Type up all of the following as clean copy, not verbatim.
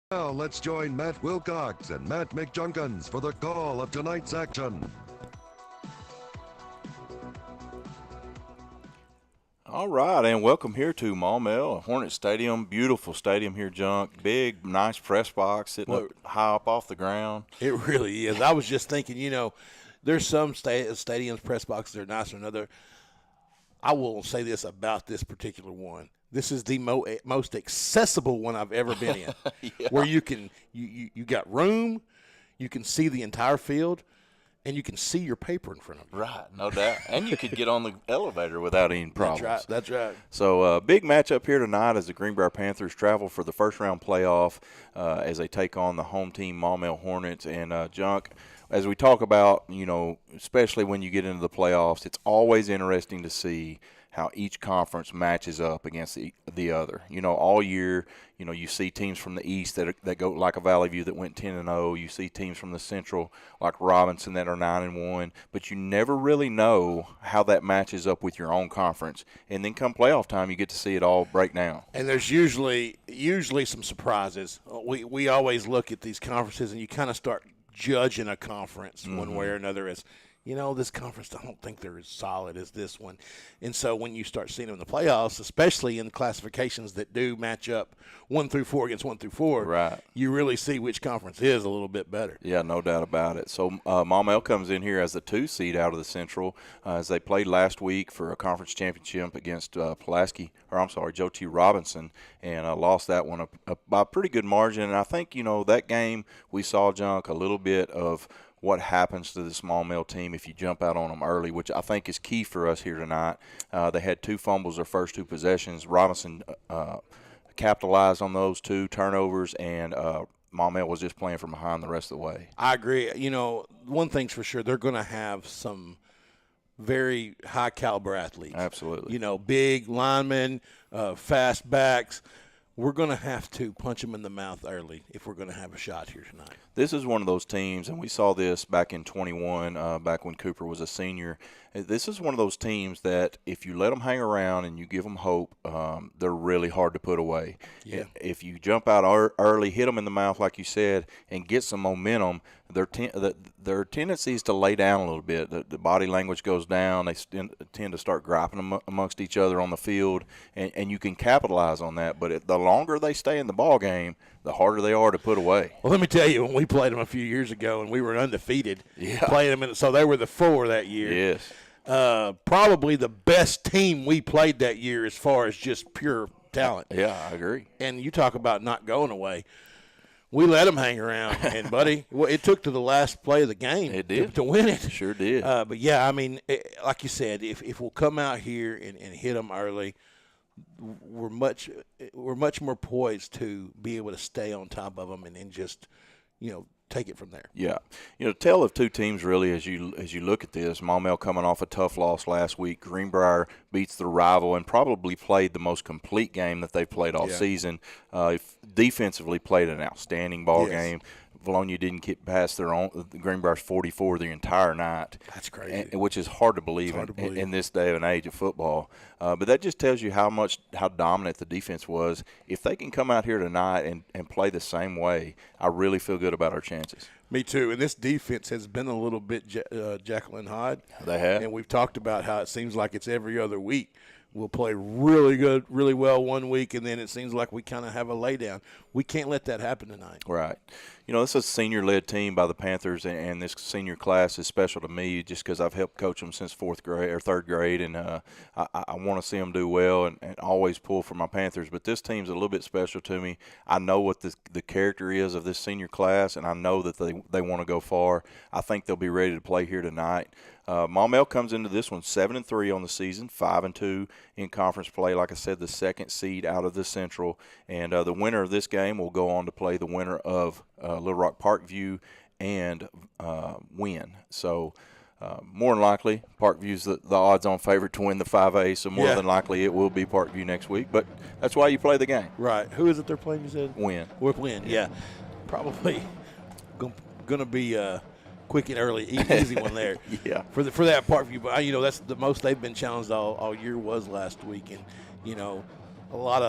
Now let's join Matt Wilcox and Matt McJunkins for the call of tonight's action. All right, and welcome here to Maumelle, Hornet Stadium. Beautiful stadium here, Junk. Big, nice press box sitting up high up off the ground. It really is. I was just thinking, there's some stadiums, press boxes that are nicer than other. I will say this about this particular one. This is the most accessible one I've ever been in, Yeah. where you got room, you can see the entire field, and you can see your paper in front of you. Right, no doubt. And you could get on the elevator without any problems. That's right. So big matchup here tonight as the Greenbrier Panthers travel for the first-round playoff as they take on the home team Maumelle Hornets. And, Junk, as we talk about, especially when you get into the playoffs, it's always interesting to see how each conference matches up against the other. All year, you see teams from the East that go like a Valley View that went 10-0. You see teams from the Central like Robinson that are 9-1. But you never really know how that matches up with your own conference. And then come playoff time, you get to see it all break down. And there's usually some surprises. We always look at these conferences and you kind of start judging a conference one way or another as, this conference, I don't think they're as solid as this one. And so when you start seeing them in the playoffs, especially in classifications that do match up 1 through 4 against 1 through 4, right, you really see which conference is a little bit better. Yeah, no doubt about it. So Maumelle comes in here as the 2 seed out of the Central as they played last week for a conference championship against Joe T. Robinson, and lost that one by a pretty good margin. And I think, that game we saw, Junk, a little bit of what happens to this Maumelle team if you jump out on them early, which I think is key for us here tonight. They had 2 fumbles their first 2 possessions. Robinson capitalized on those 2 turnovers, and Maumelle was just playing from behind the rest of the way. I agree. One thing's for sure, they're going to have some very high-caliber athletes. Absolutely. Big linemen, fast backs. We're going to have to punch them in the mouth early if we're going to have a shot here tonight. This is one of those teams, and we saw this back in 21, back when Cooper was a senior. This is one of those teams that if you let them hang around and you give them hope, they're really hard to put away. Yeah. If you jump out early, hit them in the mouth, like you said, and get some momentum, their tendency is to lay down a little bit. The body language goes down. They tend to start griping amongst each other on the field, and you can capitalize on that. But the longer they stay in the ball game, the harder they are to put away. Well, let me tell you, when we played them a few years ago and we were undefeated, Yeah. playing them, so they were the 4 that year. Yes. Probably the best team we played that year as far as just pure talent. Yeah, I agree. And you talk about not going away. We let them hang around, and, buddy, it took to the last play of the game It did. to win it. Sure did. But, yeah, like you said, if we'll come out here and hit them early, we're much more poised to be able to stay on top of them and then just, take it from there. Yeah. Tale of 2 teams really as you look at this. Maumelle coming off a tough loss last week. Greenbrier beats the rival and probably played the most complete game that they've played all season. Defensively played an outstanding ball game. Valonia didn't get past Greenbrier's 44 the entire night. That's crazy. Which is hard to believe in this day and age of football. But that just tells you how dominant the defense was. If they can come out here tonight and play the same way, I really feel good about our chances. Me too. And this defense has been a little bit Jekyll and Hyde. They have. And we've talked about how it seems like it's every other week. We'll play really good, really well one week, and then it seems like we kind of have a laydown. We can't let that happen tonight. Right. This is a senior-led team by the Panthers, and this senior class is special to me just because I've helped coach them since 4th grade or 3rd grade, and I want to see them do well and always pull for my Panthers. But this team's a little bit special to me. I know what the character is of this senior class, and I know that they want to go far. I think they'll be ready to play here tonight. Maumelle comes into this one 7-3 on the season, 5-2 in conference play. Like I said, the 2nd seed out of the Central, and the winner of this game will go on to play the winner of Little Rock Parkview and win. So more than likely, Parkview's the odds-on favorite to win the 5A. So more than likely, it will be Parkview next week. But that's why you play the game. Right. Who is it they're playing? You said Win. Win. Yeah. Probably going to be. Quick and early, easy one there. Yeah. For that Parkview, but that's the most they've been challenged all year was last week, and a lot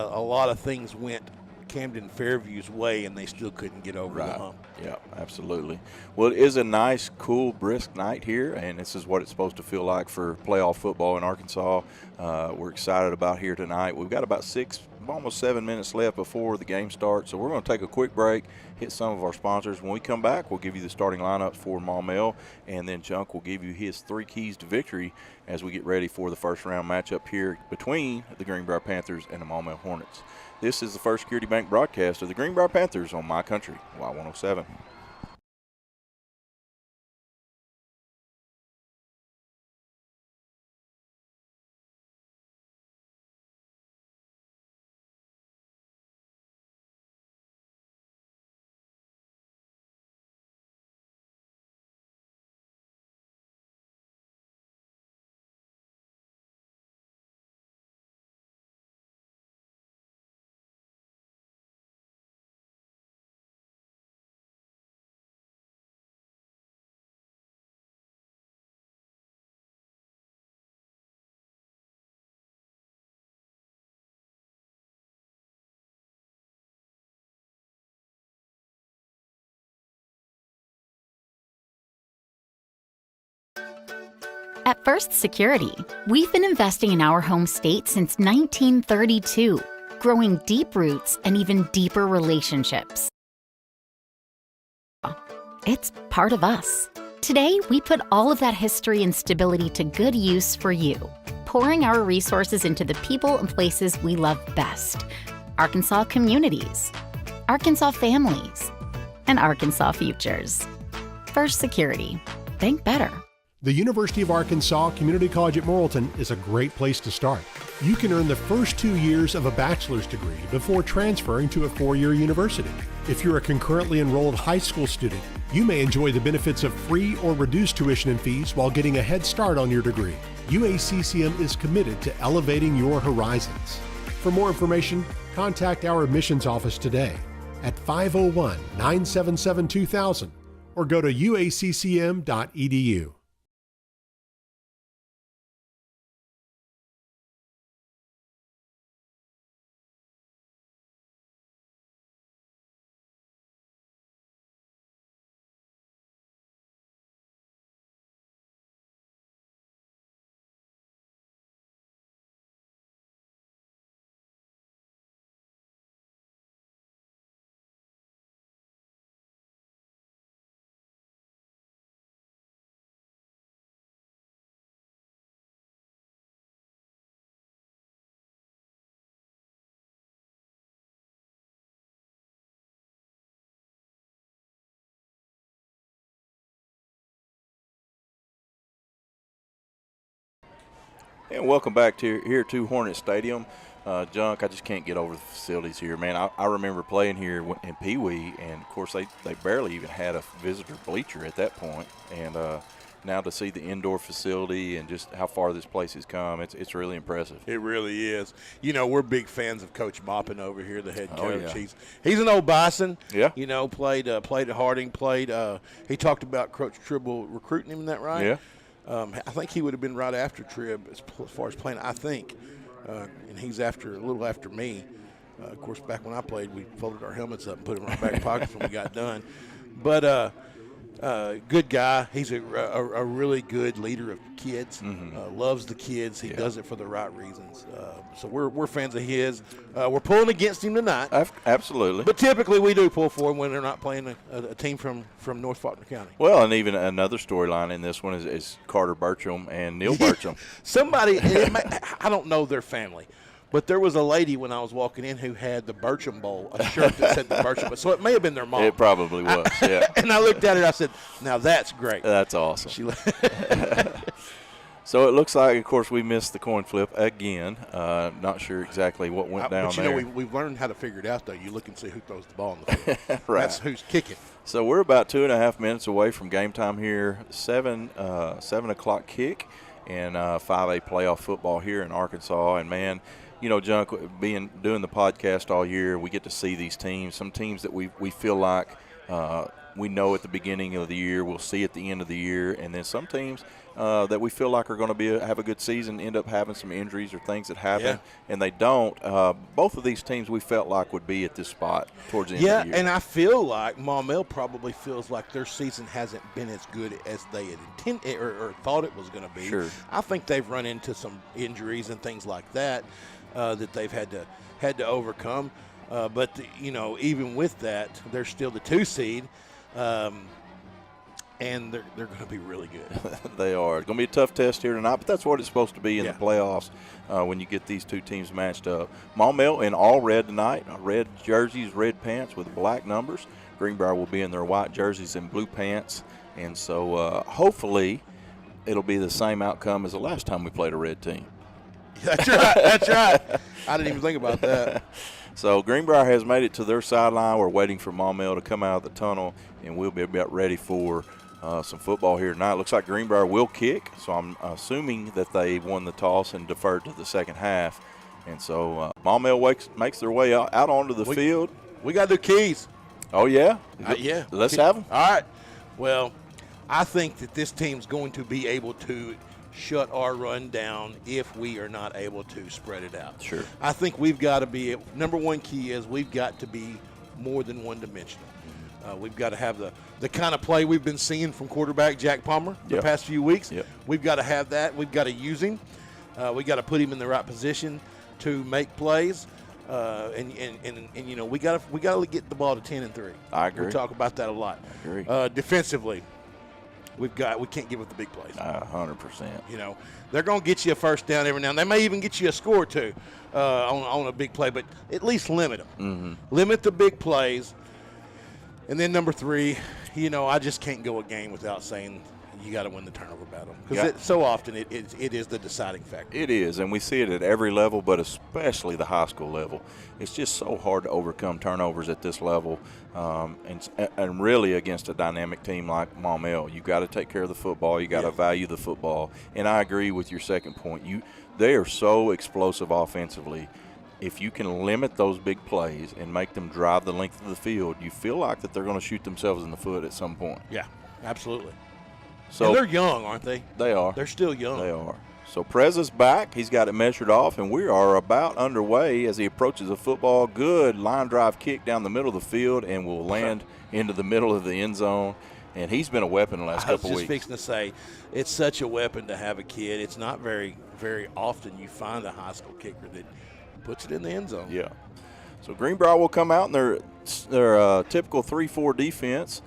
of things went Camden Fairview's way, and they still couldn't get over the Right. hump. Yeah, absolutely. Well, it is a nice, cool, brisk night here, and this is what it's supposed to feel like for playoff football in Arkansas. We're excited about here tonight. We've got about almost 7 minutes left before the game starts, so we're going to take a quick break, hit some of our sponsors. When we come back, we'll give you the starting lineups for Maumelle, and then Junk will give you his 3 keys to victory as we get ready for the first-round matchup here between the Greenbrier Panthers and the Maumelle Hornets. This is the First Security Bank broadcast of the Greenbrier Panthers on My Country, Y107. At First Security, we've been investing in our home state since 1932, growing deep roots and even deeper relationships. It's part of us. Today, we put all of that history and stability to good use for you, pouring our resources into the people and places we love best: Arkansas communities, Arkansas families, and Arkansas futures. First Security. Think better. The University of Arkansas Community College at Morrilton is a great place to start. You can earn the first 2 years of a bachelor's degree before transferring to a 4-year university. If you're a concurrently enrolled high school student, you may enjoy the benefits of free or reduced tuition and fees while getting a head start on your degree. UACCM is committed to elevating your horizons. For more information, contact our admissions office today at 501-977-2000 or go to uaccm.edu. And welcome back to Hornet Stadium. Junk, I just can't get over the facilities here, man. I remember playing here in Pee Wee, and, of course, they barely even had a visitor bleacher at that point. And now to see the indoor facility and just how far this place has come, it's really impressive. It really is. You know, we're big fans of Coach Moppin over here, the head coach. Yeah. He's an old Bison. Yeah. You know, played at Harding. He talked about Coach Tribble recruiting him, isn't that right? Yeah. I think he would have been right after Trib as far as playing, I think. And he's a little after me. Of course, back when I played, we folded our helmets up and put them in our back pockets when we got done. But good guy. He's a really good leader of kids. Loves the kids. He does it for the right reasons. So we're fans of his. We're pulling against him tonight. Absolutely. But typically we do pull for him when they're not playing a team from North Faulkner County. Well, and even another storyline in this one is Carter Burcham and Neil Burcham. Somebody, I don't know their family, but there was a lady when I was walking in who had the Burcham Bowl, a shirt that said the Burcham Bowl. So it may have been their mom. It probably was, yeah. And I looked at her and I said, now that's great. That's awesome. So it looks like, of course, we missed the coin flip again. Not sure exactly what went down there. But, we've learned how to figure it out, though. You look and see who throws the ball in the field. Right. That's who's kicking. So we're about 2.5 minutes away from game time here. 7 o'clock kick and 5A playoff football here in Arkansas. And, man, you know, Junk, doing the podcast all year, we get to see these teams. Some teams that we feel like we know at the beginning of the year, we'll see at the end of the year. And then some teams that we feel like are going to have a good season end up having some injuries or things that happen, Yeah. and they don't. Both of these teams we felt like would be at this spot towards the end of the year. Yeah, and I feel like Maumelle probably feels like their season hasn't been as good as they had intended or thought it was going to be. Sure. I think they've run into some injuries and things like that that they've had to overcome. But even with that, they're still the 2 seed, and they're going to be really good. They are. It's going to be a tough test here tonight, but that's what it's supposed to be in Yeah. the playoffs when you get these two teams matched up. Maumelle in all red tonight, red jerseys, red pants with black numbers. Greenbrier will be in their white jerseys and blue pants. And so hopefully it'll be the same outcome as the last time we played a red team. That's right. That's right. I didn't even think about that. So Greenbrier has made it to their sideline. We're waiting for Maumelle to come out of the tunnel, and we'll be about ready for some football here tonight. Looks like Greenbrier will kick, so I'm assuming that they won the toss and deferred to the second half. And so Maumelle makes their way out onto the field. We got the keys. Oh, yeah? Yeah. Let's have them. All right. Well, I think that this team's going to be able to shut our run down if we are not able to spread it out. Sure. I think we've got to be – number one key is we've got to be more than one-dimensional. We've got to have the kind of play we've been seeing from quarterback Jack Palmer the past few weeks. Yep. We've got to have that. We've got to use him. We've got to put him in the right position to make plays. And we got to get the ball to 10-3. I agree. We talk about that a lot. I agree. Defensively, we can't give up the big plays. 100%. They're going to get you a first down every now and then. They may even get you a score or two on a big play, but at least limit them. Mm-hmm. Limit the big plays. And then number 3, I just can't go a game without saying you got to win the turnover battle because so often it is the deciding factor. It is, and we see it at every level, but especially the high school level. It's just so hard to overcome turnovers at this level, and really against a dynamic team like Maumelle. You got to take care of the football. You got to value the football. And I agree with your second point. They are so explosive offensively. If you can limit those big plays and make them drive the length of the field, you feel like that they're going to shoot themselves in the foot at some point. Yeah, absolutely. So and they're young, aren't they? They are. They're still young. They are. So Preza's back. He's got it measured off, and we are about underway as he approaches a football. Good line drive kick down the middle of the field and will land into the middle of the end zone. And he's been a weapon the last couple weeks. I was just fixing to say, it's such a weapon to have a kid. It's not very, very often you find a high school kicker that puts it in the end zone. Yeah. So Greenbrier will come out in their typical 3-4 defense.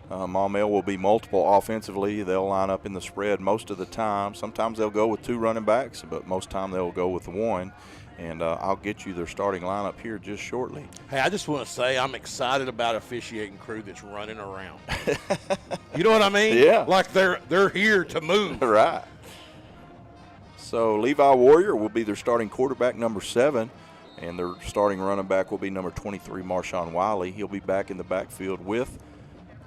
Maumelle will be multiple offensively. They'll line up in the spread most of the time. Sometimes they'll go with 2 running backs, but most time they'll go with 1. And I'll get you their starting lineup here just shortly. Hey, I just want to say I'm excited about officiating crew that's running around. You know what I mean? Yeah. Like they're here to move. Right. So Levi Warrior will be their starting quarterback, number 7. And their starting running back will be number 23, Marshawn Wiley. He'll be back in the backfield with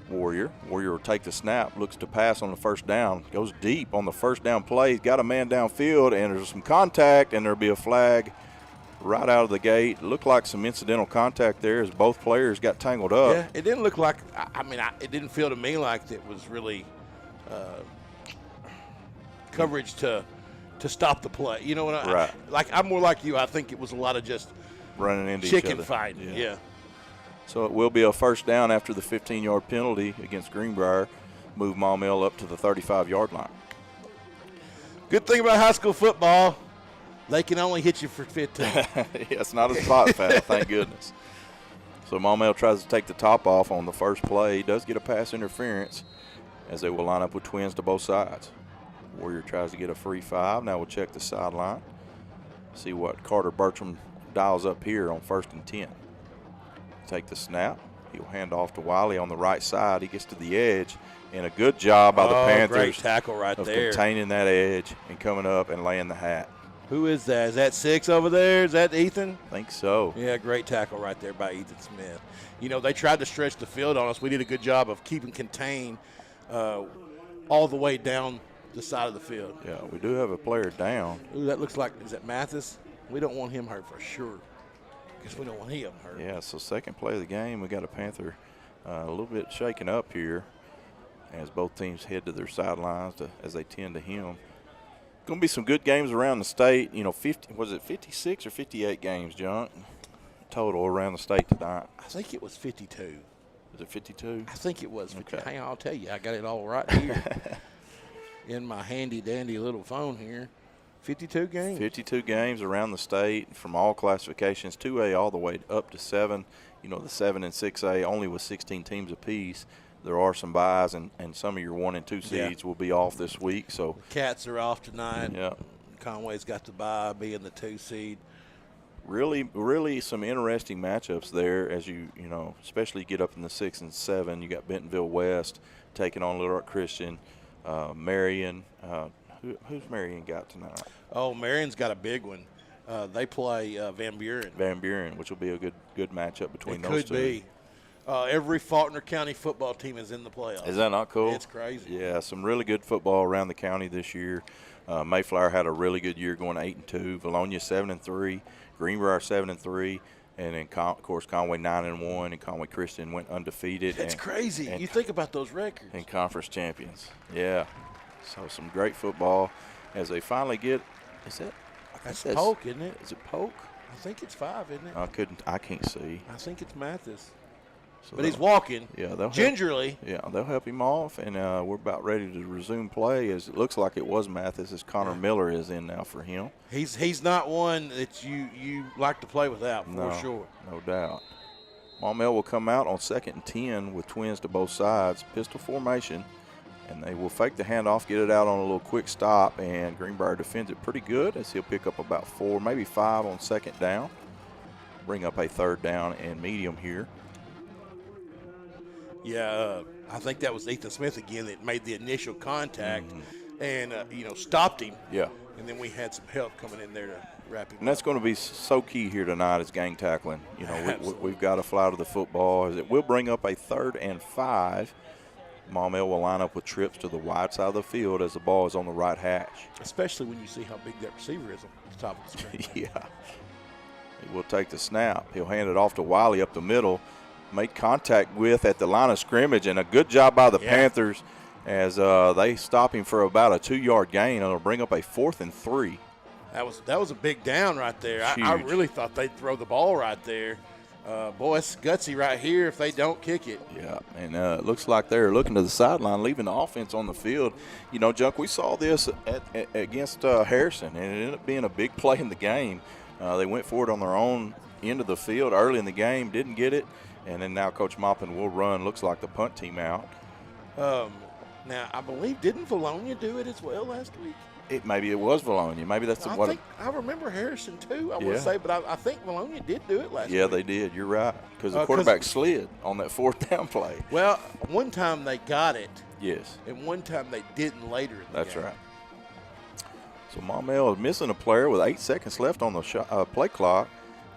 Warrior. Warrior will take the snap, looks to pass on the first down, goes deep on the first down play. He's got a man downfield, and there's some contact, and there'll be a flag right out of the gate. It looked like some incidental contact there as both players got tangled up. Yeah, it didn't look like it didn't feel to me like it was really coverage to stop the play. You know what Right. I'm more like you. I think it was a lot of just running into chicken each other. fighting. Yeah. So it will be a first down after the 15-yard penalty against Greenbrier. Move Maumelle up to the 35-yard line. Good thing about high school football, they can only hit you for 15. Yeah, it's not a spot foul, thank goodness. So Maumelle tries to take the top off on the first play. He does get a pass interference as they will line up with twins to both sides. Warrior tries to get a free 5. Now we'll check the sideline. See what Carter Bertram dials up here on 1st and 10. Take the snap. He'll hand off to Wiley on the right side. He gets to the edge, and a good job by the Panthers. Great tackle right of there. containing that edge and coming up and laying the hat. Who is that? Is that 6 over there? Is that Ethan? I think so. Yeah, great tackle right there by Ethan Smith. They tried to stretch the field on us. We did a good job of keeping contained all the way down the side of the field. Yeah, we do have a player down. Ooh, that looks like, is that Mathis? We don't want him hurt for sure. Because we don't want him hurt. Yeah, so second play of the game, we got a Panther a little bit shaken up here. as both teams head to their sidelines as they tend to him. Going to be some good games around the state. 56 or 58 games, John, total around the state tonight? I think it was 52. Is it 52? I think it was 52. Okay. Hang on, I'll tell you. I got it all right here in my handy-dandy little phone here. 52 games. 52 games around the state from all classifications, 2A all the way up to 7. The 7 and 6A only with 16 teams apiece. There are some buys, and some of your 1 and 2 seeds will be off this week. So Cats are off tonight. Yeah. Conway's got the bye, being the 2 seed. Really some interesting matchups there as especially get up in the 6 and 7. You got Bentonville West taking on Little Rock Christian, Marion. Who's Marion got tonight? Oh, Marion's got a big one. They play Van Buren. Van Buren, which will be a good matchup between those two. Could be. Every Faulkner County football team is in the playoffs. Is that not cool? It's crazy. Yeah, some really good football around the county this year. Mayflower had a really good year going 8-2. Valonia 7-3. Greenbrier 7-3. And then, of course, Conway 9-1. And Conway Christian went undefeated. That's crazy. You think about those records. And conference champions. Yeah. So some great football as they finally get – That's Polk, isn't it? Is it Polk? I think it's 5, isn't it? I can't see. I think it's Mathis. So but he's walking. Yeah, gingerly. They'll help him off, and we're about ready to resume play. As it looks like it was Mathis, as Connor Miller is in now for him. He's not one that you like to play without for sure. No doubt. Maumelle will come out on 2nd and 10 with twins to both sides, pistol formation, and they will fake the handoff, get it out on a little quick stop, and Greenbrier defends it pretty good as he'll pick up about 4, maybe 5 on 2nd down. Bring up a 3rd down and medium here. Yeah, I think that was Ethan Smith again that made the initial contact and, stopped him. Yeah. And then we had some help coming in there to wrap him And that's going to be so key here tonight is gang tackling. We've got to fly to the football. As it will bring up a 3rd and 5. Maumelle will line up with trips to the wide side of the field as the ball is on the right hash. Especially when you see how big that receiver is on the top of the screen. Yeah. He will take the snap. He'll hand it off to Wiley up the middle. Made contact with at the line of scrimmage, and a good job by the Panthers as they stop him for about a 2-yard gain, and it'll bring up a 4th and 3. That was a big down right there. I Huge. really thought they'd throw the ball right there. Boy, it's gutsy right here if they don't kick it. Yeah, and it looks like they're looking to the sideline, leaving the offense on the field. Junk, we saw this against Harrison, and it ended up being a big play in the game. They went for it on their own end of the field early in the game, didn't get it. And then now Coach Maupin will run, looks like the punt team out. Now, I believe, didn't Valonia do it as well last week? Maybe it was Valonia. Maybe that's I remember Harrison, too, I want to say. But I think Valonia did do it last week. Yeah, they did. You're right. Because the quarterback slid on that 4th down play. Well, one time they got it. Yes. And one time they didn't later in the That's game. right. So Maumelle is missing a player with 8 seconds left on the play clock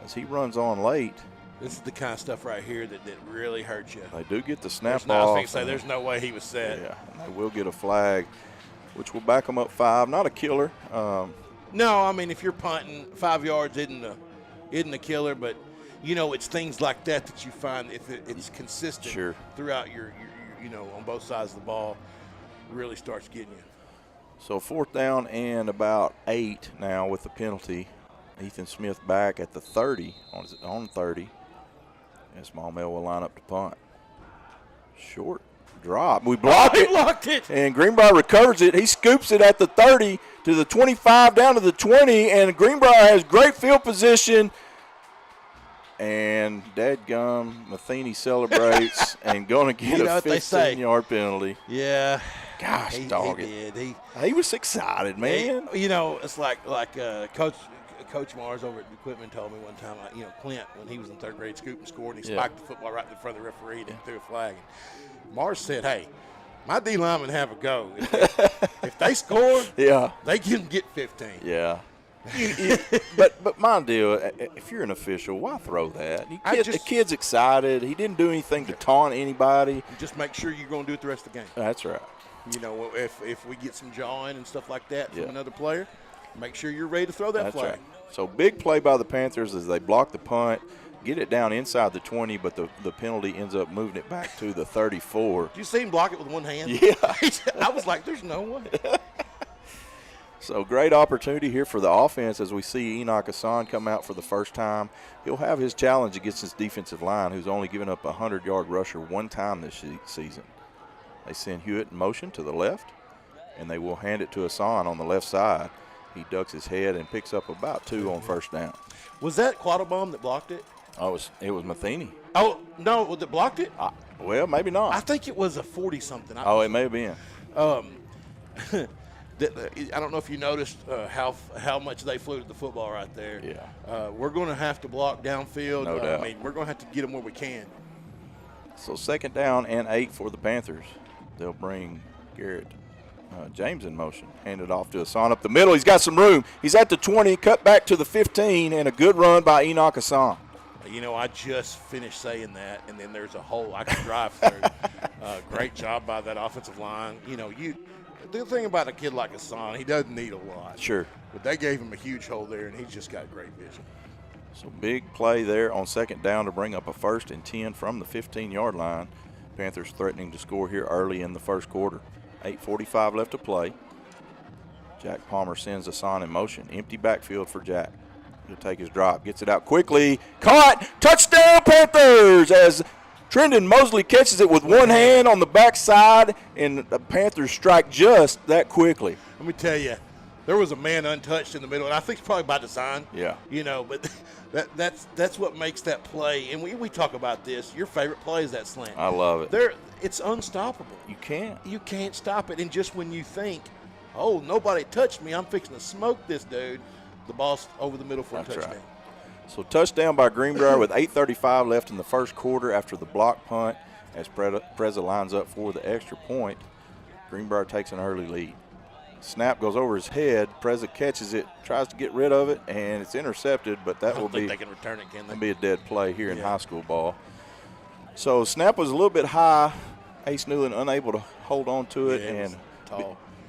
as he runs on late. This is the kind of stuff right here that really hurts you. They do get the snap I was off. there's no way he was set. Yeah, and they will get a flag, which will back them up 5. Not a killer. No, I mean, if you're punting, 5 yards isn't a killer, but, it's things like that you find if it's consistent throughout your on both sides of the ball, really starts getting you. So 4th down and about 8 now with the penalty. Ethan Smith back at the 30, on 30. As Maumelle will line up to punt. Short drop. We blocked it. Blocked it. And Greenbrier recovers it. He scoops it at the 30 to the 25, down to the 20, and Greenbrier has great field position. And dadgum, Matheny celebrates and going to get a 15-yard penalty. Yeah. Gosh, dog it. He was excited, man. It's like Coach Mars over at the equipment told me one time, Clint, when he was in 3rd grade, scooped and scored, and he spiked the football right in front of the referee and threw a flag. And Mars said, hey, my D linemen have a go. If they score, they can get 15. Yeah. But my deal, if you're an official, why throw that? The kid's excited. He didn't do anything to taunt anybody. Just make sure you're going to do it the rest of the game. That's right. If we get some jawing and stuff like that from another player, make sure you're ready to throw that flag. Right. So big play by the Panthers as they block the punt. get it down inside the 20, but the penalty ends up moving it back to the 34. Did you see him block it with one hand? Yeah. I was like, there's no way. So great opportunity here for the offense as we see Enoch Hassan come out for the first time. He'll have his challenge against his defensive line, who's only given up a 100-yard rusher one time this season. They send Hewitt in motion to the left, and they will hand it to Hassan on the left side. He ducks his head and picks up about 2 on first down. Was that Quattlebaum that blocked it? Oh, it was Matheny. Oh, no, was it blocked it? Well, maybe not. I think it was a 40-something. It may have been. I don't know if you noticed how much they flew to the football right there. Yeah. We're going to have to block downfield. No doubt. I mean, we're going to have to get them where we can. So 2nd down and 8 for the Panthers. They'll bring Garrett James in motion. Hand it off to Hassan up the middle. He's got some room. He's at the 20, cut back to the 15, and a good run by Enoch Hassan. You know, I just finished saying that, and then there's a hole I can drive through. Great job by that offensive line. You know, the thing about a kid like Hassan, he doesn't need a lot. Sure. But they gave him a huge hole there, and he's just got great vision. So big play there on 2nd down to bring up a 1st and 10 from the 15-yard line. Panthers threatening to score here early in the first quarter. 8:45 left to play. Jack Palmer sends Hassan in motion. Empty backfield for Jack. He'll take his drop, gets it out quickly. Caught! Touchdown Panthers as Trendon Mosley catches it with one hand on the backside, and the Panthers strike just that quickly. Let me tell you, there was a man untouched in the middle, and I think it's probably by design. Yeah. You know, but that's what makes that play. And we talk about this. Your favorite play is that slant. I love it. It's unstoppable. You can't. You can't stop it. And just when you think, oh, nobody touched me, I'm fixing to smoke this dude, the ball's over the middle for a touchdown. Right. So touchdown by Greenbrier with 8:35 left in the first quarter after the block punt as Preza lines up for the extra point. Greenbrier takes an early lead. Snap goes over his head. Preza catches it, tries to get rid of it, and it's intercepted, but that will be, they can return it, can they? Be a dead play here in high school ball. So snap was a little bit high. Ace Newland unable to hold on to it, and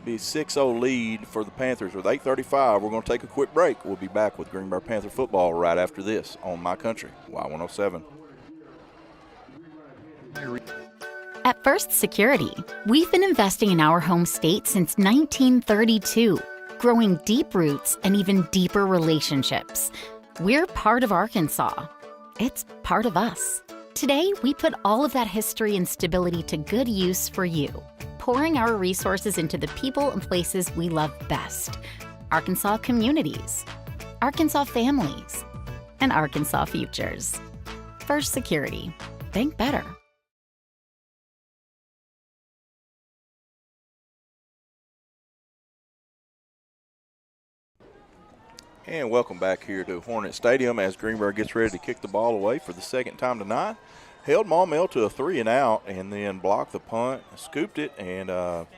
be 6-0 lead for the Panthers with 8:35. We're going to take a quick break. We'll be back with Greenbrier Panther football right after this on My Country, Y107. At First Security, we've been investing in our home state since 1932, growing deep roots and even deeper relationships. We're part of Arkansas. It's part of us. Today, we put all of that history and stability to good use for you, pouring our resources into the people and places we love best. Arkansas communities, Arkansas families, and Arkansas futures. First Security. Think better. And welcome back here to Hornet Stadium as Greenbrier gets ready to kick the ball away for the second time tonight. Held Maumelle to a 3-and-out and then blocked the punt, scooped it, and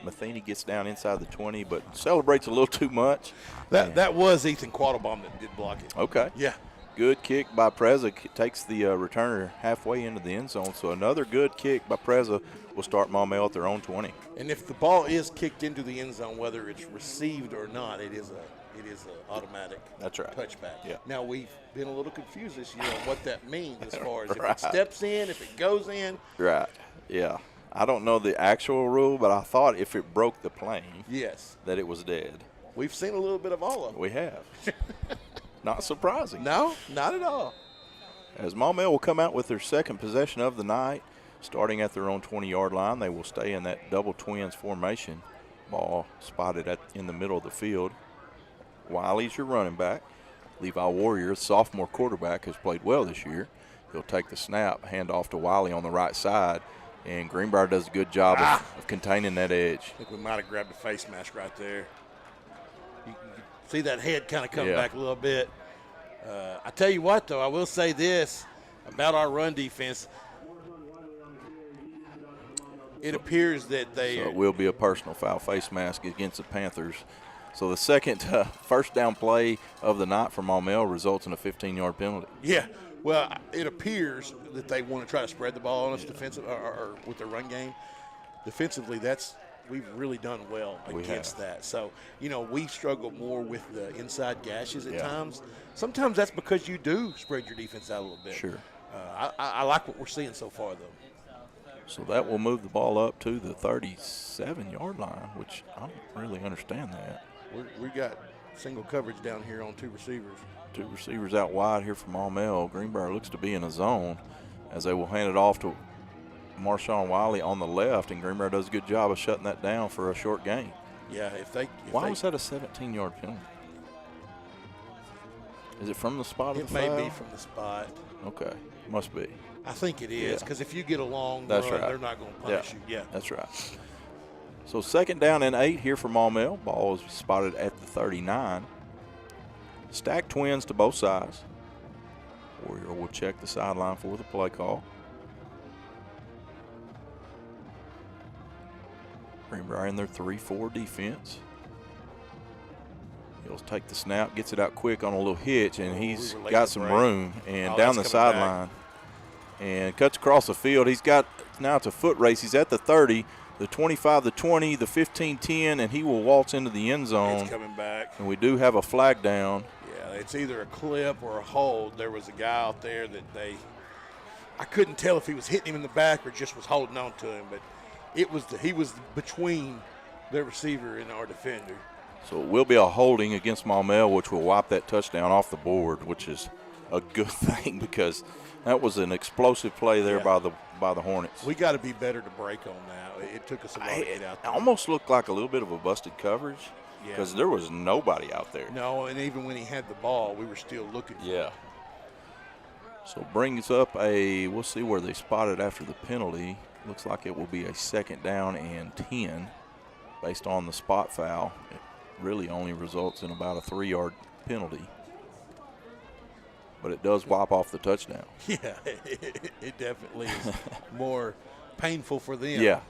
Matheny gets down inside the 20 but celebrates a little too much. That was Ethan Quattlebaum that did block it. Okay. Yeah. Good kick by Preza. Takes the returner halfway into the end zone. So another good kick by Preza will start Maumelle at their own 20. And if the ball is kicked into the end zone, whether it's received or not, it is a automatic touchback. Yeah. Now, we've been a little confused this year on what that means as far as if it steps in, if it goes in. Right, yeah. I don't know the actual rule, but I thought if it broke the plane, that it was dead. We've seen a little bit of all of them. We have. Not surprising. No, not at all. As Maumelle will come out with their second possession of the night, starting at their own 20-yard line, they will stay in that double twins formation. Ball spotted in the middle of the field. Wiley's your running back. Levi Warrior, sophomore quarterback, has played well this year. He'll take the snap, hand off to Wiley on the right side, and Greenbrier does a good job of containing that edge. I think we might have grabbed a face mask right there. You can see that head kind of come back a little bit. I tell you what, though, I will say this about our run defense. It appears that they So it will be a personal foul face mask against the Panthers. So the second first down play of the night for Maumelle results in a 15-yard penalty. Yeah, well, it appears that they want to try to spread the ball on us defensive or with their run game. Defensively, that's we've really done well against that. So, we struggle more with the inside gashes at times. Sometimes that's because you do spread your defense out a little bit. Sure. I like what we're seeing so far, though. So that will move the ball up to the 37-yard line, which I don't really understand that. We got single coverage down here on 2 receivers. 2 receivers out wide here for Maumelle. Greenbrier looks to be in a zone as they will hand it off to Marshawn Wiley on the left, and Greenbrier does a good job of shutting that down for a short gain. Yeah, Why was that a 17-yard penalty? Is it from the spot of the foul? It may be from the spot. Okay, must be. I think it is, because if you get a long That's run, right. they're not going to punish you. Yeah, that's right. So 2nd down and 8 here for Maumelle. Ball is spotted at the 39. Stacked twins to both sides. Warrior will check the sideline for the play call. Greenbrier in their 3-4 defense. He'll take the snap, gets it out quick on a little hitch, and he's got some room. And down the sideline and cuts across the field. He's got, now it's a foot race. He's at the 30, the 25, the 20, the 15-10, and he will waltz into the end zone. It's coming back. And we do have a flag down. Yeah, it's either a clip or a hold. There was a guy out there that I couldn't tell if he was hitting him in the back or just was holding on to him, but he was between the receiver and our defender. So it will be a holding against Maumelle, which will wipe that touchdown off the board, which is a good thing because that was an explosive play there by the Hornets. We got to be better to break on that. It took us a while to get out there. It almost looked like a little bit of a busted coverage because there was nobody out there. No, and even when he had the ball, we were still looking for him. So brings up we'll see where they spotted after the penalty. Looks like it will be a 2nd down and 10 based on the spot foul. It really only results in about a 3-yard penalty. But it does wipe off the touchdown. Yeah, it definitely is more painful for them. Yeah.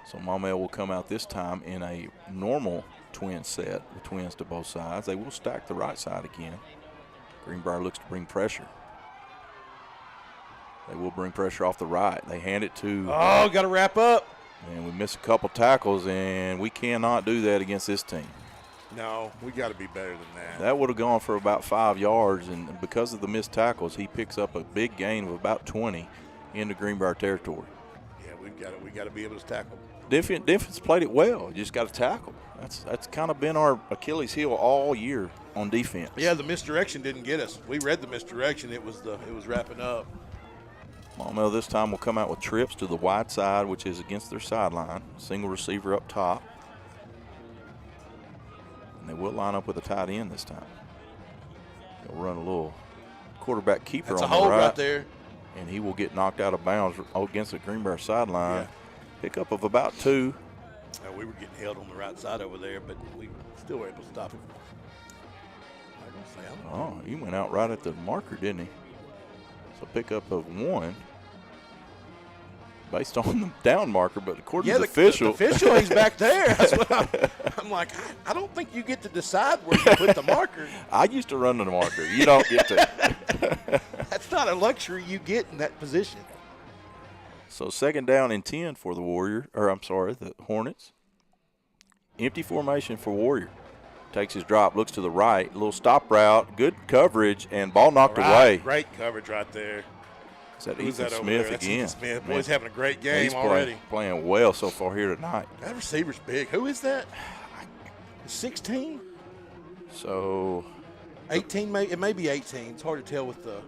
So Maumelle will come out this time in a normal twin set with twins to both sides. They will stack the right side again. Greenbrier looks to bring pressure. They will bring pressure off the right. They hand it to. Oh, got to wrap up. And we miss a couple tackles, and we cannot do that against this team. No, we got to be better than that. That would have gone for about 5 yards, and because of the missed tackles, he picks up a big gain of about 20 into Greenbrier territory. Yeah, we got to be able to tackle. Defense played it well. You just got to tackle. That's kind of been our Achilles heel all year on defense. Yeah, the misdirection didn't get us. We read the misdirection. It was wrapping up. Maumelle this time will come out with trips to the wide side, which is against their sideline. Single receiver up top. And they will line up with a tight end this time. They'll run a little quarterback keeper on the right. That's a hold right there. And he will get knocked out of bounds against the Greenbrier sideline. Pickup of about 2. We were getting held on the right side over there, but we still were able to stop him. Oh, he went out right at the marker, didn't he? So pickup of 1 based on the down marker, but according to the official. The official, he's back there. That's what I'm like, I don't think you get to decide where you put the marker. I used to run the marker. You don't get to. That's not a luxury you get in that position. So 2nd down and 10 for the the Hornets. Empty formation for Warrior. Takes his drop, looks to the right, a little stop route, good coverage, and ball knocked away. Great coverage right there. Is that Ethan Smith again? Ethan Smith. Boy, he's having a great game he's already. Playing well so far here tonight. That receiver's big. Who is that? 16? So 18, it may be 18. It's hard to tell with the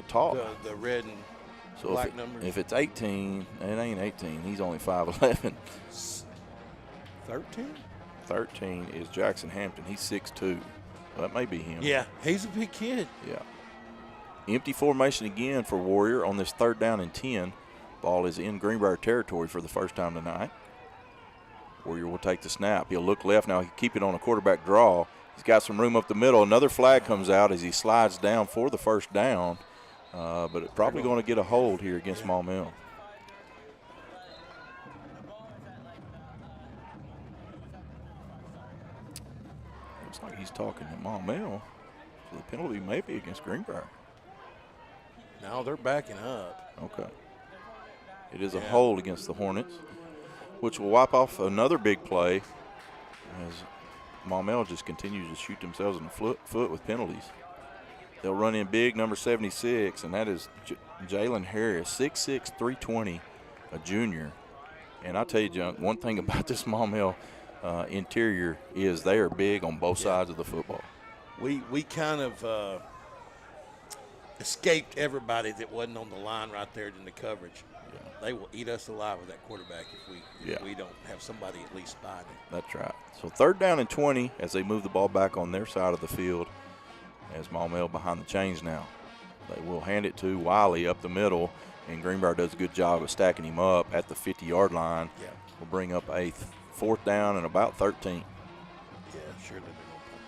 top, the red and black numbers. If it's 18, it ain't 18. He's only 5'11". 13? 13 is Jackson Hampton. He's 6'2". Well, that may be him. Yeah, he's a big kid. Yeah. Empty formation again for Warrior on this 3rd down and 10. Ball is in Greenbrier territory for the first time tonight. Warrior will take the snap. He'll look left now. He'll keep it on a quarterback draw. He's got some room up the middle. Another flag comes out as he slides down for the first down. But it's probably going to get a hold here against Maumelle. Looks like he's talking to Maumelle. So the penalty may be against Greenbrier. No, they're backing up. Okay. It is a hold against the Hornets. which will wipe off another big play as Maumelle just continues to shoot themselves in the foot with penalties. They'll run in big, number 76, and that is Jalen Harris, 6'6", 320, a junior. And I'll tell you, Junk, one thing about this Maumelle interior is they are big on both sides of the football. We kind of escaped everybody that wasn't on the line right there in the coverage. Yeah. They will eat us alive with that quarterback if we don't have somebody at least spying him. That's right. So 3rd down and 20 as they move the ball back on their side of the field. As Maumelle behind the chains now. They will hand it to Wiley up the middle, and Greenbrier does a good job of stacking him up at the 50-yard line. Yeah. We'll bring up a 4th down and about 13. Yeah, surely they're going to punt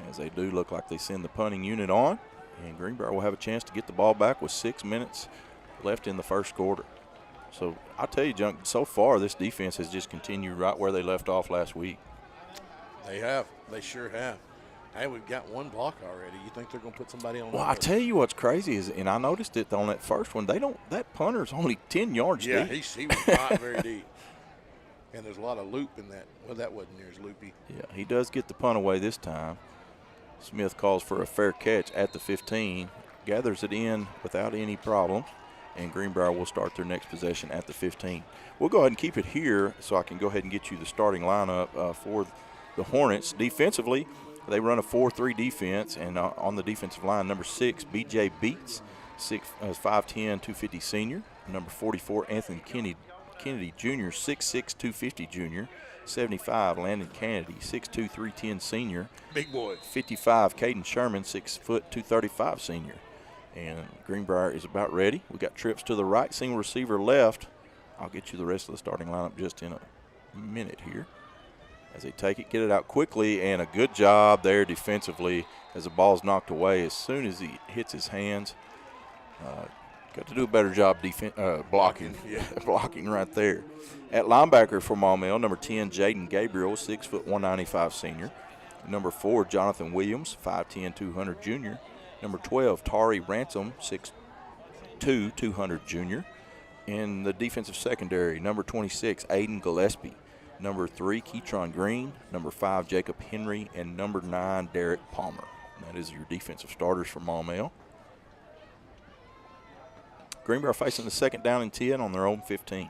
this. As they do look like they send the punting unit on, and Greenbrier will have a chance to get the ball back with 6 minutes left in the first quarter. So I'll tell you, Junk, so far this defense has just continued right where they left off last week. They have. They sure have. Hey, we've got one block already. You think they're going to put somebody on? Well, I tell you what's crazy is, and I noticed it on that first one, that punter's only 10 yards deep. Yeah, he was not very deep. And there's a lot of loop in that. Well, that wasn't near as loopy. Yeah, he does get the punt away this time. Smith calls for a fair catch at the 15, gathers it in without any problems, and Greenbrier will start their next possession at the 15. We'll go ahead and keep it here so I can go ahead and get you the starting lineup for the Hornets. Defensively, they run a 4-3 defense, and on the defensive line, number 6, B.J. Beats, 5'10", 250 senior. Number 44, Anthony Kennedy Jr., 6'6", 250 junior. 75, Landon Kennedy, 6'2", 310 senior. Big boy. 55, Caden Sherman, 6 foot, 235 senior. And Greenbrier is about ready. We got trips to the right, single receiver left. I'll get you the rest of the starting lineup just in a minute here. As they take it, get it out quickly, and a good job there defensively as the ball's knocked away as soon as he hits his hands. Got to do a better job blocking. Yeah. Blocking right there. At linebacker for Maumelle, number 10, Jaden Gabriel, 6 foot, 195 senior. Number 4, Jonathan Williams, 5'10", 200 junior. Number 12, Tari Ransom, 6'2", 200 junior. In the defensive secondary, number 26, Aiden Gillespie. Number 3, Keytron Green. Number 5, Jacob Henry. And number 9, Derek Palmer. And that is your defensive starters for Maumelle. Greenbrier facing the 2nd down and 10 on their own 15.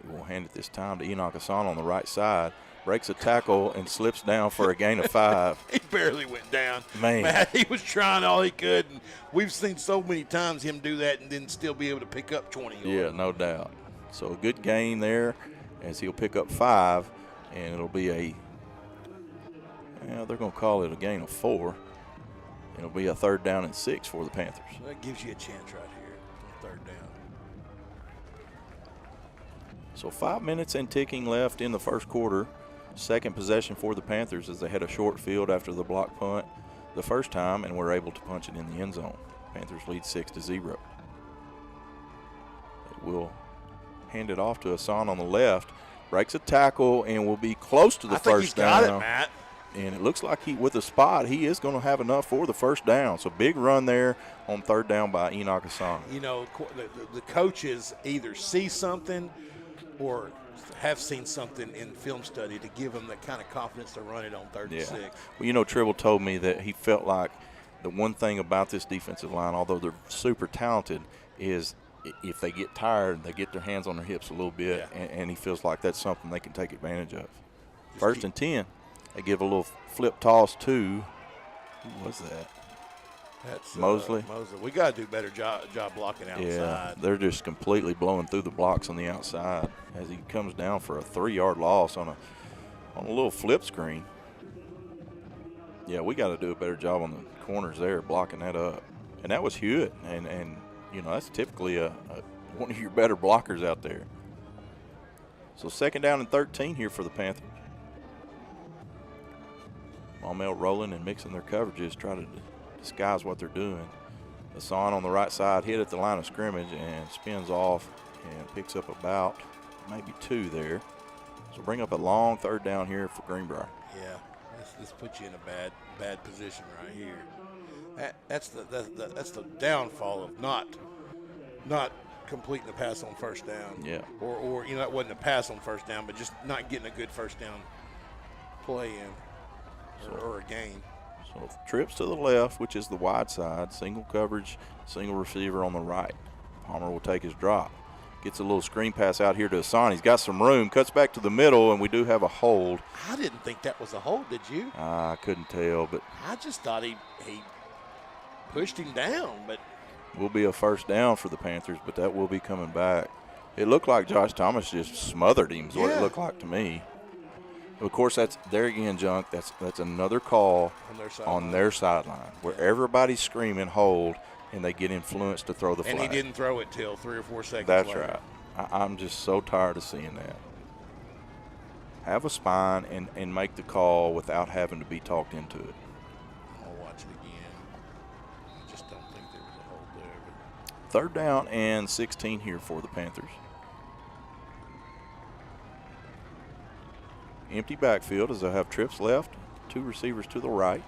We will hand it this time to Enoch Hassan on the right side. Breaks a tackle and slips down for a gain of 5. He barely went down. Man, he was trying all he could. And we've seen so many times him do that and then still be able to pick up 20. Yeah, no doubt. So a good gain there as he'll pick up 5, and it'll be they're going to call it a gain of 4. It'll be a 3rd down and 6 for the Panthers. So that gives you a chance right here on 3rd down. So 5 minutes and ticking left in the first quarter. Second possession for the Panthers as they had a short field after the block punt the first time and were able to punch it in the end zone. Panthers lead 6-0. They will hand it off to Hassan on the left. Breaks a tackle and will be close to the first down. I think you got it, Matt. And it looks like with a spot, he is going to have enough for the first down. So big run there on 3rd down by Enoch Hassan. You know, the coaches either see something or have seen something in film study to give them that kind of confidence to run it on 3rd and 6. Well, you know, Tribble told me that he felt like the one thing about this defensive line, although they're super talented, is if they get tired, they get their hands on their hips a little bit, and he feels like that's something they can take advantage of. 1st and 10. They give a little flip toss to, who was that? That's Mosley. We got to do a better job blocking outside. Yeah, they're just completely blowing through the blocks on the outside as he comes down for a 3-yard loss on a little flip screen. Yeah, we got to do a better job on the corners there, blocking that up. And that was Hewitt, and you know, that's typically one of your better blockers out there. So 2nd down and 13 here for the Panthers. Maumelle rolling and mixing their coverages, try to disguise what they're doing. Hassan on the right side hit at the line of scrimmage and spins off and picks up about maybe 2 there. So bring up a long 3rd down here for Greenbrier. Yeah, this puts you in a bad position right here. That's the downfall of not completing the pass on first down. Yeah. Or that wasn't a pass on first down, but just not getting a good first down play in or a gain. So trips to the left, which is the wide side, single coverage, single receiver on the right. Palmer will take his drop. Gets a little screen pass out here to Hassan. He's got some room, cuts back to the middle, and we do have a hold. I didn't think that was a hold, did you? I couldn't tell, but I just thought he pushed him down, but will be a first down for the Panthers, but that will be coming back. It looked like Josh Thomas just smothered him is what it looked like to me. Of course, that's there again, Junk. That's another call on their sideline where everybody's screaming hold, and they get influenced to throw the flag. And he didn't throw it till 3 or 4 seconds That's later. right. I'm just so tired of seeing that. Have a spine and make the call without having to be talked into it. I'll watch it again. I just don't think there was a hold there. But. Third down and 16 here for the Panthers. Empty backfield as they have trips left, 2 receivers to the right.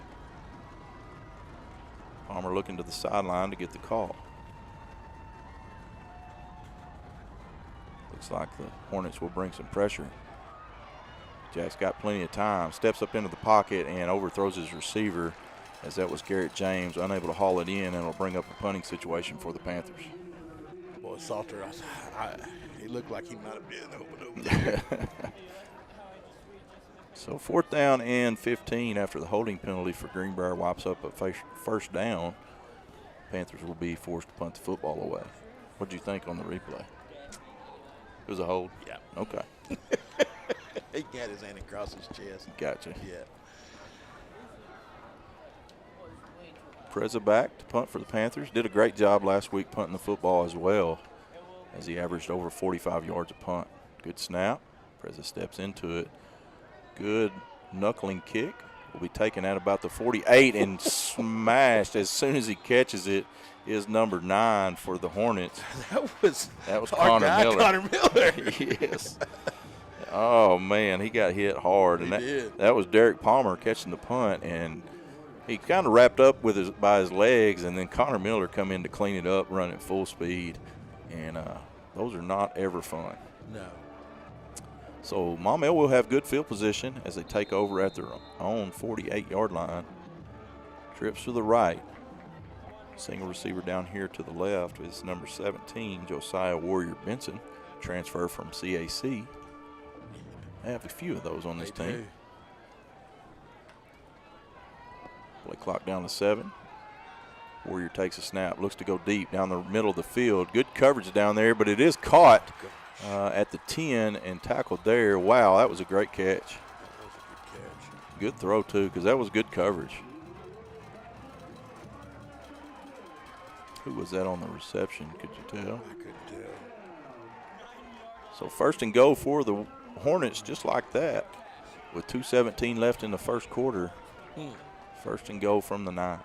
Palmer looking to the sideline to get the call. Looks like the Hornets will bring some pressure. Jack's got plenty of time, steps up into the pocket and overthrows his receiver, as that was Garrett James, unable to haul it in, and it'll bring up a punting situation for the Panthers. Boy, Salter, he looked like he might have been over there. So 4th down and 15 after the holding penalty for Greenbrier wipes up a first down. Panthers will be forced to punt the football away. What did you think on the replay? It was a hold? Yeah. Okay. He got his hand across his chest. Gotcha. Yeah. Preza back to punt for the Panthers. Did a great job last week punting the football as well, as he averaged over 45 yards a punt. Good snap. Preza steps into it. Good knuckling kick. Will be taken at about the 48 and smashed as soon as he catches it. Is number 9 for the Hornets. That was Connor Miller. Connor Miller. Yes. Oh man, he got hit hard, and that was Derek Palmer catching the punt, and he kind of wrapped up with by his legs, and then Connor Miller come in to clean it up, running full speed, and those are not ever fun. No. So Maumelle will have good field position as they take over at their own 48-yard line. Trips to the right. Single receiver down here to the left is number 17, Josiah Warrior Benson, transfer from CAC. They have a few of those on this team. Play clock down to 7. Warrior takes a snap, looks to go deep down the middle of the field. Good coverage down there, but it is caught at the 10 and tackled there. Wow, that was a great catch. That was a good catch. Good throw, too, because that was good coverage. Who was that on the reception? Could you tell? I couldn't tell. So first and goal for the Hornets, just like that, with 2:17 left in the first quarter. First and goal from the 9.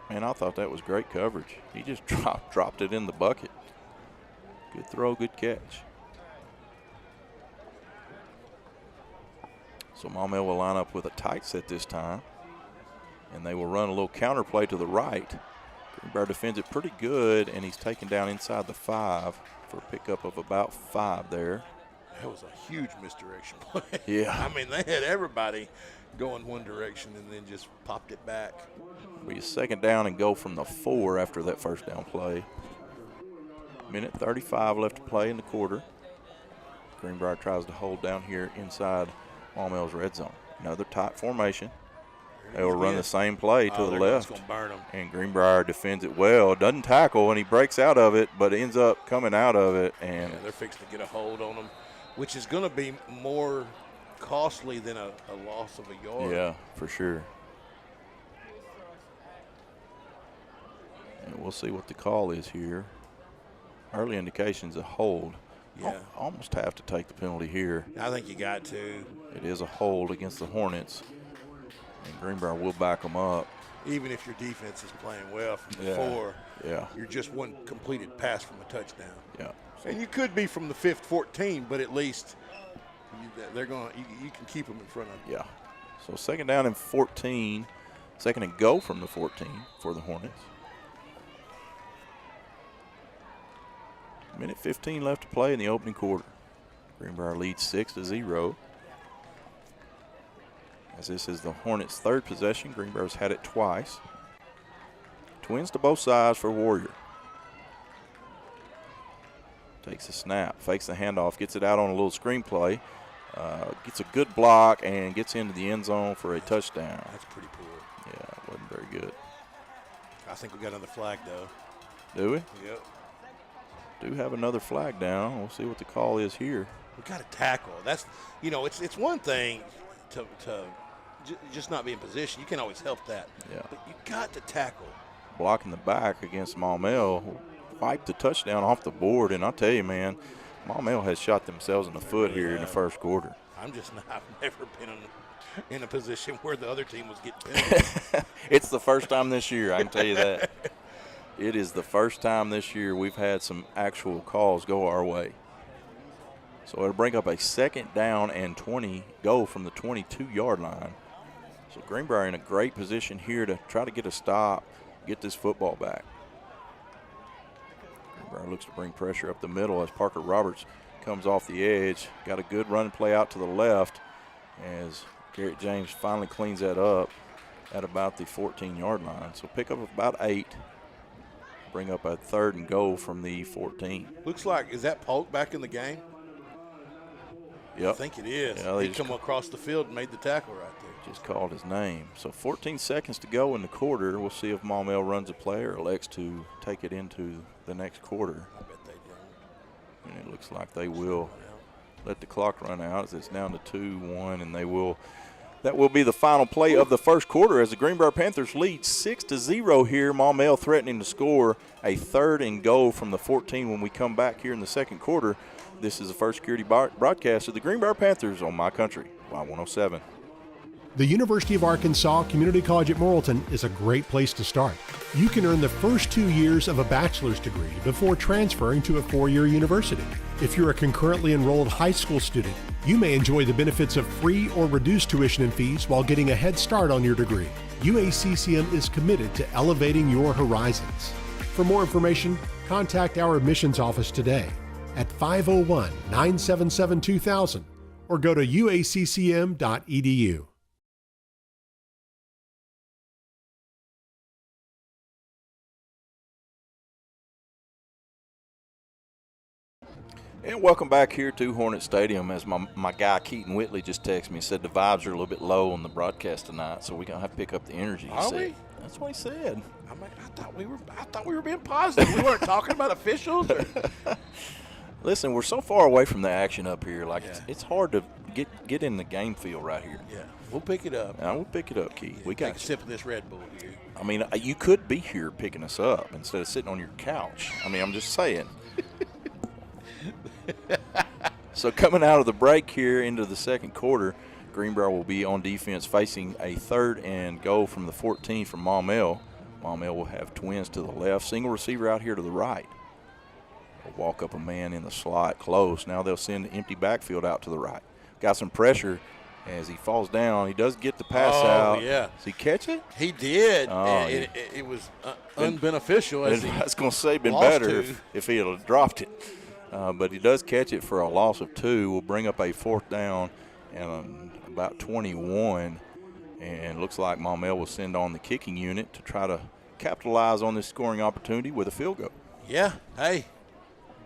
Man, I thought that was great coverage. He just dropped it in the bucket. Good throw, good catch. So Maumelle will line up with a tight set this time, and they will run a little counter play to the right. Greenbrier defends it pretty good, and he's taken down inside the 5 for a pickup of about 5 there. That was a huge misdirection play. Yeah. I mean, they had everybody going one direction and then just popped it back. Be a second down and go from the 4 after that first down play. Minute 35 left to play in the quarter. Greenbrier tries to hold down here inside Maumelle's red zone. Another tight formation. They will run the same play to the left. Gonna burn them. And Greenbrier defends it well. Doesn't tackle, and he breaks out of it, but ends up coming out of it. And they're fixing to get a hold on them, which is going to be more costly than a loss of a yard. Yeah, for sure. And we'll see what the call is here. Early indications a hold. Yeah. Almost have to take the penalty here. I think you got to. It is a hold against the Hornets. And Greenbrier will back them up. Even if your defense is playing well from the 4, you're just one completed pass from a touchdown. Yeah. And you could be from the 5th, 14, but at least they're going. You can keep them in front of them. Yeah. So second down and 14. Second and go from the 14 for the Hornets. Minute 15 left to play in the opening quarter. Greenbrier leads 6-0. As this is the Hornets' third possession, Greenbrier's had it twice. Twins to both sides for Warrior. Takes a snap, fakes the handoff, gets it out on a little screen play, gets a good block, and gets into the end zone for a touchdown. That's pretty poor. Yeah, it wasn't very good. I think we got another flag, though. Do we? Yep. Do have another flag down. We'll see what the call is here. We got to tackle. That's, it's one thing to just not be in position. You can always help that. Yeah. But you got to tackle. Blocking the back against Maumelle, wiped the touchdown off the board, and I'll tell you, man, Maumelle has shot themselves in the foot here in the first quarter. I've never been in a position where the other team was getting penalized. It's the first time this year, I can tell you that. It is the first time this year we've had some actual calls go our way. So it'll bring up a 2nd down and 20, go from the 22-yard line. So Greenbrier in a great position here to try to get a stop, get this football back. Greenbrier looks to bring pressure up the middle as Parker Roberts comes off the edge. Got a good run play out to the left as Garrett James finally cleans that up at about the 14-yard line. So pick up about 8. Bring up a 3rd and goal from the 14. Looks like, is that Polk back in the game? Yep. I think it is. Yeah, he come across the field and made the tackle right there. Just called his name. So 14 seconds to go in the quarter. We'll see if Maumelle runs a play or elects to take it into the next quarter. I bet they don't. And it looks like they will let the clock run out as it's down to 2-1, and they will. That will be the final play of the first quarter as the Greenbrier Panthers lead 6-0 here. Maumelle threatening to score a 3rd and goal from the 14 when we come back here in the second quarter. This is the First Security broadcast of the Greenbrier Panthers on My Country, Y107. The University of Arkansas Community College at Morrilton is a great place to start. You can earn the first 2 years of a bachelor's degree before transferring to a 4-year university. If you're a concurrently enrolled high school student, you may enjoy the benefits of free or reduced tuition and fees while getting a head start on your degree. UACCM is committed to elevating your horizons. For more information, contact our admissions office today at 501-977-2000 or go to uaccm.edu. And welcome back here to Hornet Stadium as my guy Keaton Whitley just texted me and said the vibes are a little bit low on the broadcast tonight, so we're going to have to pick up the energy. Are we? That's what he said. I thought we were being positive. We weren't talking about officials. Listen, we're so far away from the action up here. It's hard to get in the game feel right here. Yeah, we'll pick it up. We'll pick it up, Keith. We Take got a sip of this Red Bull here. I mean, you could be here picking us up instead of sitting on your couch. I mean, I'm just saying. So coming out of the break here into the second quarter, Greenbrier will be on defense facing a 3rd and goal from the 14 from Maumelle. Maumelle will have twins to the left, single receiver out here to the right. They'll walk up a man in the slot close. Now they'll send the empty backfield out to the right. Got some pressure as he falls down. He does get the pass out. Yeah. Does he catch it? He did. Oh, it was unbeneficial. I was going to say been better if he had dropped it. But he does catch it for a loss of 2. Will bring up a 4th down and about 21. And looks like Maumelle will send on the kicking unit to try to capitalize on this scoring opportunity with a field goal. Yeah. Hey,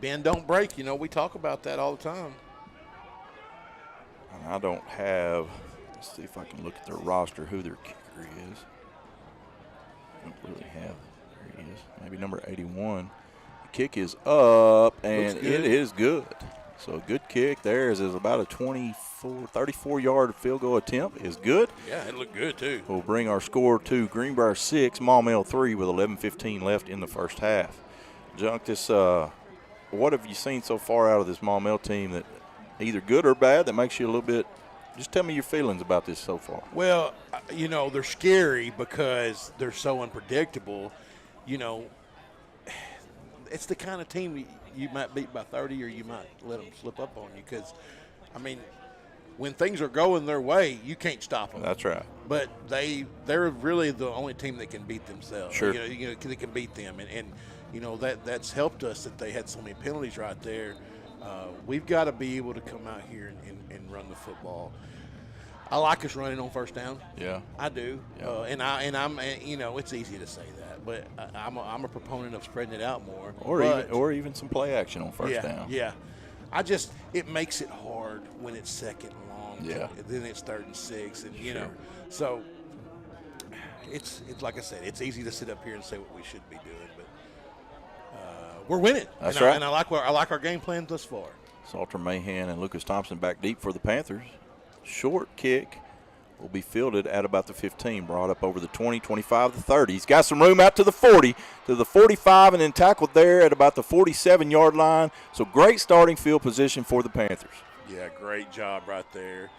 bend don't break. We talk about that all the time. And I don't have – let's see if I can look at their roster, who their kicker is. I don't really have – there he is. Maybe number 81. Kick is up, and it is good. So a good kick there is about a 34-yard field goal attempt is good. Yeah, it looked good too. We'll bring our score to Greenbrier 6, Maumelle 3 with 11:15 left in the first half. Junk, what have you seen so far out of this Maumelle team that either good or bad that makes you a little bit – just tell me your feelings about this so far. Well, they're scary because they're so unpredictable. It's the kind of team you might beat by 30 or you might let them slip up on you because, when things are going their way, you can't stop them. That's right. But they're really the only team that can beat themselves. Sure. They can beat them. And you know, that's helped us that they had so many penalties right there. We've got to be able to come out here and run the football. I like us running on first down. Yeah, I do. Yeah. And I'm you know, it's easy to say that, but I'm a proponent of spreading it out more. Or even some play action on first down. Yeah. It makes it hard when it's second and long. Yeah. Then it's 3rd and 6, and you know, so it's like I said, it's easy to sit up here and say what we should be doing, but we're winning. That's and right. And I like our game plan thus far. Salter Mahan and Lucas Thompson back deep for the Panthers. Short kick will be fielded at about the 15, brought up over the 20, 25, the 30. He's got some room out to the 40, to the 45, and then tackled there at about the 47-yard line. So great starting field position for the Panthers. Yeah, great job right there.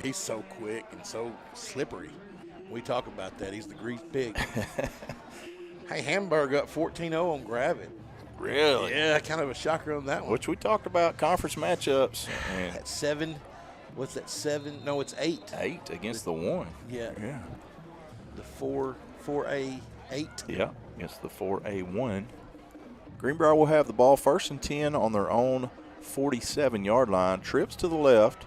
He's so quick and so slippery. We talk about that. He's the grease pig. Hey, Hamburg up 14-0 on Gravett. Really? Yeah, kind of a shocker on that one. Which we talked about conference matchups. And At 7, what's that, 7? No, it's 8. 8 against the 1. Yeah. Yeah. The 4A 8. Yeah, against the 4A1. Greenbrier will have the ball 1st and 10 on their own 47-yard line. Trips to the left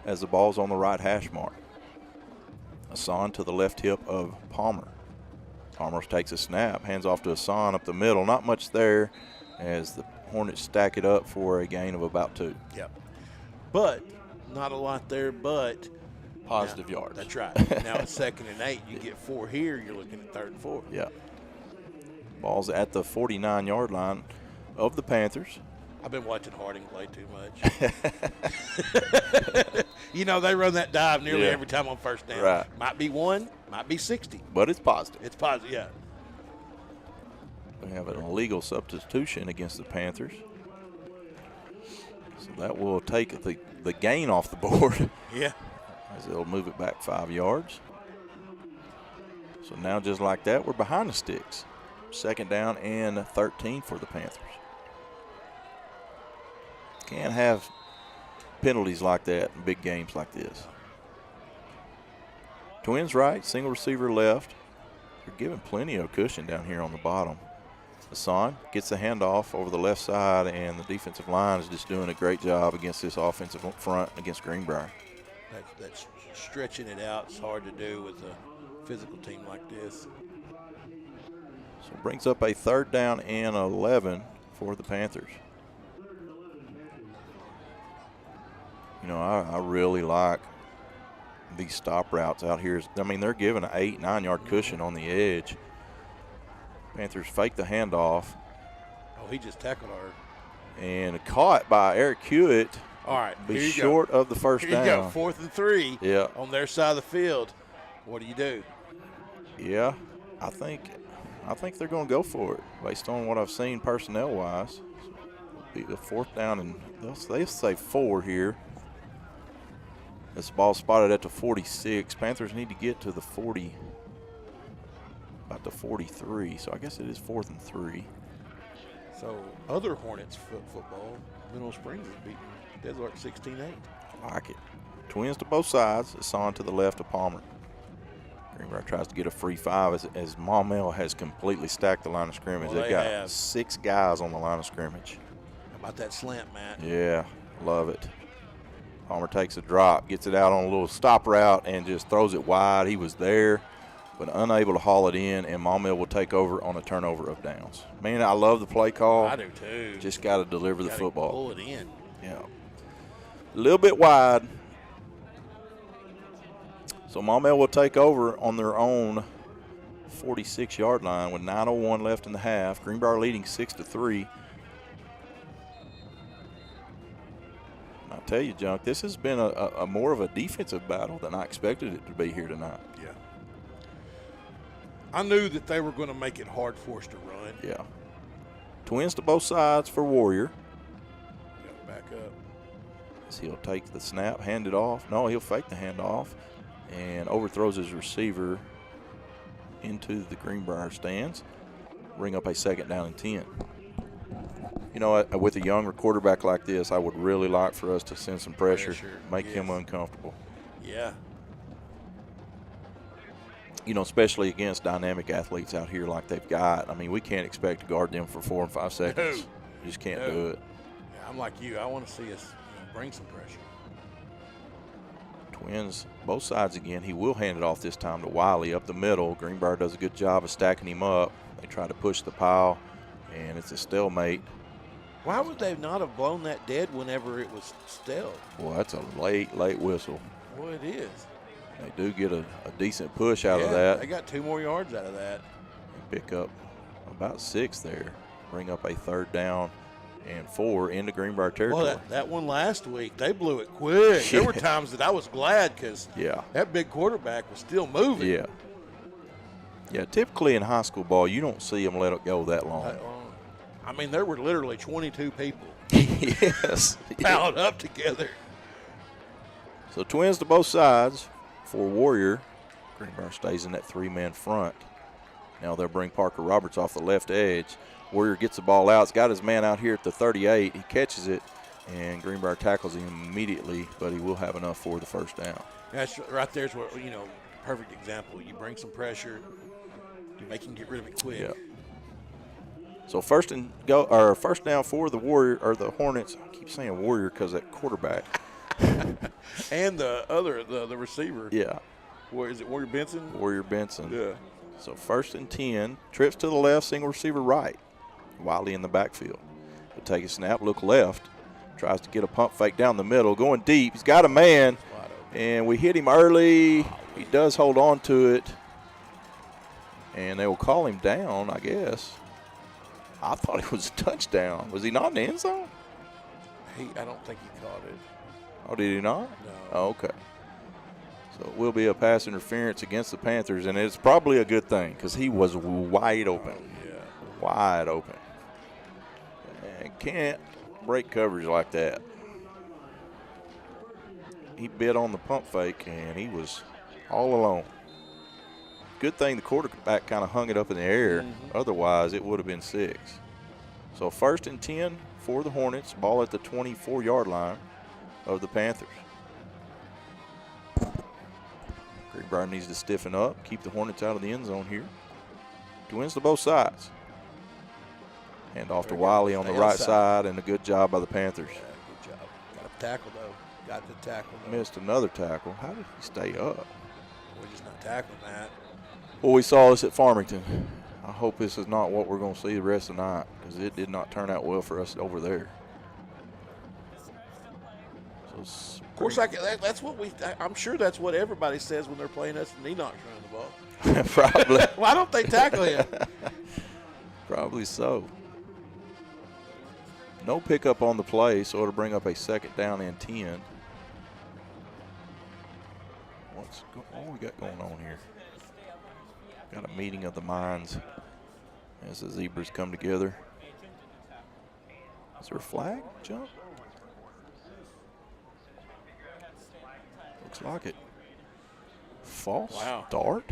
as the ball's on the right hash mark. Hassan to the left hip of Palmer. Palmer takes a snap, hands off to Hassan up the middle. Not much there as the Hornets stack it up for a gain of about 2. Yep. But not a lot there, but Positive yards. That's right. Now it's 2nd and 8. You get 4 here, you're looking at 3rd and 4. Yeah. Ball's at the 49-yard line of the Panthers. I've been watching Harding play too much. You know, they run that dive nearly every time on first down. Right. Might be 1, might be 60. But it's positive. It's positive, yeah. We have an illegal substitution against the Panthers. So that will take the gain off the board. Yeah. As they'll move it back 5 yards. So now just like that, we're behind the sticks. 2nd down and 13 for the Panthers. Can't have penalties like that in big games like this. Twins right, single receiver left. They're giving plenty of cushion down here on the bottom. Hassan gets the handoff over the left side, and the defensive line is just doing a great job against this offensive front against Greenbrier. That's stretching it out. It's hard to do with a physical team like this. So it brings up a 3rd down and 11 for the Panthers. You know, I really like these stop routes out here. I mean, they're giving an 8-9 yard cushion on the edge. Panthers fake the handoff. Oh, he just tackled hard. And caught by Eric Hewitt. All right, Be short of the first here down. You go, 4th and 3 Yeah. on their side of the field. What do you do? Yeah, I think they're going to go for it based on what I've seen personnel-wise. Be the 4th down, and they'll say 4 here. This ball spotted at the 46. Panthers need to get to the 40, about the 43. So I guess it is 4th and 3. So other Hornets football, Mineral Springs is beating Desert 16-8. I like it. Twins to both sides. Hassan to the left of Palmer. Greenbrier tries to get a free 5 as Maumelle has completely stacked the line of scrimmage. Well, They've got 6 guys on the line of scrimmage. How about that slant, Matt? Yeah, love it. Palmer takes a drop, gets it out on a little stop route, and just throws it wide. He was there, but unable to haul it in, and Maumelle will take over on a turnover of downs. Man, I love the play call. I do too. Just got to deliver the football. Pull it in. Yeah. A little bit wide. So Maumelle will take over on their own 46-yard line with 9:01 left in the half. Greenbrier leading 6-3. I tell you, Junk, this has been a more of a defensive battle than I expected it to be here tonight. Yeah. I knew that they were going to make it hard for us to run. Yeah. Twins to both sides for Warrior. Got to back up. So he'll take the snap, hand it off. No, he'll fake the handoff and overthrows his receiver into the Greenbrier stands. Bring up a 2nd down and 10. You know, with a younger quarterback like this, I would really like for us to send some pressure, make him uncomfortable. Yeah. you know, especially against dynamic athletes out here like they've got. I mean, we can't expect to guard them for 4 and 5 seconds. No. You just can't do it. Yeah, I'm like you. I want to see us bring some pressure. Twins, both sides again. He will hand it off this time to Wiley up the middle. Greenbrier does a good job of stacking him up. They try to push the pile, and it's a stalemate. Why would they not have blown that dead whenever it was stale? Well, that's a late whistle. Well, it is. They do get a decent push out of that. They got 2 more yards out of that. They pick up about 6 there. Bring up a 3rd down and 4 into Greenbrier territory. Well, that one last week, they blew it quick. There were times that I was glad because that big quarterback was still moving. Yeah. Yeah, typically in high school ball, you don't see them let it go that long. I mean, there were literally 22 people Yes. piled up together. So Twins to both sides for Warrior. Greenbrier stays in that 3-man front. Now they'll bring Parker Roberts off the left edge. Warrior gets the ball out. He's got his man out here at the 38. He catches it, and Greenbrier tackles him immediately, but he will have enough for the 1st down. That's right there's where, perfect example. You bring some pressure, you make him get rid of it quick. Yeah. So first down for the Warrior or the Hornets. I keep saying Warrior because that quarterback. And the receiver. Yeah. Where is it? Warrior Benson? Warrior Benson. Yeah. So 1st and 10. Trips to the left, single receiver right. Wiley in the backfield. He'll take a snap, look left. Tries to get a pump fake down the middle. Going deep. He's got a man. And we hit him early. He does hold on to it. And they will call him down, I guess. I thought it was a touchdown. Was he not in the end zone? I don't think he caught it. Oh, did he not? No. Oh, okay. So it will be a pass interference against the Panthers, and it's probably a good thing because he was wide open. Oh, yeah. Wide open. And can't break coverage like that. He bit on the pump fake, and he was all alone. Good thing the quarterback kind of hung it up in the air. Otherwise, it would have been 6. So 1st and 10 for the Hornets. Ball at the 24-yard line of the Panthers. Greenbrier needs to stiffen up, keep the Hornets out of the end zone here. Twins to both sides. Hand off to Wiley on the right side, and a good job by the Panthers. Yeah, good job. Got the tackle, though. Got the tackle, though. Missed another tackle. How did he stay up? We're just not tackling that. Well, we saw this at Farmington. I hope this is not what we're going to see the rest of the night because it did not turn out well for us over there. So of course, that's what I'm sure that's what everybody says when they're playing us and Enoch's running the ball. Probably. Why don't they tackle him? Probably so. No pickup on the play, so it'll bring up a 2nd down and 10. What we got going on here? Got a meeting of the minds as the Zebras come together. Is there a flag jump? Looks like it. False start?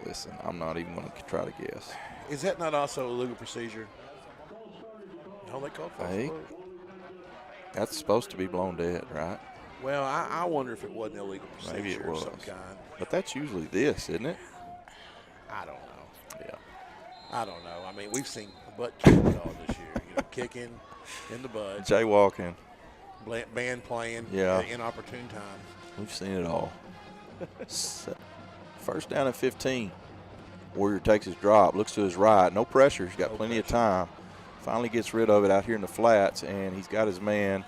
Listen, I'm not even going to try to guess. Is that not also a legal procedure? No, they call it false start. That's supposed to be blown dead, right? Well, I wonder if it wasn't illegal procedure Maybe it was. of some kind. But that's usually this, isn't it? I don't know. Yeah. I don't know. I mean, we've seen butt kicking called this year. Kicking in the butt. Jaywalking. Band playing. Yeah. At inopportune time. We've seen it all. 1st down and 15. Warrior takes his drop, looks to his right. No pressure. He's got plenty of time. Finally gets rid of it out here in the flats, and he's got his man.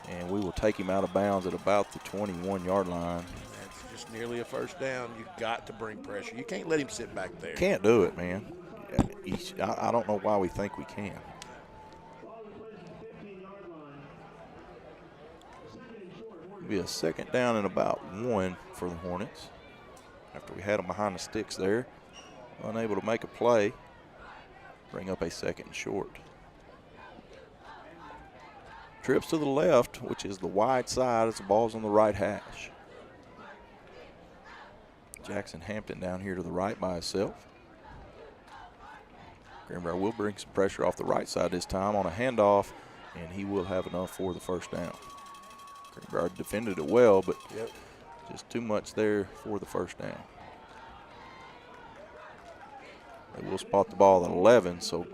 And we will take him out of bounds at about the 21-yard line. That's just nearly a 1st down. You've got to bring pressure. You can't let him sit back there. Can't do it, man. I don't know why we think we can. It'll be a 2nd down and about 1 for the Hornets. After we had them behind the sticks there, unable to make a play, bring up a 2nd and short. Trips to the left, which is the wide side as the ball's on the right hash. Jackson Hampton down here to the right by himself. Greenbrier will bring some pressure off the right side this time on a handoff, and he will have enough for the 1st down. Greenbrier defended it well, but Just too much there for the first down. They will spot the ball at 11, so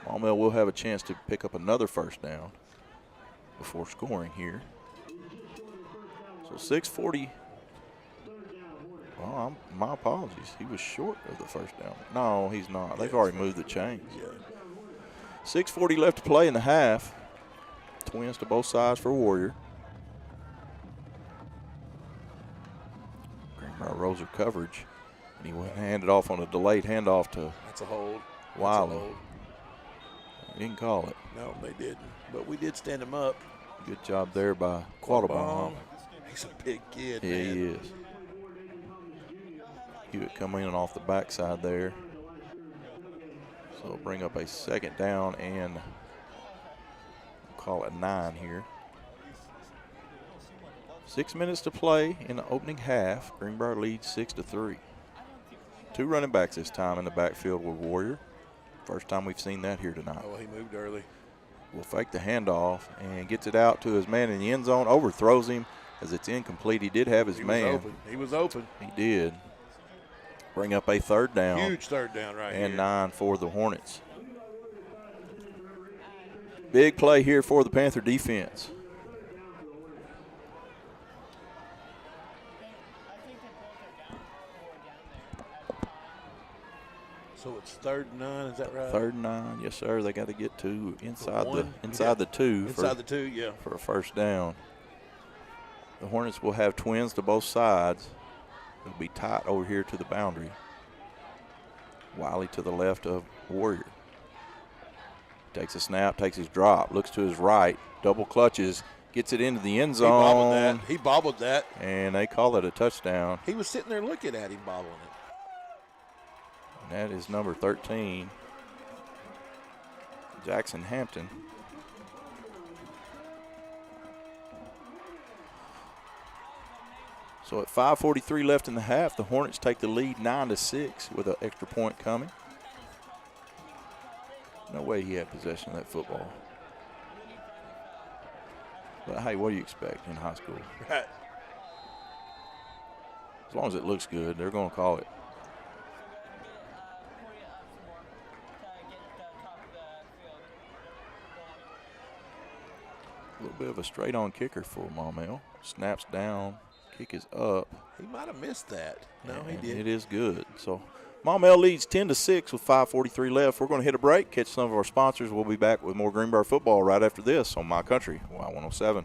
Maumelle will have a chance to pick up another first down before scoring here. So 6:40. Well, my apologies. He was short of the first down. No, he's not. They've already moved the chains. 6:40 left to play in the half. Twins to both sides for Warrior. Greenbrier rolls her coverage, and he went handed off on a delayed handoff to That's a hold. Wiley. They didn't call it. No, they didn't. But we did stand him up. Good job there by Quattlebaum. He's a big kid, Yeah, man. he is. Hewitt coming in off the backside there. So it'll bring up a second down and we'll call it 9 here. 6 minutes to play in the opening half. Greenbrier leads 6-3. 2 running backs this time in the backfield with Warrior. First time we've seen that here tonight. Oh, he moved early. Will fake the handoff and gets it out to his man in the end zone. Overthrows him as it's incomplete. He did have his man. He was open. He did. Bring up a third down. Huge third down right here. And 9 for the Hornets. Big play here for the Panther defense. So it's 3rd and 9, is that right? 3rd and 9, yes sir. They got to get to inside the 2 Inside the 2, yeah. for a first down. The Hornets will have twins to both sides. It'll be tight over here to the boundary. Wiley to the left of Warrior. Takes a snap, takes his drop, looks to his right, double clutches, gets it into the end zone. He bobbled that. And they call it a touchdown. He was sitting there looking at him bobbling it. And that is number 13, Jackson Hampton. So at 5:43 left in the half, the Hornets take the lead 9-6 with an extra point coming. No way he had possession of that football. But hey, what do you expect in high school? Right. As long as it looks good, they're going to call it. A little bit of a straight-on kicker for Maumelle. Snaps down, kick is up. He might have missed that. No, he And did. it is good. So Maumelle leads 10-6 with 5:43 left. We're going to hit a break, catch some of our sponsors. We'll be back with more Greenbrier football right after this on My Country, Y107.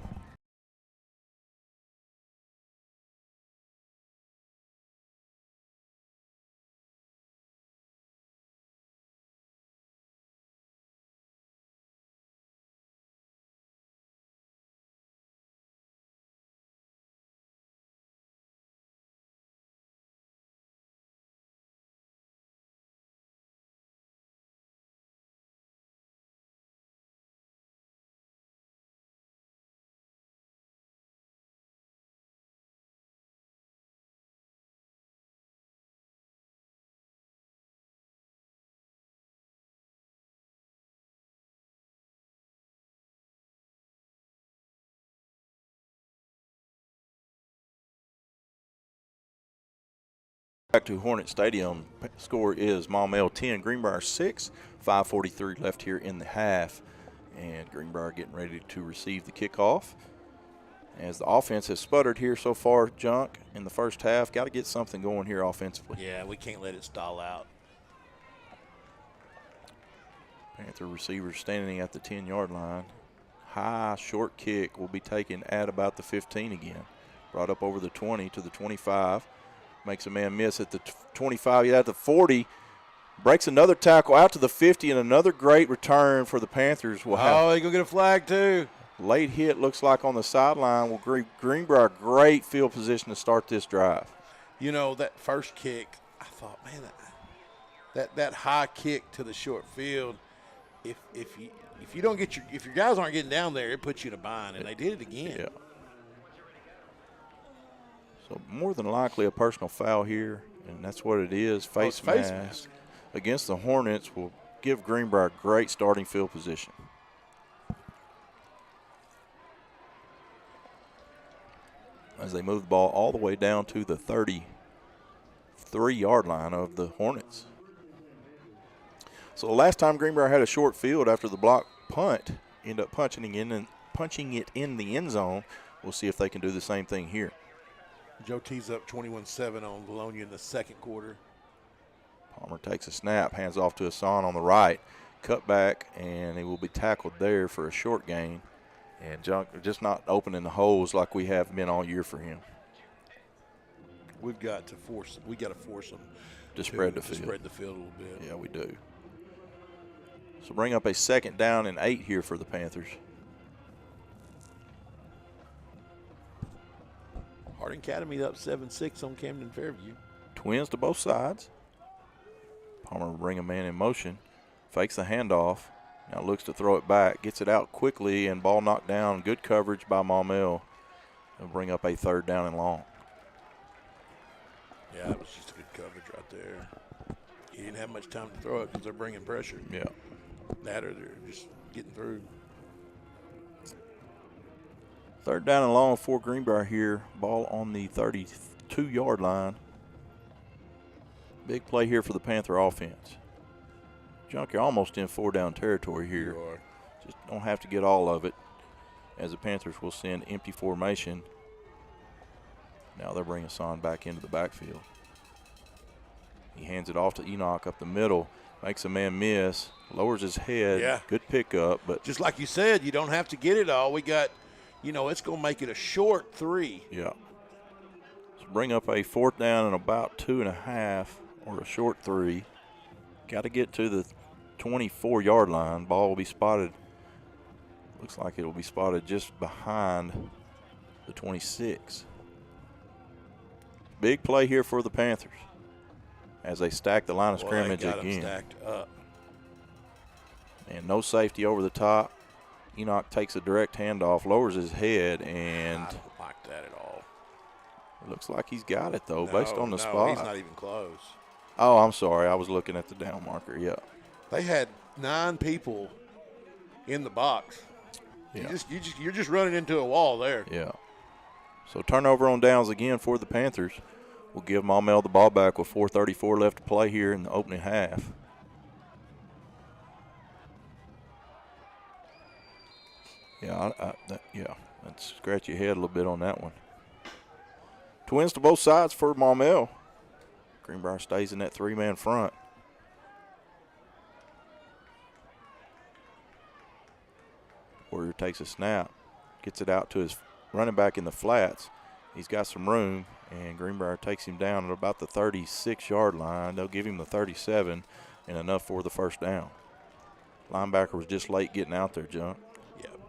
Back to Hornet Stadium. Score is Maumelle 10, Greenbrier 6. 5:43 left here in the half. And Greenbrier getting ready to receive the kickoff. As the offense has sputtered here so far, Junk, in the first half. Got to get something going here offensively. Yeah, we can't let it stall out. Panther receivers standing at the 10-yard line. High, short kick will be taken at about the 15 again. Brought up over the 20 to the 25. Makes a man miss at the 25, at the 40. Breaks another tackle out to the 50, and another great return for the Panthers. Will have They going to get a flag too. late hit, looks like on the sideline. Will Greenbrier great field position to start this drive. You know, that first kick, I thought, man, that high kick to the short field, if you don't get if your guys aren't getting down there, it puts you in a bind, and they did it again. Yeah. So more than likely a personal foul here, and that's what it is. Face mask against the Hornets will give Greenbrier great starting field position. as they move the ball all the way down to the 33-yard line of the Hornets. So the last time Greenbrier had a short field after the block punt, end up punching it in the end zone. We'll see if they can do the same thing here. Joe tees up 21-7 on Bologna in the second quarter. Palmer takes a snap, hands off to Hassan on the right, cut back, and he will be tackled there for a short gain. And just not opening the holes like we have been all year for him. We've got to force them to spread the field. Spread the field a little bit. Yeah, we do. So bring up a 2nd down and 8 here for the Panthers. Harding Academy up 7-6 on Camden Fairview. Twins to both sides. Palmer will bring a man in motion, fakes the handoff, now looks to throw it back, gets it out quickly, and ball knocked down. Good coverage by Maumelle. They'll bring up a 3rd down and long. Yeah, that was just a good coverage right there. He didn't have much time to throw it because they're bringing pressure. Yeah. That or they're just getting through. 3rd down and long for Greenbrier here. Ball on the 32-yard line. Big play here for the Panther offense. Junk, you're almost in 4-down territory here. You are. Just don't have to get all of it, as the Panthers will send empty formation. Now they're bringing Son back into the backfield. He hands it off to Enoch up the middle, makes a man miss, lowers his head. Yeah. Good pickup, but Just like you said, you don't have to get it all. We got, it's going to make it a short 3. yeah. So bring up a 4th down and about 2.5, or a short 3. Got to get to the 24-yard line. Ball will be spotted. Looks like it will be spotted just behind the 26. Big play here for the Panthers as they stack the line of scrimmage they got again. them stacked up. And no safety over the top. Enoch takes a direct handoff, lowers his head, and I don't like that at all. it looks like he's got it, though, based on the No, spot. he's not even close. Oh, I'm sorry. I was looking at the down marker. Yeah. They had 9 people in the box. Yeah. You're just running into a wall there. Yeah. So turnover on downs again for the Panthers. We'll give Maumelle the ball back with 4:34 left to play here in the opening half. Yeah, let's scratch your head a little bit on that one. Twins to both sides for Maumelle. Greenbrier stays in that 3-man front. Warrior takes a snap, gets it out to his running back in the flats. He's got some room, and Greenbrier takes him down at about the 36-yard line. They'll give him the 37 and enough for the 1st down. Linebacker was just late getting out there, Junk. Yep.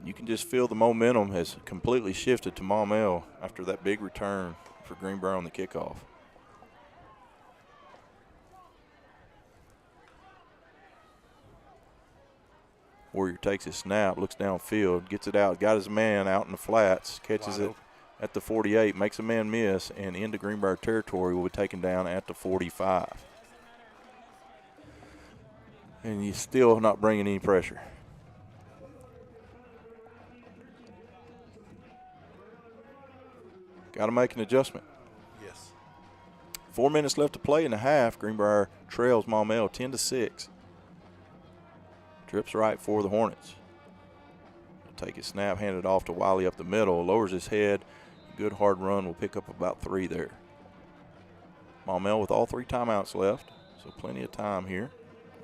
You can just feel the momentum has completely shifted to Maumelle after that big return for Greenbrier on the kickoff. Warrior takes his snap, looks downfield, gets it out, got his man out in the flats, catches it at the 48, makes a man miss, and into Greenbrier territory will be taken down at the 45. And you're still not bringing any pressure. Got to make an adjustment. Yes. 4 minutes left to play in the half. Greenbrier trails Maumelle 10-6. Trips right for the Hornets. He'll take his snap, hand it off to Wiley up the middle, lowers his head. Good hard run will pick up about 3 there. Maumelle with all 3 timeouts left, so plenty of time here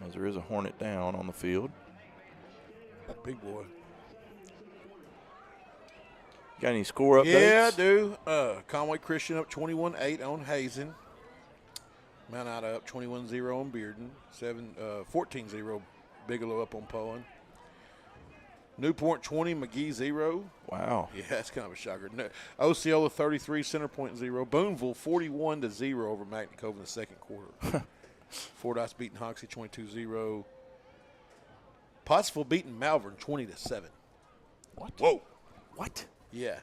as there is a Hornet down on the field. That big boy. Got any score updates? Yeah, I do. Conway Christian up 21-8 on Hazen. Mount Ida up 21-0 on Bearden. 14-0 Bigelow up on Poen. Newport 20, McGee 0. Wow. Yeah, that's kind of a shocker. Osceola 33, Centerpoint 0. Booneville 41-0 over Magna Cove in the second quarter. Fordyce beating Hoxie 22-0. Pottsville beating Malvern 20-7. What? Whoa. What? Yeah.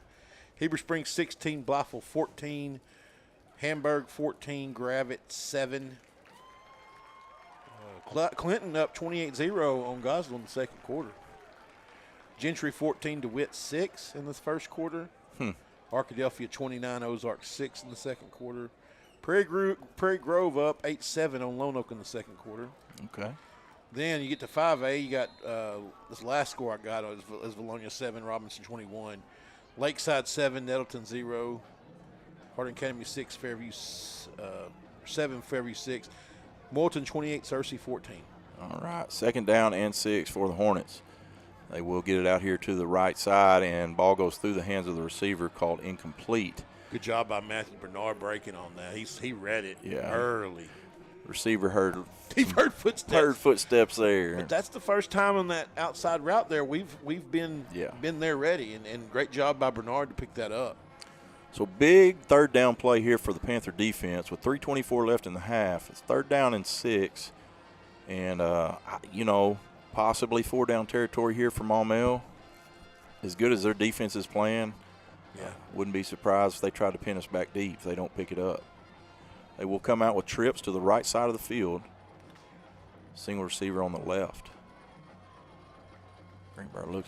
Heber Springs 16, Blytheville 14, Hamburg 14, Gravett 7. Clinton up 28-0 on Goslar in the second quarter. Gentry 14, DeWitt 6 in this first quarter. Arkadelphia 29, Ozark 6 in the second quarter. Prairie Grove up 8-7 on Lone Oak in the second quarter. Okay. Then you get to 5A, you got this last score I got is Valonia 7, Robinson 21. Lakeside 7, Nettleton 0. Hardin Academy 6, Fairview 7, Fairview 6. Moulton 28, Searcy 14. All right, 2nd down and 6 for the Hornets. They will get it out here to the right side, and ball goes through the hands of the receiver, called incomplete. Good job by Matthew Bernard breaking on that. He read it early. Receiver heard footsteps. Heard footsteps there. But that's the first time on that outside route there we've been there ready, and great job by Bernard to pick that up. So big 3rd down play here for the Panther defense with 3:24 left in the half. It's 3rd down and 6, and possibly 4 down territory here for Maumelle. As good as their defense is playing, wouldn't be surprised if they try to pin us back deep if they don't pick it up. They will come out with trips to the right side of the field. Single receiver on the left. Greenbrier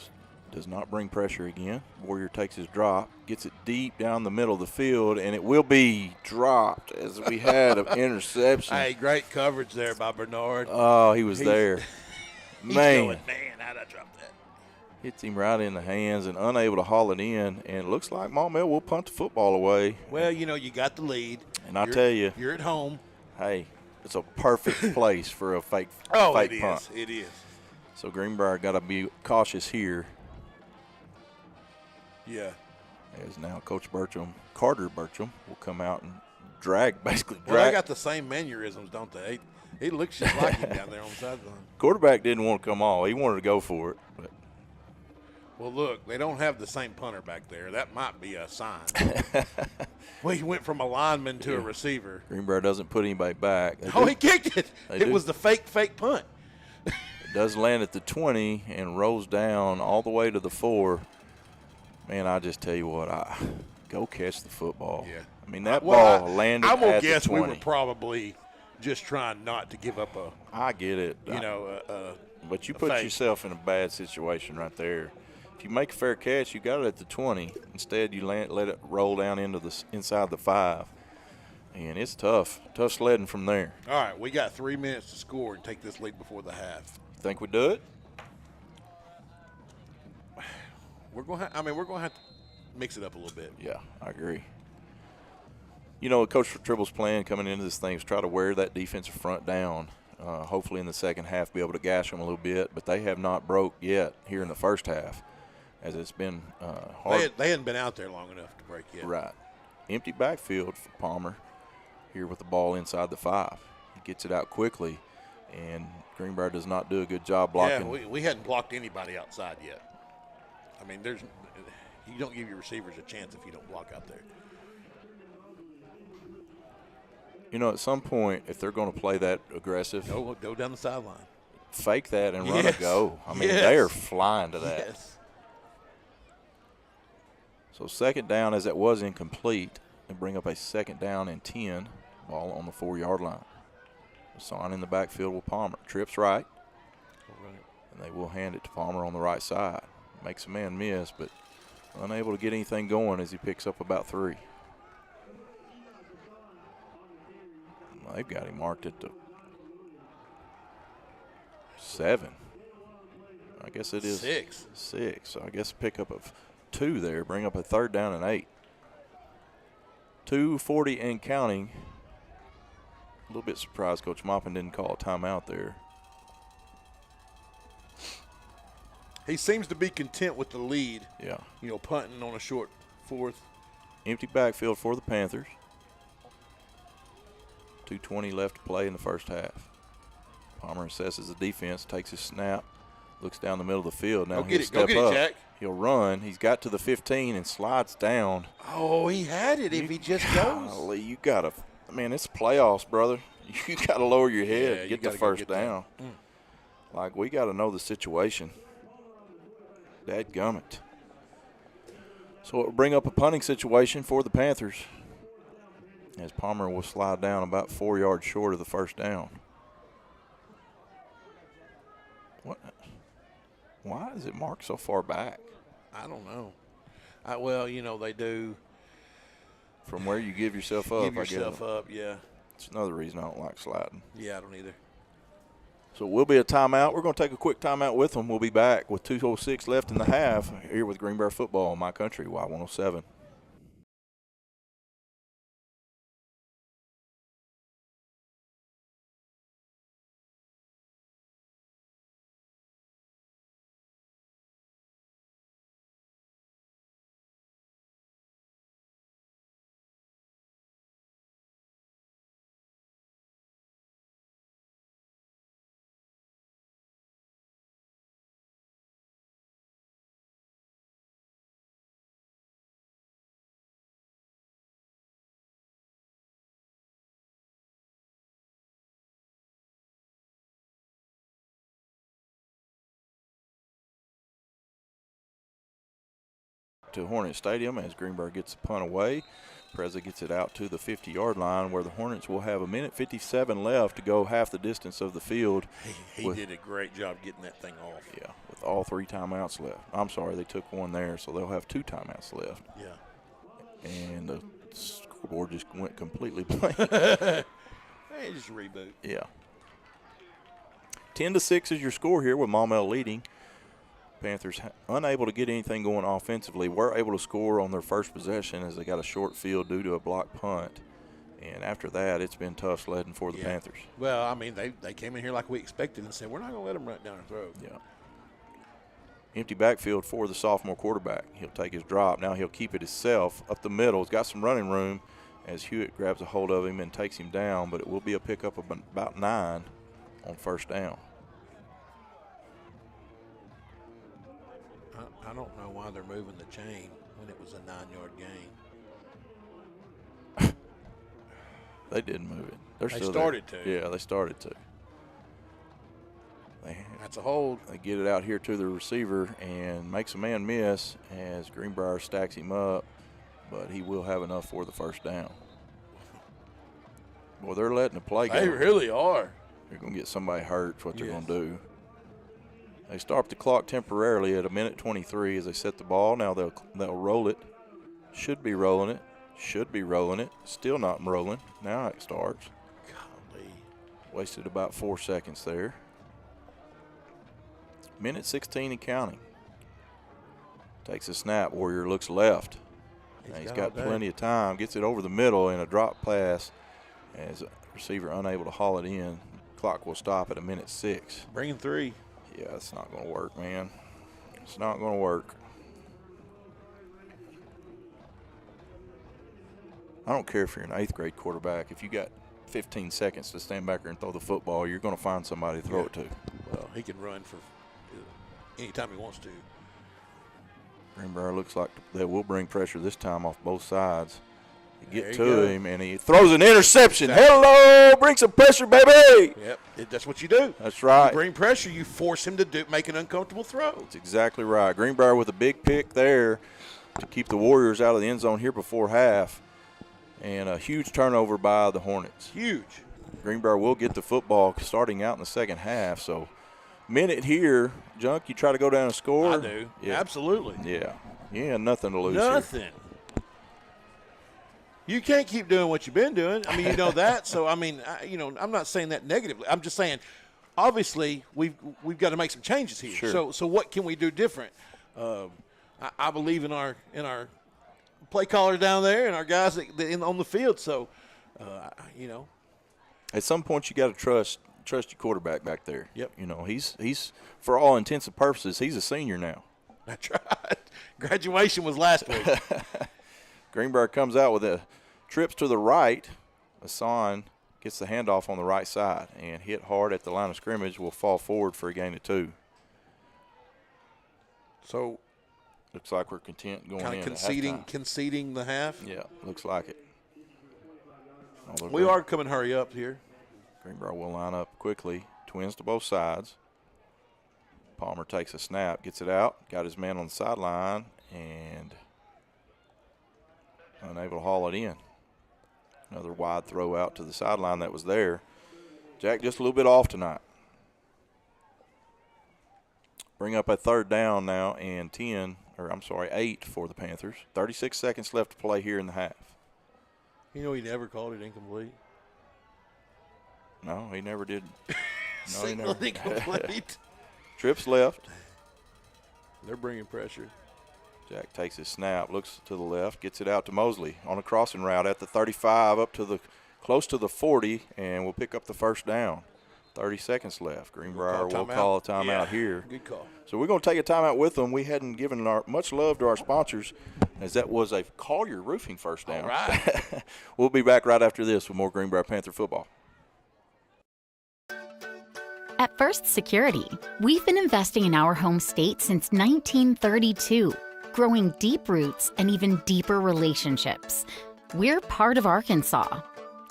does not bring pressure again. Warrior takes his drop, gets it deep down the middle of the field, and it will be dropped as we had an interception. Hey, great coverage there by Bernard. Oh, he was there. Man, how'd I drop that? hits him right in the hands and unable to haul it in, and it looks like Maumelle will punt the football away. Well, you got the lead. And I tell you, you're at home. Hey, it's a perfect place for a fake punt. It is. So Greenbrier got to be cautious here. Yeah. As now Coach Carter Bertram, will come out and basically drag. Well, they got the same mannerisms, don't they? He looks just like him down there on the sideline. Quarterback didn't want to come on. He wanted to go for it. But well, look, they don't have the same punter back there. That might be a sign. Well, he went from a lineman to a receiver. Greenbrier doesn't put anybody back. He kicked it. It was the fake punt. It does land at the 20 and rolls down all the way to the 4. Man, I just tell you what, go catch the football. Yeah. I mean, that ball landed I'm gonna at guess the 20. we were probably just trying not to give up I get it. But you put yourself in a bad situation right there. If you make a fair catch, you got it at the 20. Instead, you let it roll down inside the 5. And it's tough sledding from there. All right, we got 3 minutes to score and take this lead before the half. Think we do it? We're going to have to mix it up a little bit. Yeah, I agree. Coach Tribble's plan coming into this thing is try to wear that defensive front down. Hopefully in the second half be able to gash them a little bit, but they have not broke yet here in the first half, as it's been hard. They hadn't been out there long enough to break yet. Right. Empty backfield for Palmer here with the ball inside the 5. He gets it out quickly, and Greenbrier does not do a good job blocking. Yeah, we hadn't blocked anybody outside yet. I mean, you don't give your receivers a chance if you don't block out there. At some point, if they're going to play that aggressive, go down the sideline. Fake that and run a go. I mean, they are flying to that. Yes. So 2nd down, as it was incomplete, and bring up a 2nd down and 10, ball on the 4-yard line. Hassan in the backfield with Palmer. Trips right, and they will hand it to Palmer on the right side. Makes a man miss, but unable to get anything going as he picks up about 3. They've got him marked at the 7. I guess it is 6. 6. So I guess a pickup of 2 there. Bring up a 3rd down and 8. 2:40 and counting. A little bit surprised Coach Maupin didn't call a timeout there. He seems to be content with the lead. Yeah. Punting on a short 4th. Empty backfield for the Panthers. 2:20 left to play in the first half. Palmer assesses the defense, takes his snap, looks down the middle of the field. Now he'll step up. Jack. He'll run. He's got to the 15 and slides down. Oh, he had it if he just goes. You got to – man, it's playoffs, brother. You got to lower your head, get the first down. Like, we got to know the situation. Dadgummit. So it will bring up a punting situation for the Panthers, as Palmer will slide down about 4 yards short of the first down. Why is it marked so far back? I don't know. Well, you know, they do. From where you give yourself up, Give yourself up, yeah. It's another reason I don't like sliding. Yeah, I don't either. So we'll be a timeout. We're going to take a quick timeout with them. We'll be back with 2:06 left in the half here with Greenbrier football on My Country, Y107. To Hornet Stadium as Greenbrier gets the punt away. Preza gets it out to the 50-yard line where the Hornets will have 1:57 left to go half the distance of the field. He did a great job getting that thing off. Yeah, with all 3 timeouts left. I'm sorry, they took one there, so they'll have 2 timeouts left. Yeah. And the scoreboard just went completely blank. Hey, just reboot. Yeah. 10-6 is your score here with Maumelle leading. Panthers unable to get anything going offensively. Were able to score on their first possession as they got a short field due to a blocked punt. And after that, it's been tough sledding for the Panthers. Well, I mean, they came in here like we expected and said, we're not going to let them run down our throat. Yeah. Empty backfield for the sophomore quarterback. He'll take his drop. Now he'll keep it himself up the middle. He's got some running room as Hewitt grabs a hold of him and takes him down, but it will be a pickup of about 9 on first down. I don't know why they're moving the chain when it was a 9-yard gain. They didn't move it. They still started there. to. Yeah, they started to. That's a hold. They get it out here to the receiver and makes a man miss as Greenbrier stacks him up, but he will have enough for the first down. Boy, they're letting the play go. They really are. They're going to get somebody hurt. Is what they're Yes. going to do. They start the clock temporarily at 1:23 as they set the ball. Now they'll roll it. Should be rolling it. Should be rolling it. Still not rolling. Now it starts. Golly. Wasted about 4 seconds there. 1:16 and counting. Takes a snap. Warrior looks left. He's got plenty of time. Gets it over the middle in a drop pass as a receiver unable to haul it in. Clock will stop at 1:06. Bringing 3. Yeah, it's not going to work, man. It's not going to work. I don't care if you're an 8th grade quarterback. If you got 15 seconds to stand back there and throw the football, you're going to find somebody to throw it to. Well, he can run for anytime he wants to. Greenbrier looks like they will bring pressure this time off both sides. They There get you to go. him, and he throws an interception. Hello, bring some pressure, baby. Yep, that's what you do. That's right. You bring pressure, you force him to make an uncomfortable throw. That's exactly right. Greenbrier with a big pick there to keep the Warriors out of the end zone here before half. And a huge turnover by the Hornets. Huge. Greenbrier will get the football starting out in the second half. So, minute here. Junk, you try to go down and score? I do. Yeah. Absolutely. Yeah. Yeah, nothing to lose here. Nothing. You can't keep doing what you've been doing. I mean, you know that. So, I mean, I'm not saying that negatively. I'm just saying, obviously, we've got to make some changes here. Sure. So what can we do different? I believe in our play caller down there and our guys on the field. So, At some point, you got to trust your quarterback back there. Yep. You know, he's for all intents and purposes, he's a senior now. That's right. Graduation was last week. Greenbrier comes out with a trips to the right. Hassan gets the handoff on the right side and hit hard at the line of scrimmage. Will fall forward for a gain of 2. So, looks like we're content going kind in of at halftime. conceding the half. Yeah, looks like it. We are coming hurry up here. Greenbrier will line up quickly. Twins to both sides. Palmer takes a snap, gets it out, got his man on the sideline, and unable to haul it in. Another wide throw out to the sideline that was there. Jack just a little bit off tonight. Bring up a third down now and 8 for the Panthers. 36 seconds left to play here in the half. You know he never called it incomplete. No, he never did. No, he Signal never. incomplete. Trips left. They're bringing pressure. Jack takes his snap, looks to the left, gets it out to Mosley on a crossing route at the 35 up to the close to the 40, and we'll pick up the first down. 30 seconds left. Greenbrier will call a timeout here. Good call. So we're going to take a timeout with them. We hadn't given much love to our sponsors, as that was a Collier Roofing first down. All right. We'll be back right after this with more Greenbrier Panther football. At First Security, we've been investing in our home state since 1932, growing deep roots and even deeper relationships. We're part of Arkansas.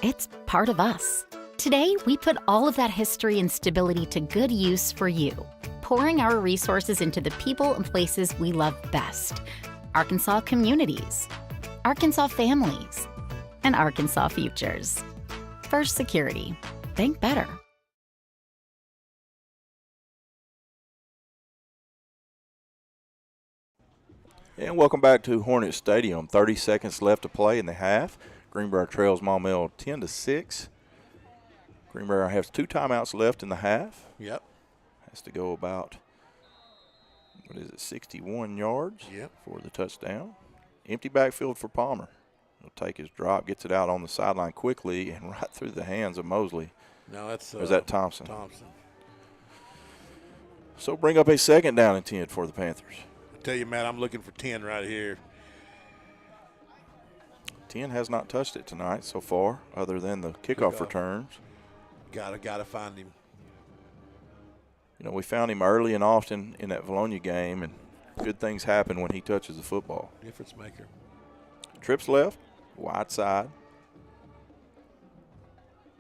It's part of us. Today, we put all of that history and stability to good use for you, pouring our resources into the people and places we love best. Arkansas communities, Arkansas families, and Arkansas futures. First Security. Think better. And welcome back to Hornet Stadium. 30 seconds left to play in the half. Greenbrier trails Maumelle 10-6. Greenbrier has 2 timeouts left in the half. Yep. Has to go about, 61 yards for the touchdown. Empty backfield for Palmer. He'll take his drop, gets it out on the sideline quickly and right through the hands of Mosley. No, that's or is that Thompson? Thompson. So bring up a second down and 10 for the Panthers. I tell you, Matt, I'm looking for 10 right here. 10 has not touched it tonight so far, other than the kickoff returns. Gotta find him. You know, we found him early and often in that Valonia game, and good things happen when he touches the football. Difference maker. Trips left, wide side.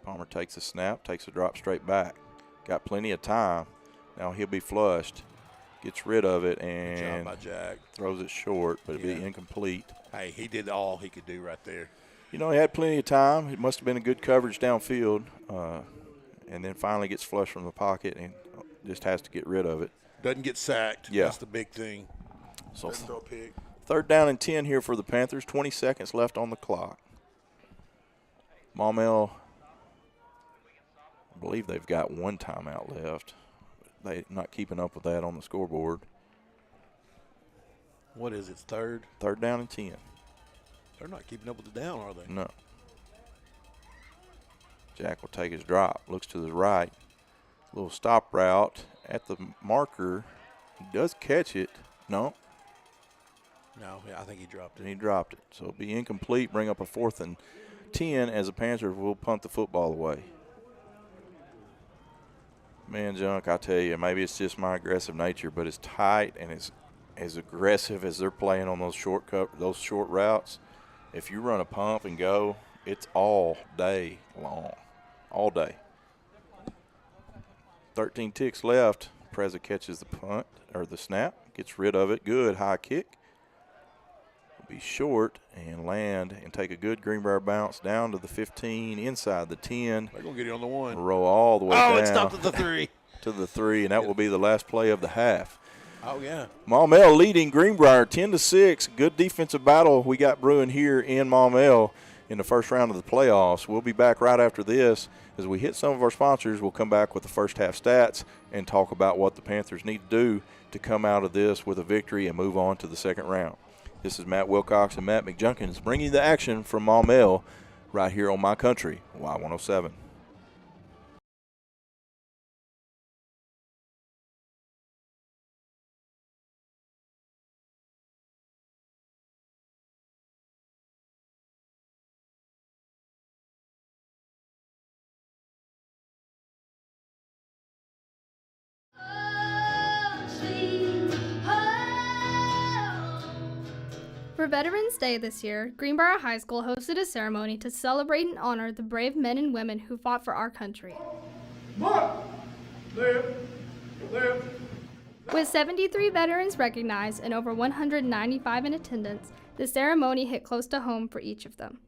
Palmer takes a snap, takes a drop straight back. Got plenty of time. Now he'll be flushed. Gets rid of it and Good job by Jack. Throws it short, but it'll be incomplete. Hey, he did all he could do right there. You know, he had plenty of time. It must have been a good coverage downfield. And then finally gets flushed from the pocket and just has to get rid of it. Doesn't get sacked. Yeah. That's the big thing. So Doesn't throw a pick. third down and 10 here for the Panthers. 20 seconds left on the clock. Maumelle, I believe they've got 1 timeout left. They're not keeping up with that on the scoreboard. What is it, third? Third down and 10. They're not keeping up with the down, are they? No. Jack will take his drop, looks to the right. Little stop route at the marker. He does catch it. No. No, I think he dropped And it. he dropped it. So it'll be incomplete, bring up a 4th and 10 as the Panthers will punt the football away. Man, Junk, I tell you, maybe it's just my aggressive nature, but it's tight and it's as aggressive as they're playing on those short routes. If you run a pump and go, it's all day long. All day. 13 ticks left. Preza catches the punt or the snap, gets rid of it. Good high kick. It'll be short and land and take a good Greenbrier bounce down to the 15, inside the 10. They're going to get you on the 1. Roll all the way down. Oh, it stopped at the 3. To the 3, and that will be the last play of the half. Oh, yeah. Maumelle leading Greenbrier 10-6. Good defensive battle we got brewing here in Maumelle in the first round of the playoffs. We'll be back right after this. As we hit some of our sponsors, we'll come back with the first half stats and talk about what the Panthers need to do to come out of this with a victory and move on to the second round. This is Matt Wilcox and Matt McJunkins bringing you the action from Maumelle right here on My Country, Y107. For Veterans Day this year, Greenbrier High School hosted a ceremony to celebrate and honor the brave men and women who fought for our country. With 73 veterans recognized and over 195 in attendance, the ceremony hit close to home for each of them.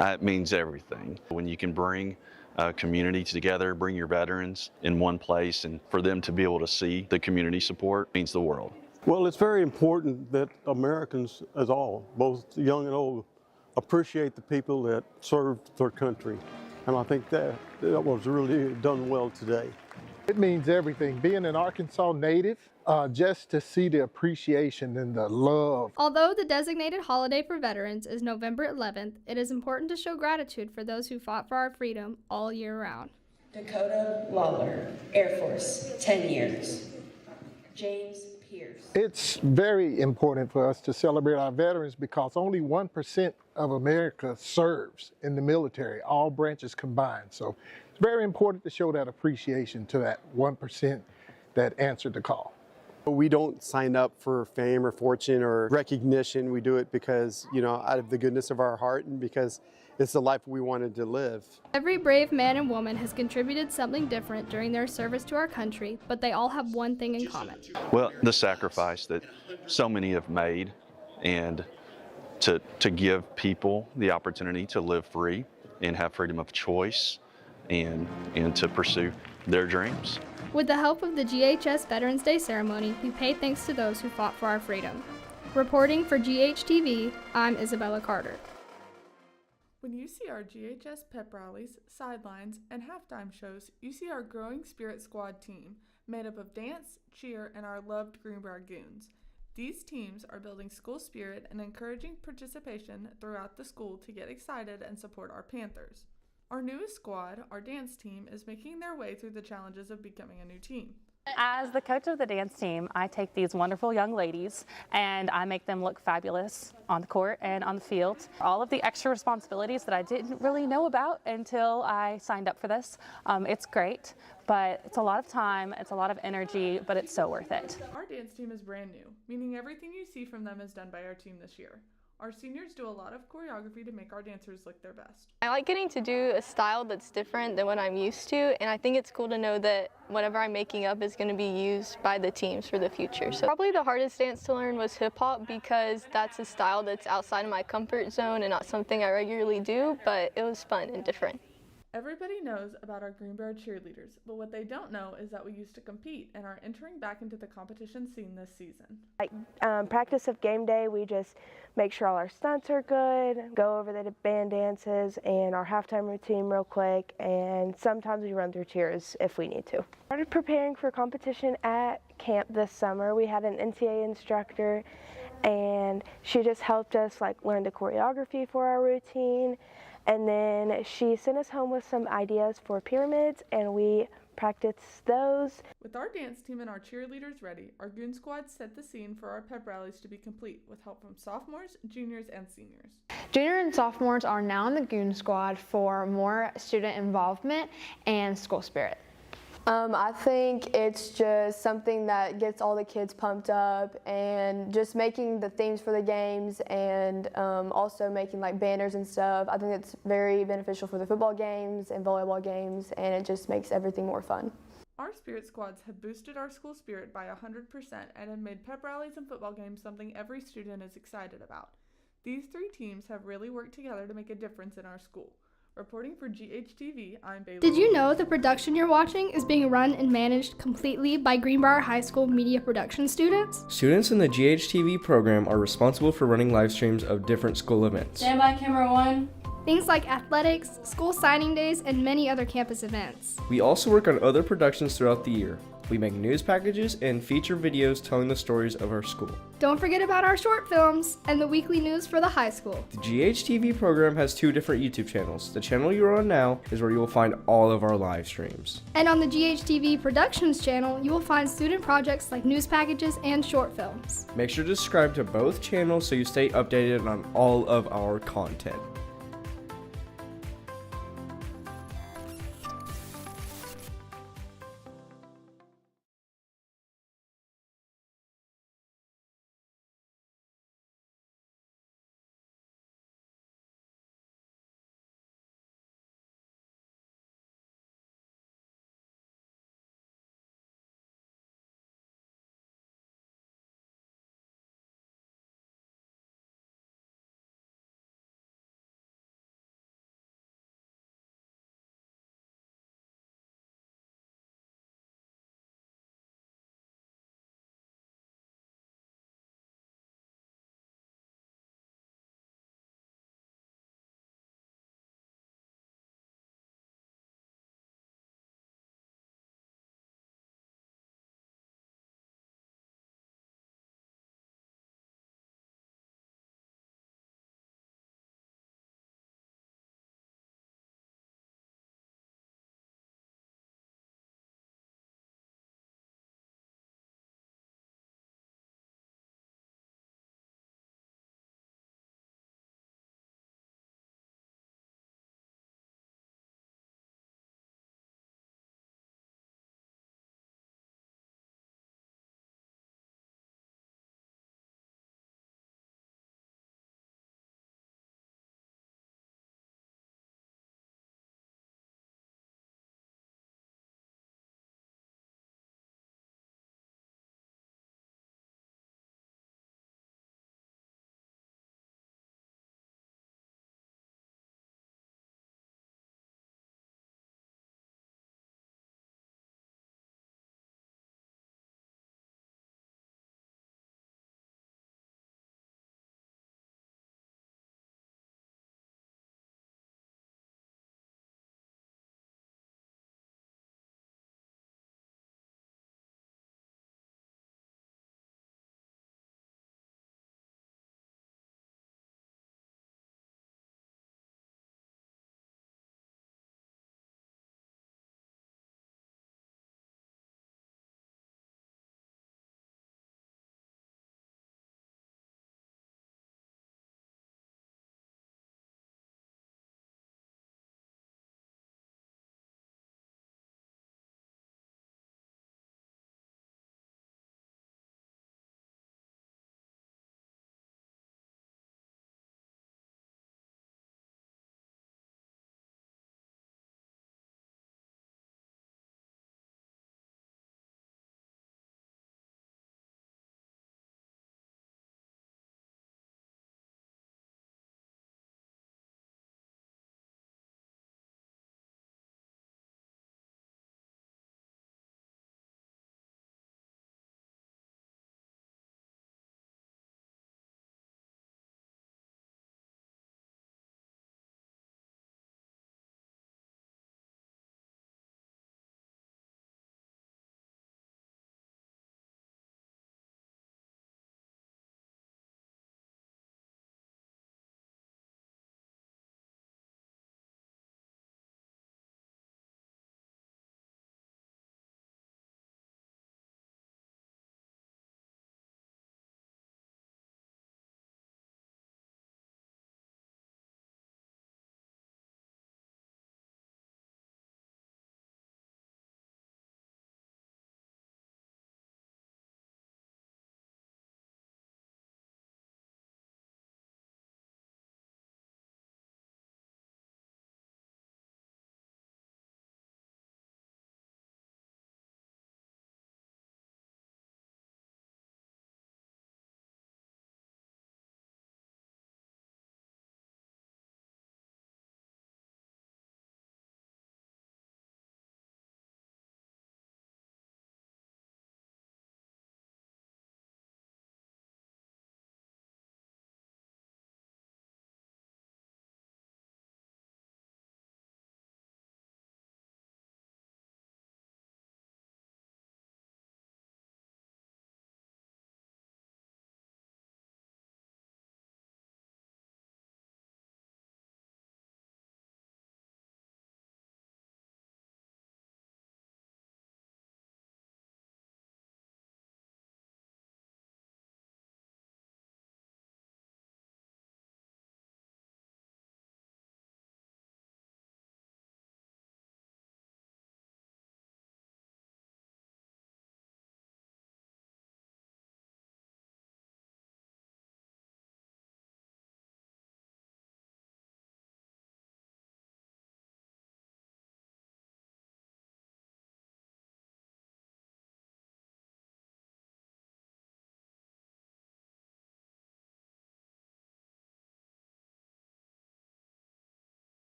It means everything. When you can bring community together, bring your veterans in one place, and for them to be able to see the community support means the world. Well, it's very important that Americans as all, both young and old, appreciate the people that served their country. And I think that was really done well today. It means everything. Being an Arkansas native, just to see the appreciation and the love. Although the designated holiday for veterans is November 11th, it is important to show gratitude for those who fought for our freedom all year round. Dakota Lawler, Air Force, 10 years. James Pierce. It's very important for us to celebrate our veterans because only 1% of America serves in the military, all branches combined. So it's very important to show that appreciation to that 1% that answered the call. We don't sign up for fame or fortune or recognition. We do it because, out of the goodness of our heart and because it's the life we wanted to live. Every brave man and woman has contributed something different during their service to our country, but they all have one thing in common. Well, the sacrifice that so many have made, and to give people the opportunity to live free and have freedom of choice and to pursue their dreams. With the help of the GHS Veterans Day ceremony, we pay thanks to those who fought for our freedom. Reporting for GHTV, I'm Isabella Carter. When you see our GHS pep rallies, sidelines, and halftime shows, you see our growing Spirit Squad team, made up of dance, cheer, and our loved Greenbrier goons. These teams are building school spirit and encouraging participation throughout the school to get excited and support our Panthers. Our newest squad, our dance team, is making their way through the challenges of becoming a new team. As the coach of the dance team, I take these wonderful young ladies and I make them look fabulous on the court and on the field. All of the extra responsibilities that I didn't really know about until I signed up for this. It's great, but it's a lot of time, it's a lot of energy, but it's so worth it. Our dance team is brand new, meaning everything you see from them is done by our team this year. Our seniors do a lot of choreography to make our dancers look their best. I like getting to do a style that's different than what I'm used to, and I think it's cool to know that whatever I'm making up is going to be used by the teams for the future. So probably the hardest dance to learn was hip hop because that's a style that's outside of my comfort zone and not something I regularly do, but it was fun and different. Everybody knows about our Greenbrier cheerleaders, but what they don't know is that we used to compete and are entering back into the competition scene this season. Like practice of game day, we just make sure all our stunts are good, go over the band dances and our halftime routine real quick, and sometimes we run through cheers if we need to. Started preparing for competition at camp this summer. We had an NCAA instructor and she just helped us learn the choreography for our routine. And then she sent us home with some ideas for pyramids, and we practiced those. With our dance team and our cheerleaders ready, our Goon Squad set the scene for our pep rallies to be complete with help from sophomores, juniors, and seniors. Junior and sophomores are now in the Goon Squad for more student involvement and school spirit. I think it's just something that gets all the kids pumped up, and just making the themes for the games and also making banners and stuff. I think it's very beneficial for the football games and volleyball games, and it just makes everything more fun. Our spirit squads have boosted our school spirit by 100% and have made pep rallies and football games something every student is excited about. These three teams have really worked together to make a difference in our school. Reporting for GHTV, I'm Bailey. Did you know the production you're watching is being run and managed completely by Greenbrier High School media production students? Students in the GHTV program are responsible for running live streams of different school events. Stand by, camera one. Things like athletics, school signing days, and many other campus events. We also work on other productions throughout the year. We make news packages and feature videos telling the stories of our school. Don't forget about our short films and the weekly news for the high school. The GHTV program has 2 different YouTube channels. The channel you're on now is where you will find all of our live streams. And on the GHTV Productions channel, you will find student projects like news packages and short films. Make sure to subscribe to both channels so you stay updated on all of our content.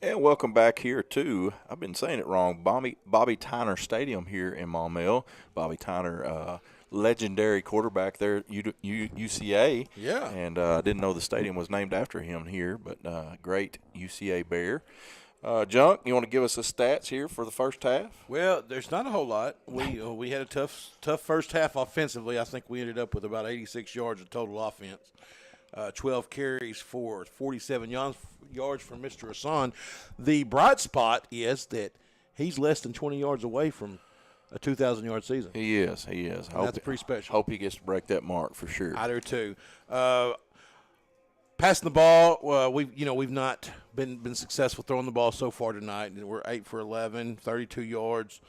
And welcome back here to, I've been saying it wrong, Bobby Tyner Stadium here in Maumelle. Bobby Tyner, legendary quarterback there at UCA. Yeah. And I didn't know the stadium was named after him here, but great UCA Bear. Junk, you want to give us the stats here for the first half? Well, there's not a whole lot. We had a tough first half offensively. I think we ended up with about 86 yards of total offense. 12 carries for 47 yards from Mr. Hassan. The bright spot is that he's less than 20 yards away from a 2,000-yard season. He is. That's pretty special. Hope he gets to break that mark for sure. I do too. Passing the ball, we've not been successful throwing the ball so far tonight. We're 8 for 11, 32 yards.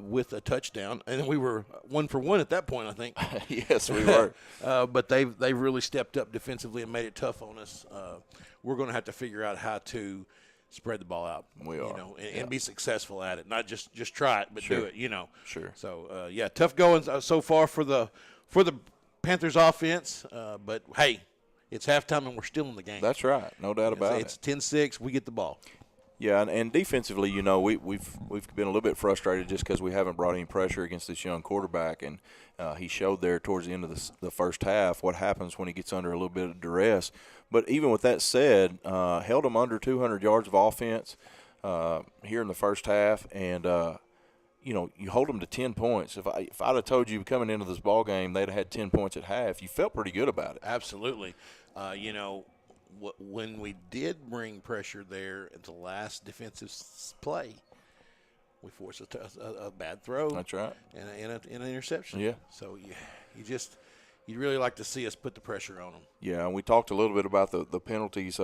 With a touchdown, and we were 1 for 1 at that point, I think. Yes, we were. But they've really stepped up defensively and made it tough on us. We're going to have to figure out how to spread the ball out. We are, and be successful at it. Not just try it, but do it. Sure. So tough going so far for the Panthers offense. But hey, it's halftime and we're still in the game. That's right, no doubt about it. It's 10-6. We get the ball. Yeah, and defensively, we've been a little bit frustrated just because we haven't brought any pressure against this young quarterback, and he showed there towards the end of the first half what happens when he gets under a little bit of duress. But even with that said, held him under 200 yards of offense here in the first half, and you hold them to 10 points. If I'd have told you coming into this ball game they'd have had 10 points at half, you felt pretty good about it. Absolutely. When we did bring pressure there at the last defensive play, we forced a bad throw. That's right. And an interception. Yeah. So you'd really like to see us put the pressure on them. Yeah, and we talked a little bit about the penalties.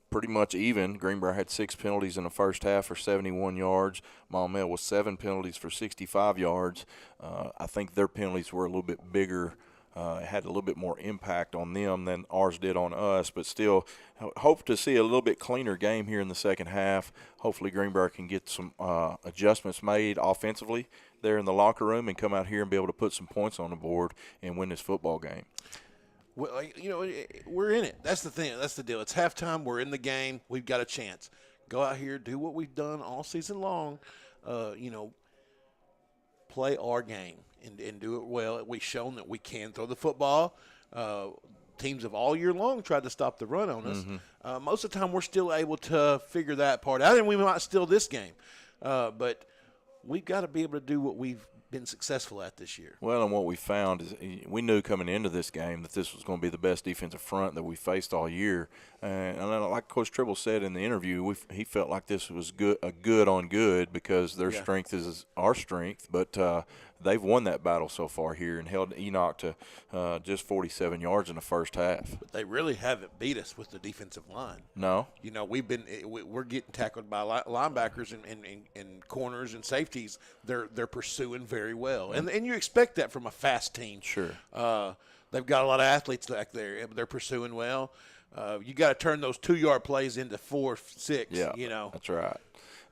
Pretty much even. Greenbrier had 6 penalties in the first half for 71 yards. Maumelle was 7 penalties for 65 yards. I think their penalties were a little bit bigger. It had a little bit more impact on them than ours did on us, but still hope to see a little bit cleaner game here in the second half. Hopefully Greenbrier can get some adjustments made offensively there in the locker room and come out here and be able to put some points on the board and win this football game. Well, we're in it. That's the thing. That's the deal. It's halftime. We're in the game. We've got a chance. Go out here, do what we've done all season long, play our game. And do it well. We've shown that we can throw the football. Teams have all year long tried to stop the run on us. Mm-hmm. Most of the time we're still able to figure that part out, and we might steal this game. But we've got to be able to do what we've been successful at this year. Well, and what we found is we knew coming into this game that this was going to be the best defensive front that we faced all year. And like Coach Tribble said in the interview, he felt like this was a good on good because their strength is our strength. But they've won that battle so far here and held Enoch to just 47 yards in the first half. But they really haven't beat us with the defensive line. No. We're getting tackled by linebackers and corners and safeties. They're pursuing very well. And you expect that from a fast team. Sure. They've got a lot of athletes back there. They're pursuing well. You got to turn those 2-yard plays into 4-6. Yeah, that's right.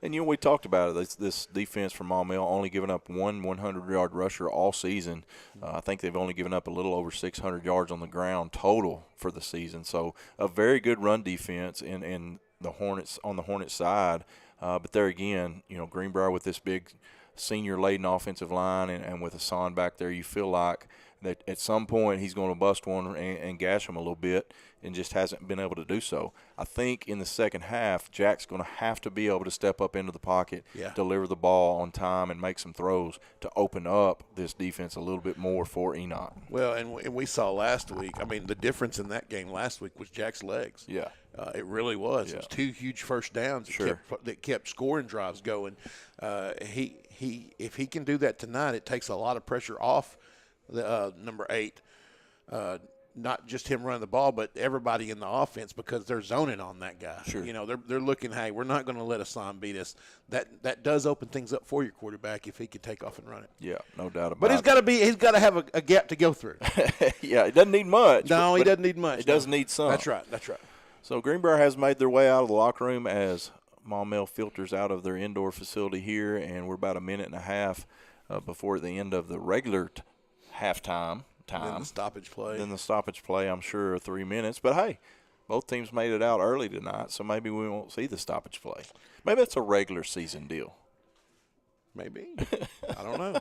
And, we talked about it. This defense from Maumelle only giving up one 100-yard rusher all season. I think they've only given up a little over 600 yards on the ground total for the season. So a very good run defense in the Hornets on the Hornets side. But there again, Greenbrier with this big senior-laden offensive line and with Hassan back there, you feel like that at some point he's going to bust one and gash him a little bit and just hasn't been able to do so. I think in the second half, Jack's going to have to be able to step up into the pocket, deliver the ball on time, and make some throws to open up this defense a little bit more for Enoch. Well, and we saw last week, the difference in that game last week was Jack's legs. Yeah. It really was. Yeah. It was 2 huge first downs that kept scoring drives going. If he can do that tonight, it takes a lot of pressure off the number 8. Not just him running the ball, but everybody in the offense because they're zoning on that guy. Sure. They're looking, hey, we're not going to let Hassan beat us. That does open things up for your quarterback if he can take off and run it. Yeah, no doubt about it. But he's got to have a gap to go through. Yeah, it doesn't need much. No, he doesn't need much. It does need some. That's right. So Greenbrier has made their way out of the locker room as Maumelle filters out of their indoor facility here, and we're about a minute and a half before the end of the regular halftime. Then the stoppage play. I'm sure, 3 minutes. But, hey, Both teams made it out early tonight, so maybe we won't see the stoppage play. Maybe it's a regular season deal. Maybe. I don't know.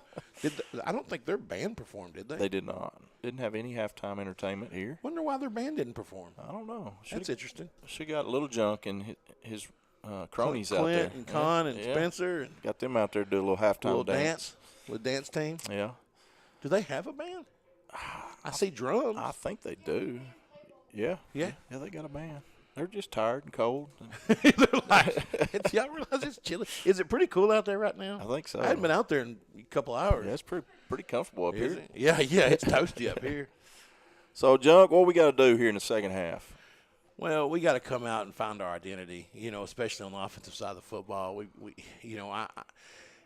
I don't think their band performed, did they? They did not. Didn't have any halftime entertainment here. Wonder why their band didn't perform. I don't know. That's interesting. She got a little junk and his cronies Clint out there. And Con and Spencer. And got them out there to do a little halftime dance. Little dance team. Yeah. Do they have a band? I see drums. I think they do. Yeah. Yeah. Yeah, they got a band. They're just tired and cold. They're like, y'all realize it's chilly? Is it pretty cool out there right now? I think so. I hadn't been out there in a couple hours. Yeah, it's pretty comfortable up here. Yeah, it's toasty up here. So, Junk, what we got to do here in the second half? Well, we got to come out and find our identity, especially on the offensive side of the football.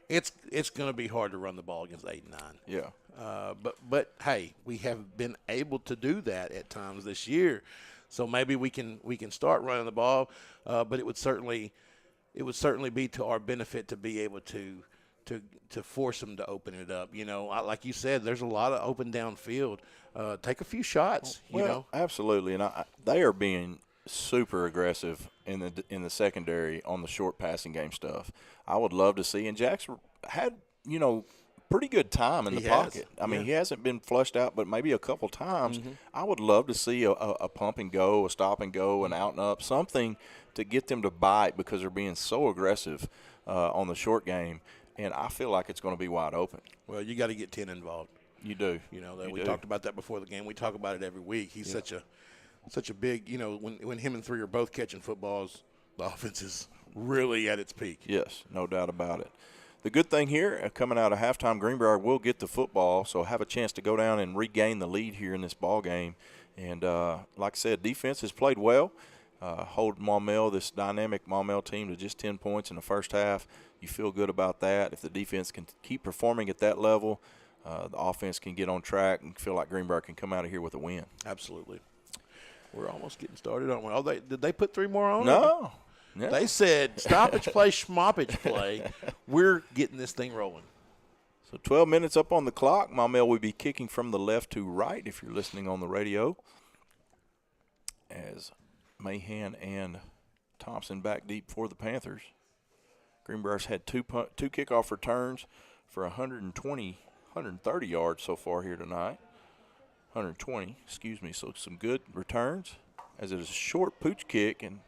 It's going to be hard to run the ball against 8 and 9. Yeah. But hey, we have been able to do that at times this year. So maybe we can start running the ball, but it would certainly be to our benefit to be able to force them to open it up. Like you said, there's a lot of open downfield. Take a few shots. Absolutely, and they are being super aggressive in the secondary on the short passing game stuff. I would love to see, and Jack's had pretty good time in the pocket. I mean, he hasn't been flushed out, but maybe a couple times. Mm-hmm. I would love to see a pump and go, a stop and go, an out and up, something to get them to bite because they're being so aggressive on the short game, and I feel like it's going to be wide open. Well, you got to get 10 involved. You do. We talked about that before the game. We talk about it every week. He's such a big, when him and 3 are both catching footballs, the offense is really at its peak. Yes, no doubt about it. The good thing here, coming out of halftime, Greenbrier will get the football, so have a chance to go down and regain the lead here in this ball game. And like I said, defense has played well. Hold Maumelle, this dynamic Maumelle team, to just 10 points in the first half. You feel good about that. If the defense can keep performing at that level, the offense can get on track and feel like Greenbrier can come out of here with a win. Absolutely. We're almost getting started, aren't we? Oh, did they put 3 more on? No. Yeah. They said stoppage play, schmoppage play. We're getting this thing rolling. So 12 minutes up on the clock. Maumelle will be kicking from the left to right if you're listening on the radio. As Mahan and Thompson back deep for the Panthers. Greenbrier's had two kickoff returns for 130 yards so far here tonight. 120, so some good returns. As it is a short pooch kick and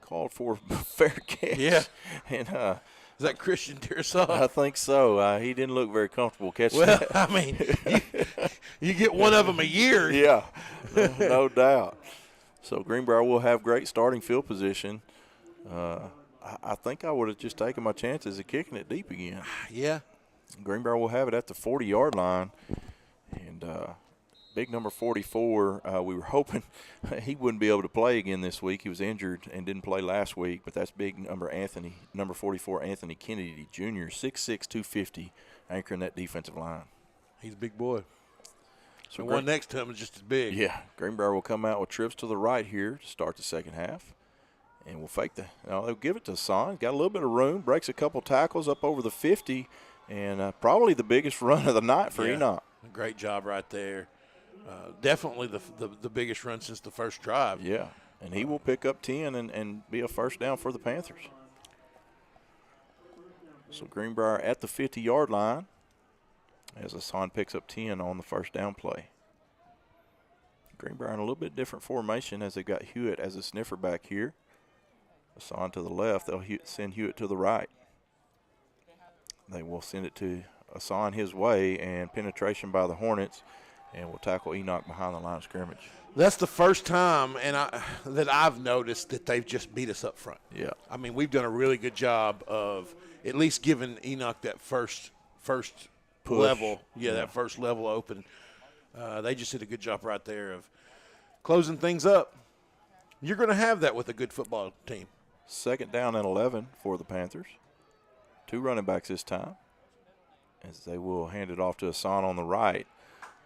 called for a fair catch. Yeah. And is that Christian Tearsaw? I think so. He didn't look very comfortable catching that. Well, I mean, you get one of them a year. Yeah, no doubt. So Greenbrier will have great starting field position. I think I would have just taken my chances of kicking it deep again. Yeah. Greenbrier will have it at the 40-yard line. And big number 44, we were hoping he wouldn't be able to play again this week. He was injured and didn't play last week, but that's big number 44, Anthony Kennedy Jr., 6'6", 250, anchoring that defensive line. He's a big boy. So the one next to him is just as big. Yeah, Greenbrier will come out with trips to the right here to start the second half. And we'll fake they'll give it to Hassan. Got a little bit of room, breaks a couple tackles up over the 50, and probably the biggest run of the night for Enoch. Great job right there. Definitely the biggest run since the first drive. Yeah, and he will pick up 10 and be a first down for the Panthers. So Greenbrier at the 50-yard line as Hassan picks up 10 on the first down play. Greenbrier in a little bit different formation as they've got Hewitt as a sniffer back here. Hassan to the left. They'll send Hewitt to the right. They will send it to Hassan his way, and penetration by the Hornets, and we'll tackle Enoch behind the line of scrimmage. That's the first time that I've noticed that they've just beat us up front. Yeah. I mean, we've done a really good job of at least giving Enoch that first push. level. Yeah, that first level open. They just did a good job right there of closing things up. You're going to have that with a good football team. Second down and 11 for the Panthers. 2 running backs this time, as they will hand it off to Hassan on the right.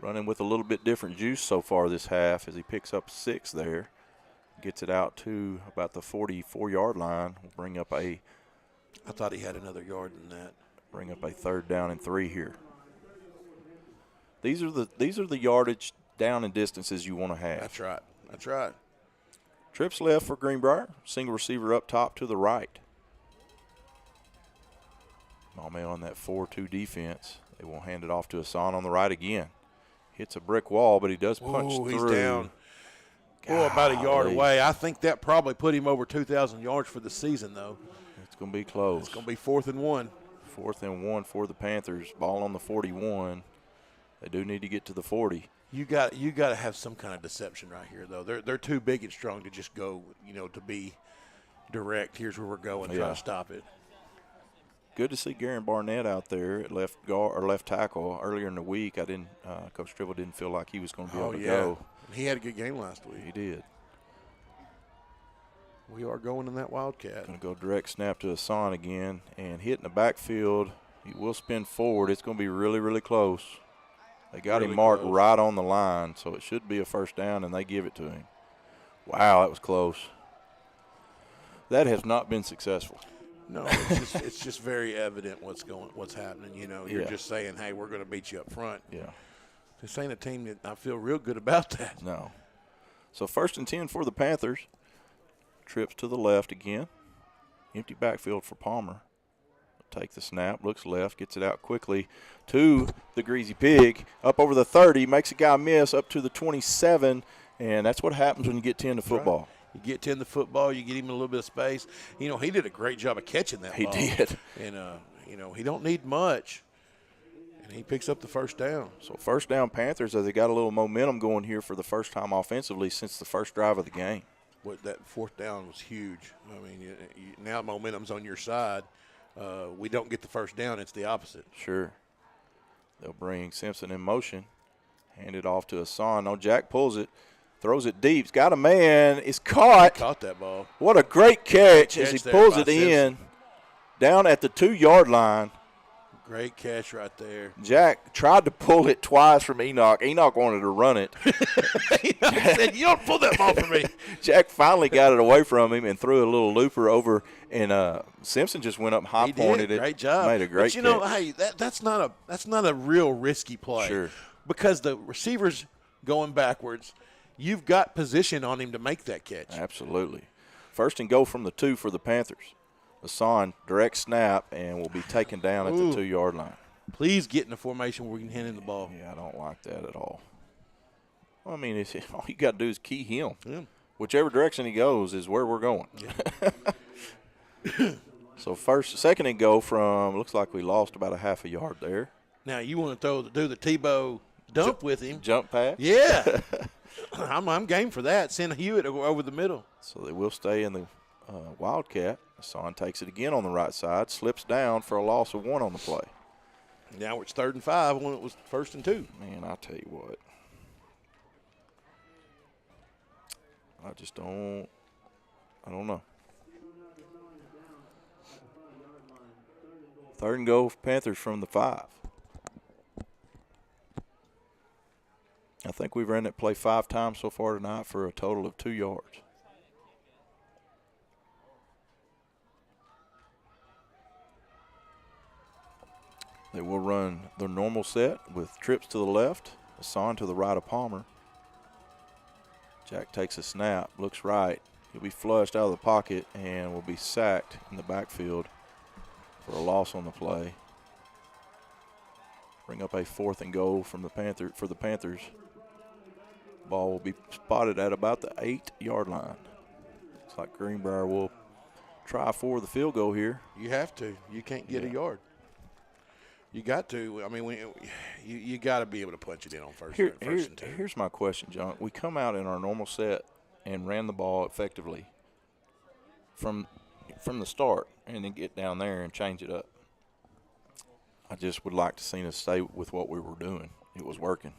Running with a little bit different juice so far this half as he picks up 6 there. Gets it out to about the 44-yard line. We'll bring up I thought he had another yard than that. Bring up a 3rd down and 3 here. These are the yardage down and distances you want to have. That's right. Trips left for Greenbrier. Single receiver up top to the right. Maumelle on that 4-2 defense. They will hand it off to Hassan on the right again. Hits a brick wall, but he does punch through. He's down. About a yard away. I think that probably put him over 2,000 yards for the season, though. It's going to be close. It's going to be 4th and 1. 4th and 1 for the Panthers. Ball on the 41. They do need to get to the 40. You got to have some kind of deception right here, though. They're too big and strong to just go, to be direct. Here's where we're going. Try to stop it. Good to see Garen Barnett out there at left guard or left tackle. Earlier in the week, Coach Tribble didn't feel like he was going to be able to go. He had a good game last week. He did. We are going in that Wildcat. Going to go direct snap to Hassan again and hit in the backfield. He will spin forward. It's going to be really, really close. They got him marked right on the line, so it should be a first down, and they give it to him. Wow, that was close. That has not been successful. No, it's just very evident what's happening. You're just saying, hey, we're going to beat you up front. Yeah. This ain't a team that I feel real good about that. No. So 1st and 10 for the Panthers. Trips to the left again. Empty backfield for Palmer. Take the snap, looks left, gets it out quickly to the Greasy Pig. Up over the 30, makes a guy miss up to the 27, and that's what happens when you get 10 to football. Right. You get 10 to football, you get him a little bit of space. He did a great job of catching that ball. He did. And, he don't need much, and he picks up the first down. So first down Panthers as they got a little momentum going here for the first time offensively since the first drive of the game. That 4th down was huge. I mean, now momentum's on your side. We don't get the first down, it's the opposite. Sure. They'll bring Simpson in motion. Hand it off to Hassan. No, Jack pulls it. Throws it deep. He's got a man. It's caught. He caught that ball. What a great catch as he pulls it in down at the 2-yard line. Great catch right there. Jack tried to pull it twice from Enoch. Enoch wanted to run it. Enoch said, you don't pull that ball from me. Jack finally got it away from him and threw a little looper over, and Simpson just went up high-pointed it. Great job. Made a great catch. Hey, that's not a real risky play. Sure. Because the receiver's going backwards. You've got position on him to make that catch. Absolutely. 1st and goal from the 2 for the Panthers. Hassan, direct snap, and will be taken down at the 2-yard line. Please get in a formation where we can hand him the ball. Yeah, I don't like that at all. Well, I mean, all you got to do is key him. Yeah. Whichever direction he goes is where we're going. Yeah. So 2nd and goal from, looks like we lost about a half a yard there. Now you want to do the Tebow dump with him. Jump pass? Yeah. I'm game for that. Send Hewitt over the middle. So they will stay in the Wildcat. Hassan takes it again on the right side, slips down for a loss of 1 on the play. Now it's 3rd and 5 when it was 1st and 2. Man, I tell you what. I don't know. 3rd and goal for Panthers from the 5. I think we've ran that play 5 times so far tonight for a total of 2 yards. They will run their normal set with trips to the left, Hassan to the right of Palmer. Jack takes a snap, looks right. He'll be flushed out of the pocket and will be sacked in the backfield for a loss on the play. Bring up a 4th and goal from the Panthers. Ball will be spotted at about the 8-yard line. Looks like Greenbrier will try for the field goal here. You have to. You can't get a yard. You got to. I mean, you got to be able to punch it in on first and 2. Here's my question, John. We come out in our normal set and ran the ball effectively from the start and then get down there and change it up. I just would like to see us stay with what we were doing. It was working.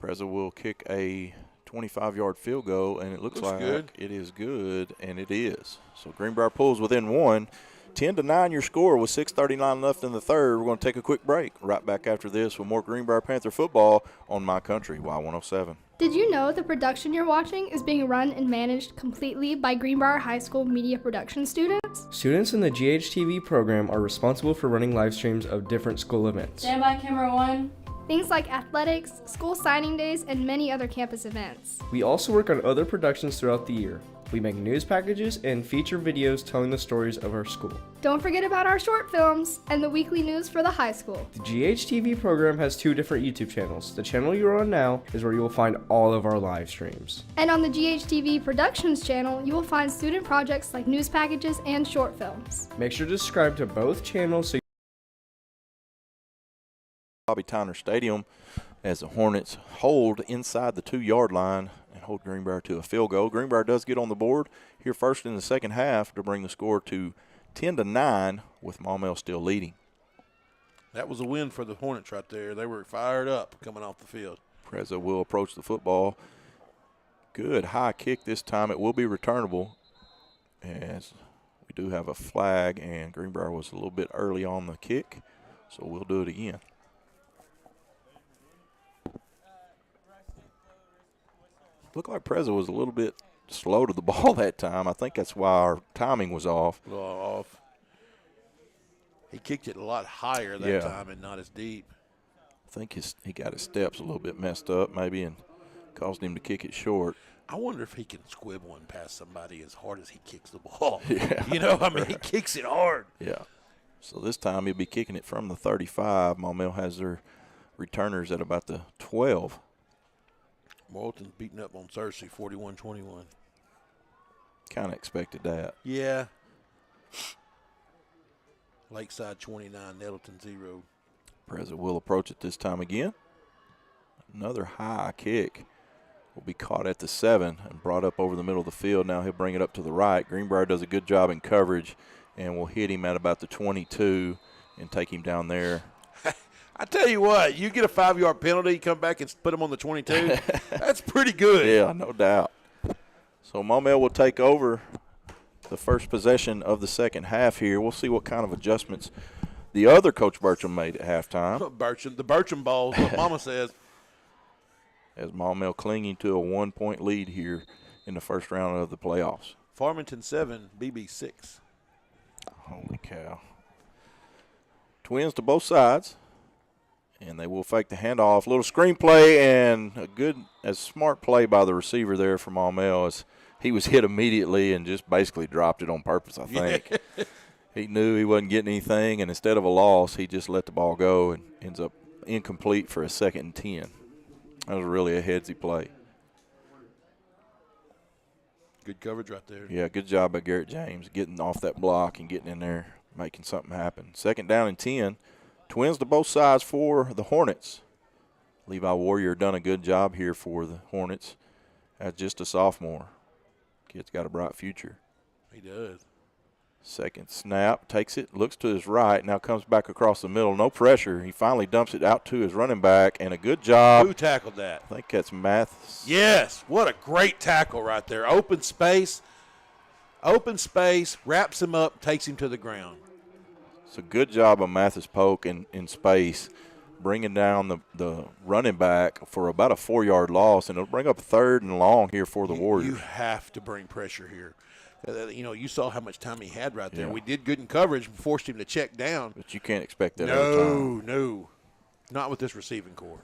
Preza will kick a 25-yard field goal, and it looks like good. It is good, and it is. So Greenbrier pulls within 1. 10-9 your score with 6:39 left in the 3rd. We're going to take a quick break. Right back after this with more Greenbrier Panther football on My Country, Y107. Did you know the production you're watching is being run and managed completely by Greenbrier High School media production students? Students in the GHTV program are responsible for running live streams of different school events. Stand by, camera 1. things like athletics, school signing days, and many other campus events. We also work on other productions throughout the year. We make news packages and feature videos telling the stories of our school. Don't forget about our short films and the weekly news for the high school. The GHTV program has 2 different YouTube channels. The channel you're on now is where you will find all of our live streams. And on the GHTV Productions channel, you will find student projects like news packages and short films. Make sure to subscribe to both channels so Bobby Tyner Stadium as the Hornets hold inside the 2-yard line and hold Greenbrier to a field goal. Greenbrier does get on the board here first in the second half to bring the score to 10-9 with Maumelle still leading. That was a win for the Hornets right there. They were fired up coming off the field. Preza will approach the football. Good high kick this time. It will be returnable as we do have a flag, and Greenbrier was a little bit early on the kick, so we'll do it again. Looked like Preza was a little bit slow to the ball that time. I think that's why our timing was off. A little off. He kicked it a lot higher that time and not as deep. I think he got his steps a little bit messed up maybe and caused him to kick it short. I wonder if he can squib one past somebody as hard as he kicks the ball. Yeah. You know, I mean, he kicks it hard. Yeah. So this time he'll be kicking it from the 35. Maumelle has their returners at about the 12. Morrilton's beating up on Cersei, 41-21. Kind of expected that. Yeah. Lakeside 29, Nettleton 0. Preza will approach it this time again. Another high kick will be caught at the 7 and brought up over the middle of the field. Now he'll bring it up to the right. Greenbrier does a good job in coverage and will hit him at about the 22 and take him down there. I tell you what, you get a 5-yard penalty, come back and put him on the 22. That's pretty good. Yeah, no doubt. So Maumelle will take over the first possession of the second half here. We'll see what kind of adjustments the other Coach Burcham made at halftime. The Burcham balls, what Mama says. As Maumelle clinging to a 1-point lead here in the first round of the playoffs. Farmington 7, BB 6. Holy cow. Twins to both sides. And they will fake the handoff. Little screen play and a smart play by the receiver there for Maumelle as he was hit immediately and just basically dropped it on purpose, I think. Yeah. He knew he wasn't getting anything, and instead of a loss, he just let the ball go and ends up incomplete for a 2nd and 10. That was really a headsy play. Good coverage right there. Yeah, good job by Garrett James getting off that block and getting in there, making something happen. 2nd down and 10. Twins to both sides for the Hornets. Levi Warrior done a good job here for the Hornets as just a sophomore. Kid's got a bright future. He does. Second snap, takes it, looks to his right, now comes back across the middle. No pressure. He finally dumps it out to his running back, and a good job. Who tackled that? I think that's Mathis. Yes, what a great tackle right there. Open space, wraps him up, takes him to the ground. It's a good job of Mathis Polk in space, bringing down the running back for about a 4-yard loss, and it'll bring up 3rd and long here for the Warriors. You have to bring pressure here. You know, you saw how much time he had right there. Yeah. We did good in coverage and forced him to check down. But you can't expect that every time. No. Not with this receiving core.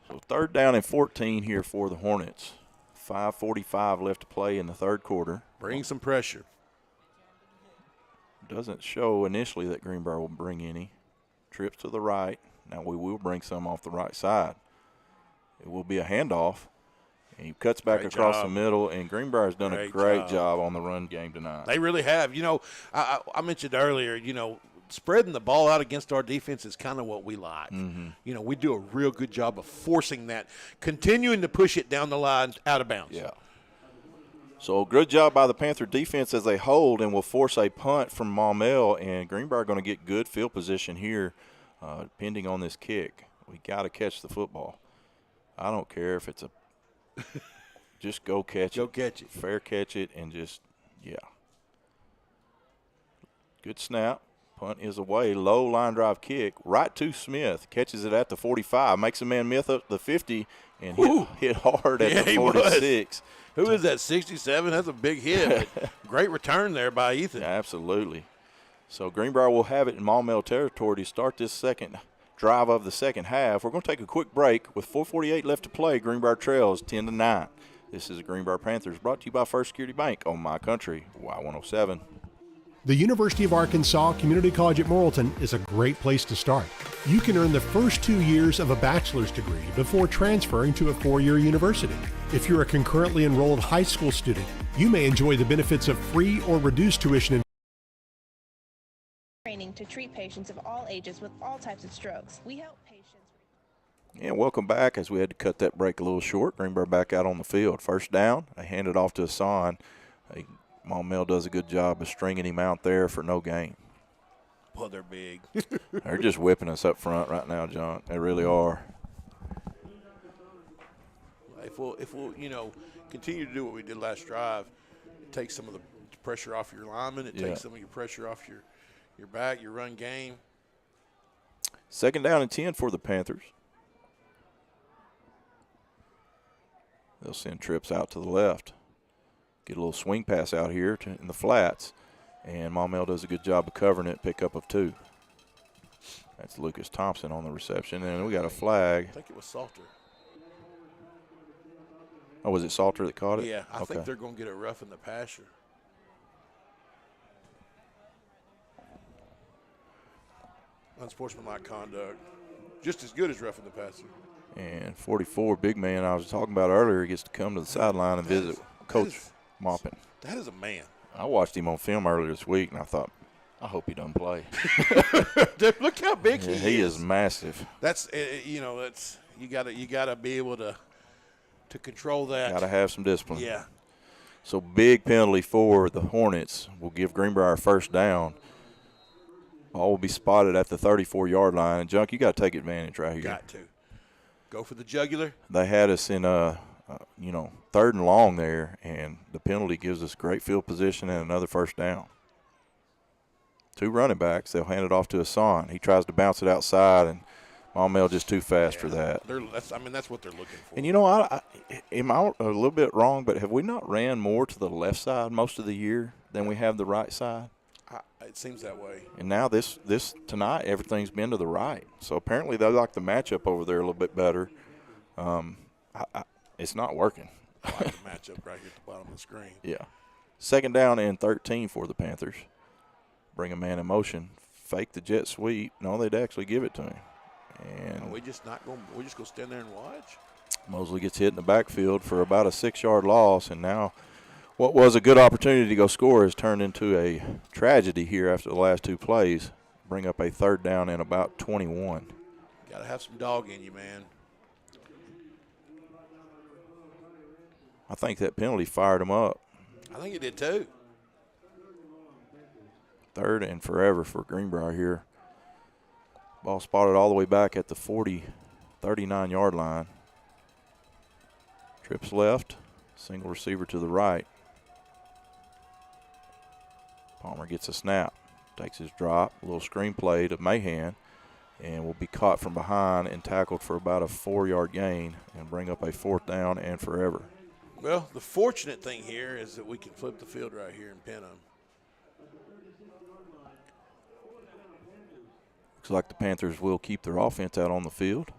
So 3rd down and 14 here for the Hornets. 5:45 left to play in the 3rd quarter. Bring some pressure. Doesn't show initially that Greenbrier will bring any. Trips to the right. Now we will bring some off the right side. It will be a handoff. And he cuts back across the middle, and Greenbrier's done a great job on the run game tonight. They really have. You know, I mentioned earlier, you know, spreading the ball out against our defense is kind of what we like. Mm-hmm. You know, we do a real good job of forcing that, continuing to push it down the line out of bounds. Yeah. So good job by the Panther defense as they hold and will force a punt from Maumelle, and Greenbrier going to get good field position here depending on this kick. We got to catch the football. I don't care if it's a just go catch it. Go catch it. Fair catch it and just, yeah. Good snap. Punt is away. Low line drive kick right to Smith. Catches it at the 45. Makes a man miss up the 50 and hit hard at the 46. Who is that, 67? That's a big hit. Great return there by Ethan. Yeah, absolutely. So Greenbrier will have it in Maumelle territory to start this second drive of the second half. We're going to take a quick break with 4:48 left to play. Greenbrier trails 10-9. This is the Greenbrier Panthers, brought to you by First Security Bank on My Country, Y107. The University of Arkansas Community College at Morrilton is a great place to start. You can earn the first 2 years of a bachelor's degree before transferring to a 4-year university. If you're a concurrently enrolled high school student, you may enjoy the benefits of free or reduced tuition. Training to treat patients of all ages with all types of strokes. We help patients. And welcome back, as we had to cut that break a little short. Greenbrier back out on the field. First down, they hand it off to Hassan. Maumelle does a good job of stringing him out there for no gain. Well, they're big. They're just whipping us up front right now, John. They really are. If we'll continue to do what we did last drive, it takes some of the pressure off your linemen. It takes some of your pressure off your back, your run game. Second down and 10 for the Panthers. They'll send trips out to the left. Get a little swing pass out here in the flats, and Maumelle does a good job of covering it, pickup of 2. That's Lucas Thompson on the reception, and we got a flag. I think it was Salter. Oh, was it Salter that caught it? Yeah, I think they're going to get it rough in the passer. Unsportsmanlike conduct. Just as good as rough in the passer. And 44, big man I was talking about earlier, gets to come to the sideline and visit Coach Maupin. That is a man. I watched him on film earlier this week, and I thought, I hope he doesn't play. Dude, look how big he is. He is massive. That's that's you gotta be able to control that. Got to have some discipline. Yeah. So big penalty for the Hornets will give Greenbrier a first down. Ball will be spotted at the 34-yard line. And, Junk, you got to take advantage right here. Got to. Go for the jugular. They had us in, third and long there, and the penalty gives us great field position and another first down. 2 running backs. They'll hand it off to Hassan. He tries to bounce it outside, and Maumelle just too fast for that. That's what they're looking for. And, I am I a little bit wrong, but have we not ran more to the left side most of the year than we have the right side? It seems that way. And now this tonight, everything's been to the right. So apparently they like the matchup over there a little bit better. It's not working. I like the matchup right here at the bottom of the screen. Yeah. Second down and 13 for the Panthers. Bring a man in motion. Fake the jet sweep. No, they'd actually give it to him. And we're just going to stand there and watch. Mosley gets hit in the backfield for about a 6-yard loss, and now what was a good opportunity to go score has turned into a tragedy here after the last 2 plays. Bring up a third down and about 21. Got to have some dog in you, man. I think that penalty fired him up. I think it did too. Third and forever for Greenbrier here. Ball spotted all the way back at the 39-yard line. Trips left, single receiver to the right. Palmer gets a snap, takes his drop, a little screen play to Mahan, and will be caught from behind and tackled for about a 4-yard gain and bring up a 4th down and forever. Well, the fortunate thing here is that we can flip the field right here and pin them. Looks like the Panthers will keep their offense out on the field.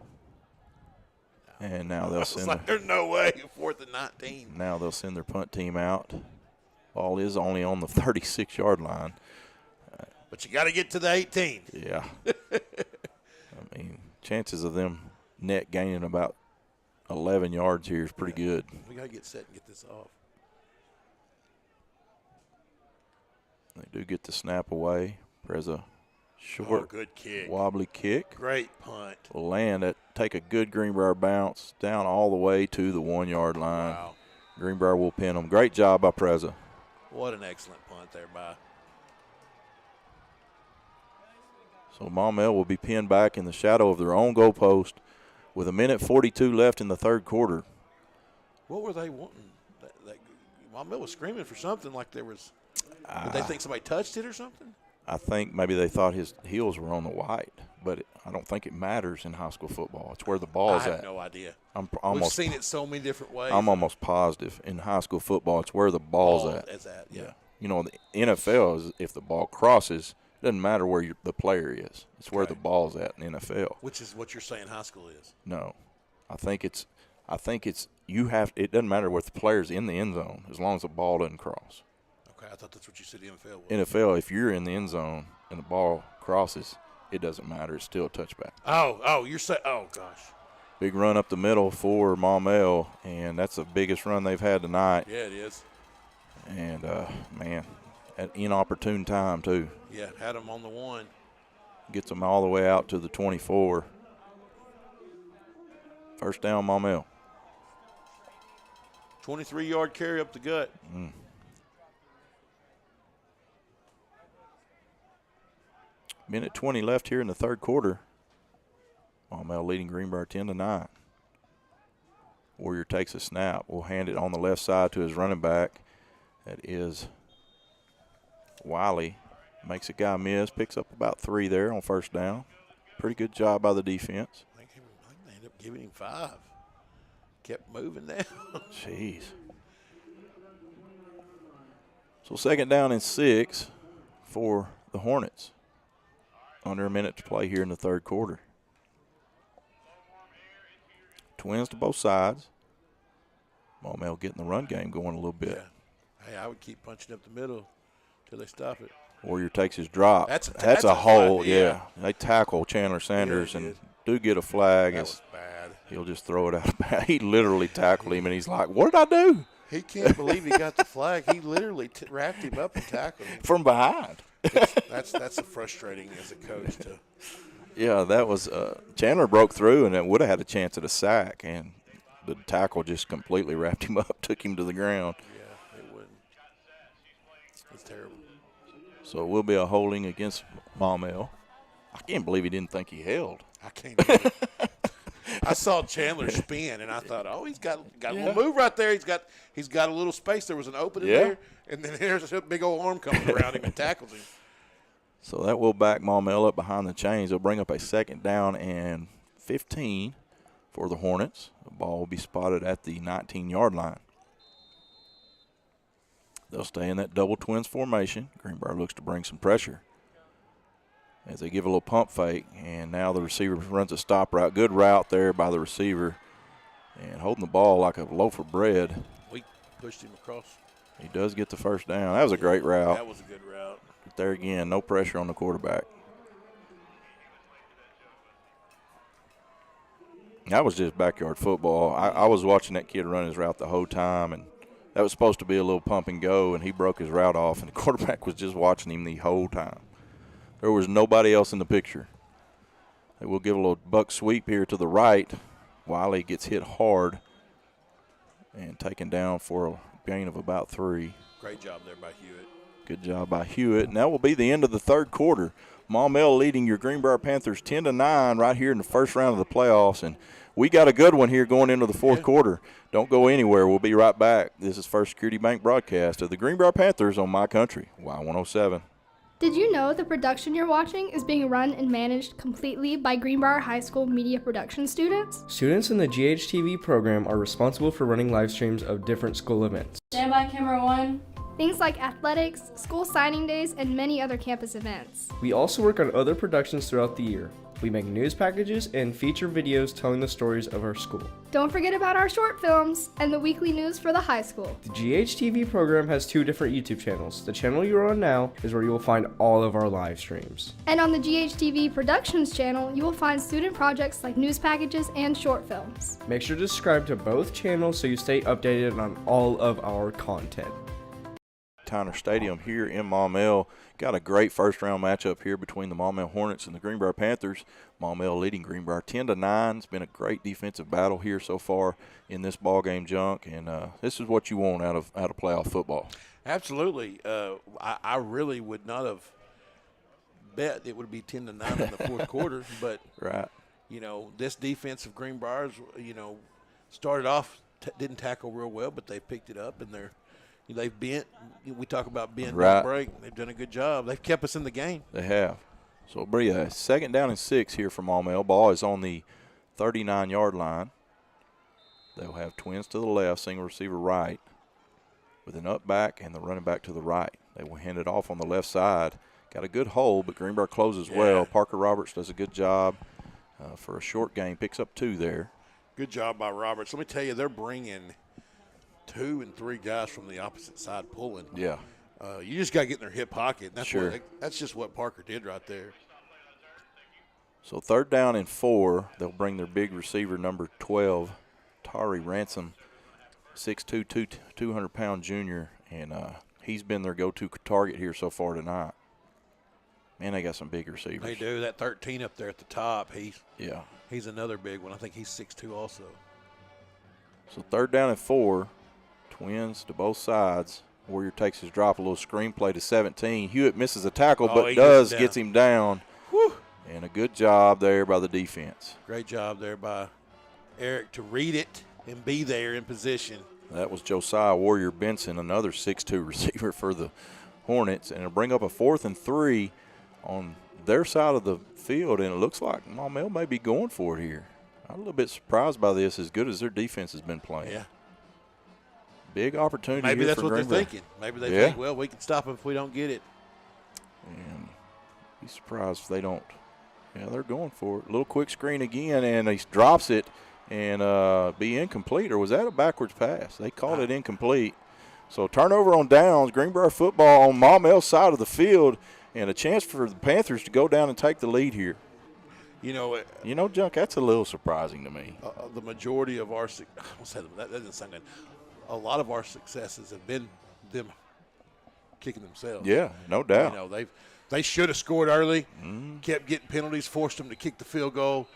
And now they'll send there's no way, 4th and 19. Now they'll send their punt team out. Ball is only on the 36-yard line. But you got to get to the 18. Yeah. I mean, chances of them net gaining about 11 yards here is pretty good. We got to get set and get this off. They do get the snap away. Preza short, good kick. Wobbly kick. Great punt. Will land it, take a good Greenbrier bounce down all the way to the 1-yard line. Wow. Greenbrier will pin them. Great job by Preza. What an excellent punt there by. So Maumelle will be pinned back in the shadow of their own goalpost with 1:42 left in the third quarter. What were they wanting? Maumelle was screaming for something like there was. Did they think somebody touched it or something? I think maybe they thought his heels were on the white, but I don't think it matters in high school football. It's where the ball's at. I have no idea. We've seen it so many different ways. I'm almost positive in high school football, it's where the ball's at. Yeah. You know, the NFL is if the ball crosses, Doesn't matter where the player is. It's where the ball's at in NFL. Which is what you're saying high school is. No. I think it's it doesn't matter what the player's in the end zone as long as the ball doesn't cross. Okay, I thought that's what you said NFL was. NFL, if you're in the end zone and the ball crosses, it doesn't matter. It's still a touchback. You're saying, oh, gosh. Big run up the middle for Maumelle, and that's the biggest run they've had tonight. Yeah, it is. And, man, at inopportune time, too. Yeah, had him on the 1. Gets them all the way out to the 24. First down, Maumelle. 23-yard carry up the gut. Minute 20 left here in the third quarter. Maumelle leading Greenbrier 10-9. Warrior takes a snap. Will hand it on the left side to his running back. That is Wiley. Makes a guy miss. Picks up about 3 there on first down. Pretty good job by the defense. I think they ended up giving him 5. Kept moving down. Jeez. So 2nd down and 6 for the Hornets. Under a minute to play here in the third quarter. Twins to both sides. Maumelle getting the run game going a little bit. Yeah. Hey, I would keep punching up the middle until they stop it. Warrior takes his drop. That's a hole, flag, yeah. They tackle Chandler Sanders and do get a flag. That was bad. He'll just throw it out of bounds. He literally tackled him, and he's like, what did I do? He can't believe he got the flag. He literally wrapped him up and tackled him. From behind. That's frustrating as a coach to. Yeah, that was Chandler broke through, and it would have had a chance at a sack, and the tackle just completely wrapped him up, took him to the ground. Yeah, it would. It's terrible. So it will be a holding against Maumelle. I can't believe he didn't think he held. I can't believe it. I saw Chandler spin, and I thought, oh, he's got a little move right there. He's got a little space. There was an opening there, and then there's a big old arm coming around him and tackles him. So that will back Maumelle up behind the chains. They'll bring up a 2nd down and 15 for the Hornets. The ball will be spotted at the 19-yard line. They'll stay in that double twins formation. Greenbrier looks to bring some pressure as they give a little pump fake, and now the receiver runs a stop route. Good route there by the receiver, and holding the ball like a loaf of bread. We pushed him across. He does get the first down. That was a great route. That was a good route. But there again, no pressure on the quarterback. That was just backyard football. I was watching that kid run his route the whole time, and that was supposed to be a little pump and go, and he broke his route off, and the quarterback was just watching him the whole time. There was nobody else in the picture. They will give a little buck sweep here to the right. Wiley gets hit hard and taken down for a gain of about 3. Great job there by Hewitt. Good job by Hewitt. And that will be the end of the third quarter. Maumelle leading your Greenbrier Panthers 10-9 right here in the first round of the playoffs. And we got a good one here going into the fourth quarter. Don't go anywhere. We'll be right back. This is First Security Bank broadcast of the Greenbrier Panthers on My Country, Y107. Did you know the production you're watching is being run and managed completely by Greenbrier High School media production students? Students in the GHTV program are responsible for running live streams of different school events. Stand by camera 1. Things like athletics, school signing days, and many other campus events. We also work on other productions throughout the year. We make news packages and feature videos telling the stories of our school. Don't forget about our short films and the weekly news for the high school. The GHTV program has 2 different YouTube channels. The channel you're on now is where you will find all of our live streams. And on the GHTV Productions channel, you will find student projects like news packages and short films. Make sure to subscribe to both channels so you stay updated on all of our content. Tyner Stadium here in Maumelle. Got a great first-round matchup here between the Maumelle Hornets and the Greenbrier Panthers. Maumelle leading Greenbrier 10-9. It's been a great defensive battle here so far in this ball game, Junk, and this is what you want out of playoff football. Absolutely. I really would not have bet it would be 10-9 in the fourth quarter, but right. You know, this defense of Greenbrier's, started off didn't tackle real well, but they picked it up and they've bent. We talk about bend, right. Don't break. They've done a good job. They've kept us in the game. They have. So it'll be a 2nd down and 6 here for Maumelle. Ball is on the 39-yard line. They'll have twins to the left, single receiver right, with an up back and the running back to the right. They will hand it off on the left side. Got a good hole, but Greenbrier closes well. Parker Roberts does a good job for a short game. Picks up 2 there. Good job by Roberts. Let me tell you, they're bringing 2 and 3 guys from the opposite side pulling. Yeah. You just got to get in their hip pocket. That's Sure. That's just what Parker did right there. So 3rd down and 4. They'll bring their big receiver, number 12, Tari Ransom, 6'2", 200-pound junior, and he's been their go-to target here so far tonight. Man, they got some big receivers. They do. That 13 up there at the top, Yeah. he's another big one. I think he's 6'2" also. So 3rd down and 4, twins to both sides. Warrior takes his drop, a little screen play to 17. Hewitt misses a tackle, but gets him down. Whew. And a good job there by the defense. Great job there by Eric to read it and be there in position. That was Josiah Warrior Benson, another 6'2" receiver for the Hornets. And it'll bring up a 4th and 3 on their side of the field, and it looks like Maumelle may be going for it here. I'm a little bit surprised by this, as good as their defense has been playing. Yeah. Big opportunity Maybe here that's for what Greenbrier. they're thinking. Maybe they think, well, we can stop them if we don't get it. And be surprised if they don't. Yeah, they're going for it. A little quick screen again, and he drops it and be incomplete. Or was that a backwards pass? They called it incomplete. So turnover on downs, Greenbrier football on Maumelle's side of the field, and a chance for the Panthers to go down and take the lead here. You know, Junk, that's a little surprising to me. The majority of our that doesn't sound good. A lot of our successes have been them kicking themselves. Yeah, no doubt. You know, they should have scored early, kept getting penalties, forced them to kick the field goal.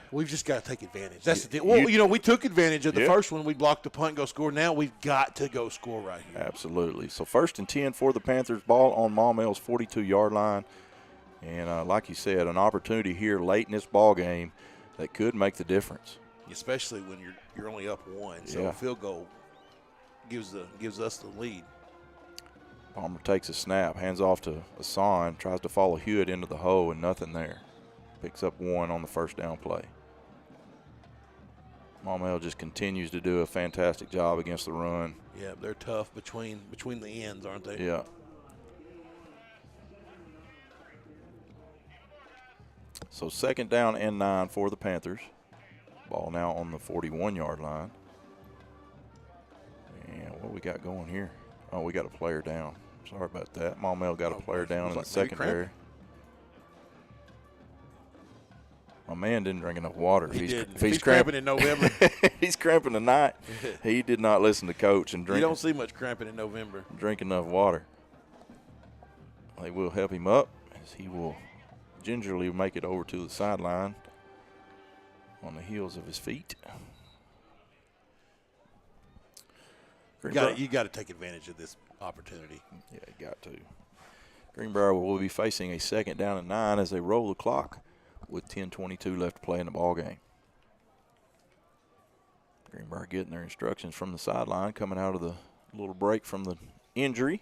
We've just got to take advantage. That's the deal. Well, we took advantage of the first one. We blocked the punt, go score. Now we've got to go score right here. Absolutely. So 1st and 10 for the Panthers. Ball on Maumelle's 42-yard line. And like you said, an opportunity here late in this ball game that could make the difference. Especially when you're only up 1. So a field goal gives us the lead. Palmer takes a snap, hands off to Hassan, tries to follow Hewitt into the hole, and nothing there. Picks up 1 on the 1st down play. Maumelle just continues to do a fantastic job against the run. Yeah, they're tough between the ends, aren't they? Yeah. So 2nd down and 9 for the Panthers. Ball now on the 41-yard line. And what we got going here? Oh, we got a player down. Sorry about that. Maumelle got a player down in the secondary. My man didn't drink enough water. If he's cramping in November. He's cramping tonight. He did not listen to Coach and drink. You don't see much cramping in November. Drink enough water. They will help him up as he will gingerly make it over to the sideline on the heels of his feet. You got to take advantage of this opportunity. Yeah, you got to. Greenbrier will be facing a 2nd down and 9 as they roll the clock with 10:22 left to play in the ball game. Greenbrier getting their instructions from the sideline, coming out of the little break from the injury.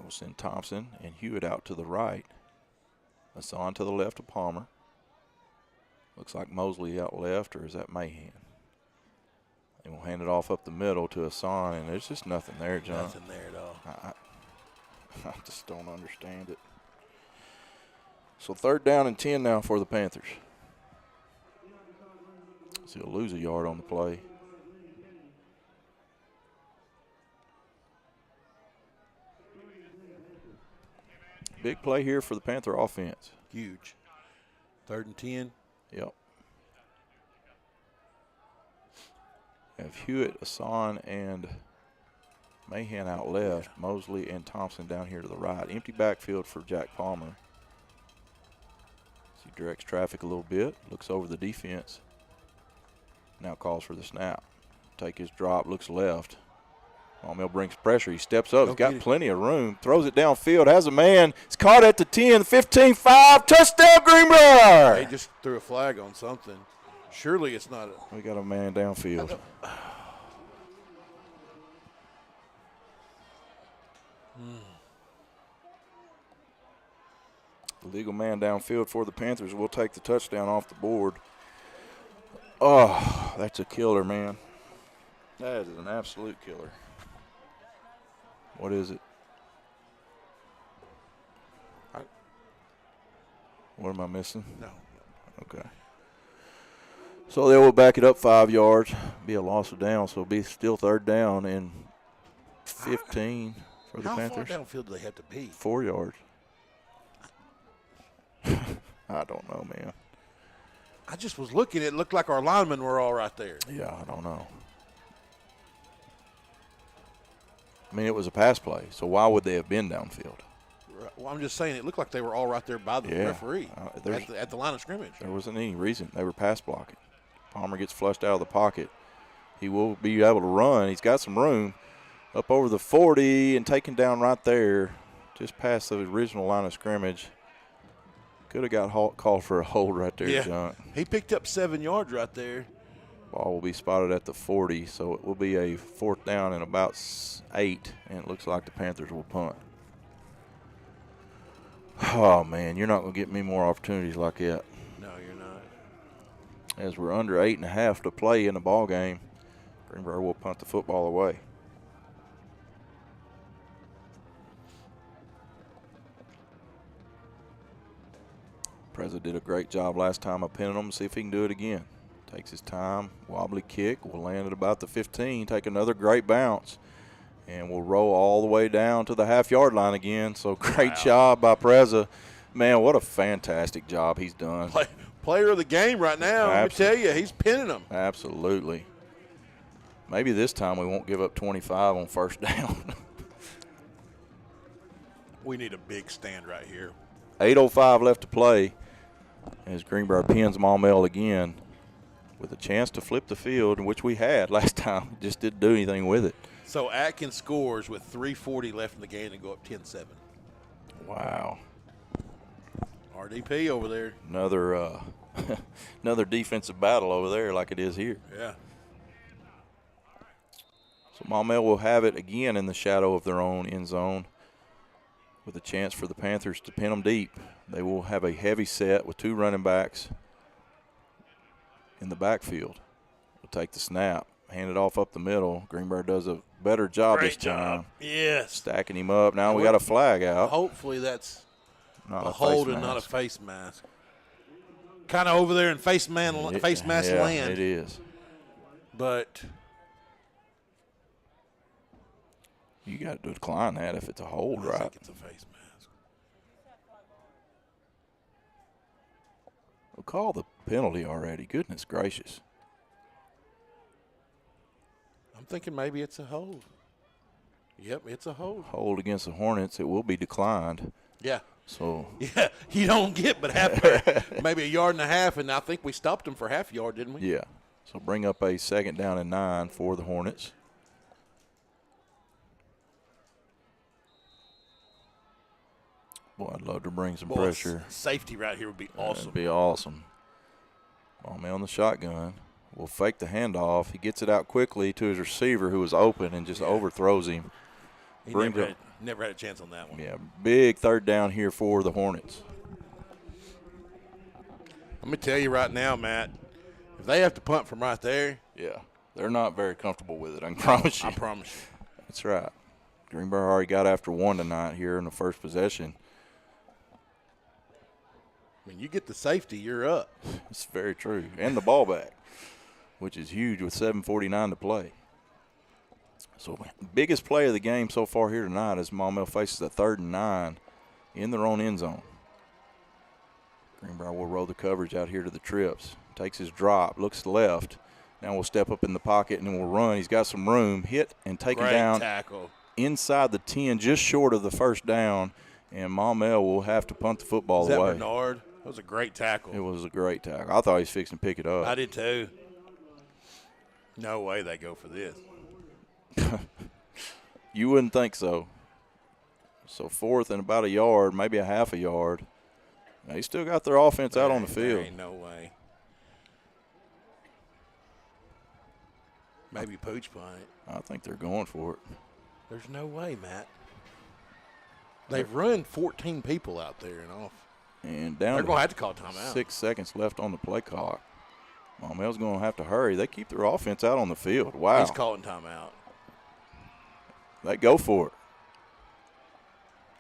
We'll send Thompson and Hewitt out to the right. Hassan to the left of Palmer. Looks like Mosley out left, or is that Mahan? And we'll hand it off up the middle to Hassan, and there's just nothing there, John. Nothing there at all. I just don't understand it. So 3rd down and 10 now for the Panthers. So he'll lose a yard on the play. Big play here for the Panther offense. Huge. 3rd and 10. Yep. Have Hewitt, Hassan, and Mahan out left. Yeah. Mosley and Thompson down here to the right. Empty backfield for Jack Palmer. He directs traffic a little bit. Looks over the defense. Now calls for the snap. Take his drop. Looks left. Maumelle brings pressure. He steps up. He's got plenty of room. Throws it downfield. Has a man. It's caught at the 10, 15, 5. Touchdown, Greenbrier. They just threw a flag on something. Surely it's not a. We got a man downfield. The legal man downfield for the Panthers will take the touchdown off the board. Oh, that's a killer, man. That is an absolute killer. What is it? What am I missing? No. Okay. So they will back it up 5 yards. Be a loss of down, so it'll be still 3rd down and 15 for the Panthers. How far downfield do they have to be? 4 yards. I don't know, man. I just was looking. It looked like our linemen were all right there. Yeah, I don't know. I mean, it was a pass play, so why would they have been downfield? Well, I'm just saying it looked like they were all right there by the referee at the line of scrimmage. There wasn't any reason. They were pass blocking. Palmer gets flushed out of the pocket. He will be able to run. He's got some room up over the 40 and taken down right there just past the original line of scrimmage. Could have got called for a hold right there, John. He picked up 7 yards right there. Ball will be spotted at the 40, so it will be a 4th down and about 8, and it looks like the Panthers will punt. Oh, man, you're not going to get many more opportunities like that. No, you're not. As we're under 8.5 to play in the ball game, Greenbrier will punt the football away. Preza did a great job last time of pinning them. See if he can do it again. Takes his time. Wobbly kick. Will land at about the 15. Take another great bounce. And we'll roll all the way down to the half-yard line again. So great job by Preza. Man, what a fantastic job he's done. Player of the game right now. Let me tell you, he's pinning them. Absolutely. Maybe this time we won't give up 25 on 1st down. We need a big stand right here. 8:05 left to play as Greenbrier pins Maumelle again with a chance to flip the field, which we had last time. Just didn't do anything with it. So Atkins scores with 3:40 left in the game and go up 10-7. Wow. RDP over there. Another another defensive battle over there like it is here. Yeah. So Maumelle will have it again in the shadow of their own end zone with a chance for the Panthers to pin them deep. They will have a heavy set with 2 running backs in the backfield. Will take the snap, hand it off up the middle. Greenbrier does a better job this time. Yes. Stacking him up. Now we got a flag out. Hopefully that's not a hold and not a face mask. Kind of over there in face mask land. It is. But you got to decline that if it's a hold, right? I think it's a face mask. We'll call the penalty already. Goodness gracious. I'm thinking maybe it's a hold. Yep, it's a hold. Hold against the Hornets. It will be declined. Yeah. So. Yeah, you don't get but maybe 1.5 yards, and I think we stopped them for half yard, didn't we? Yeah. So bring up a 2nd down and 9 for the Hornets. Boy, I'd love to bring some pressure. Safety right here would be awesome. It'd be awesome. Maumelle on the shotgun. Will fake the handoff. He gets it out quickly to his receiver who was open and just overthrows him. He never had a chance on that one. Yeah, big 3rd down here for the Hornets. Let me tell you right now, Matt, if they have to punt from right there. Yeah, they're not very comfortable with it, I can promise you. I promise you. That's right. Greenbrier already got after 1 tonight here in the first possession. When you get the safety, you're up. It's very true. And the ball back, which is huge with 7:49 to play. So biggest play of the game so far here tonight as Maumelle faces a 3rd and 9 in their own end zone. Greenbrier will roll the coverage out here to the trips. Takes his drop, looks left. Now we'll step up in the pocket and then we'll run. He's got some room. Hit and taken down tackle inside the 10, just short of the 1st down. And Maumelle will have to punt the football away. Is that Bernard? That was a great tackle. It was a great tackle. I thought he was fixing to pick it up. I did too. No way they go for this. You wouldn't think so. So 4th and about 1 yard, maybe a half a yard. They still got their offense out on the field. There ain't no way. Maybe Pooch punt it. I think they're going for it. There's no way, Matt. They've run 14 people out there and off. And down they're going to have to call timeout. 6 seconds left on the play clock. Maumelle's going to have to hurry. They keep their offense out on the field. Wow. He's calling timeout. They go for it.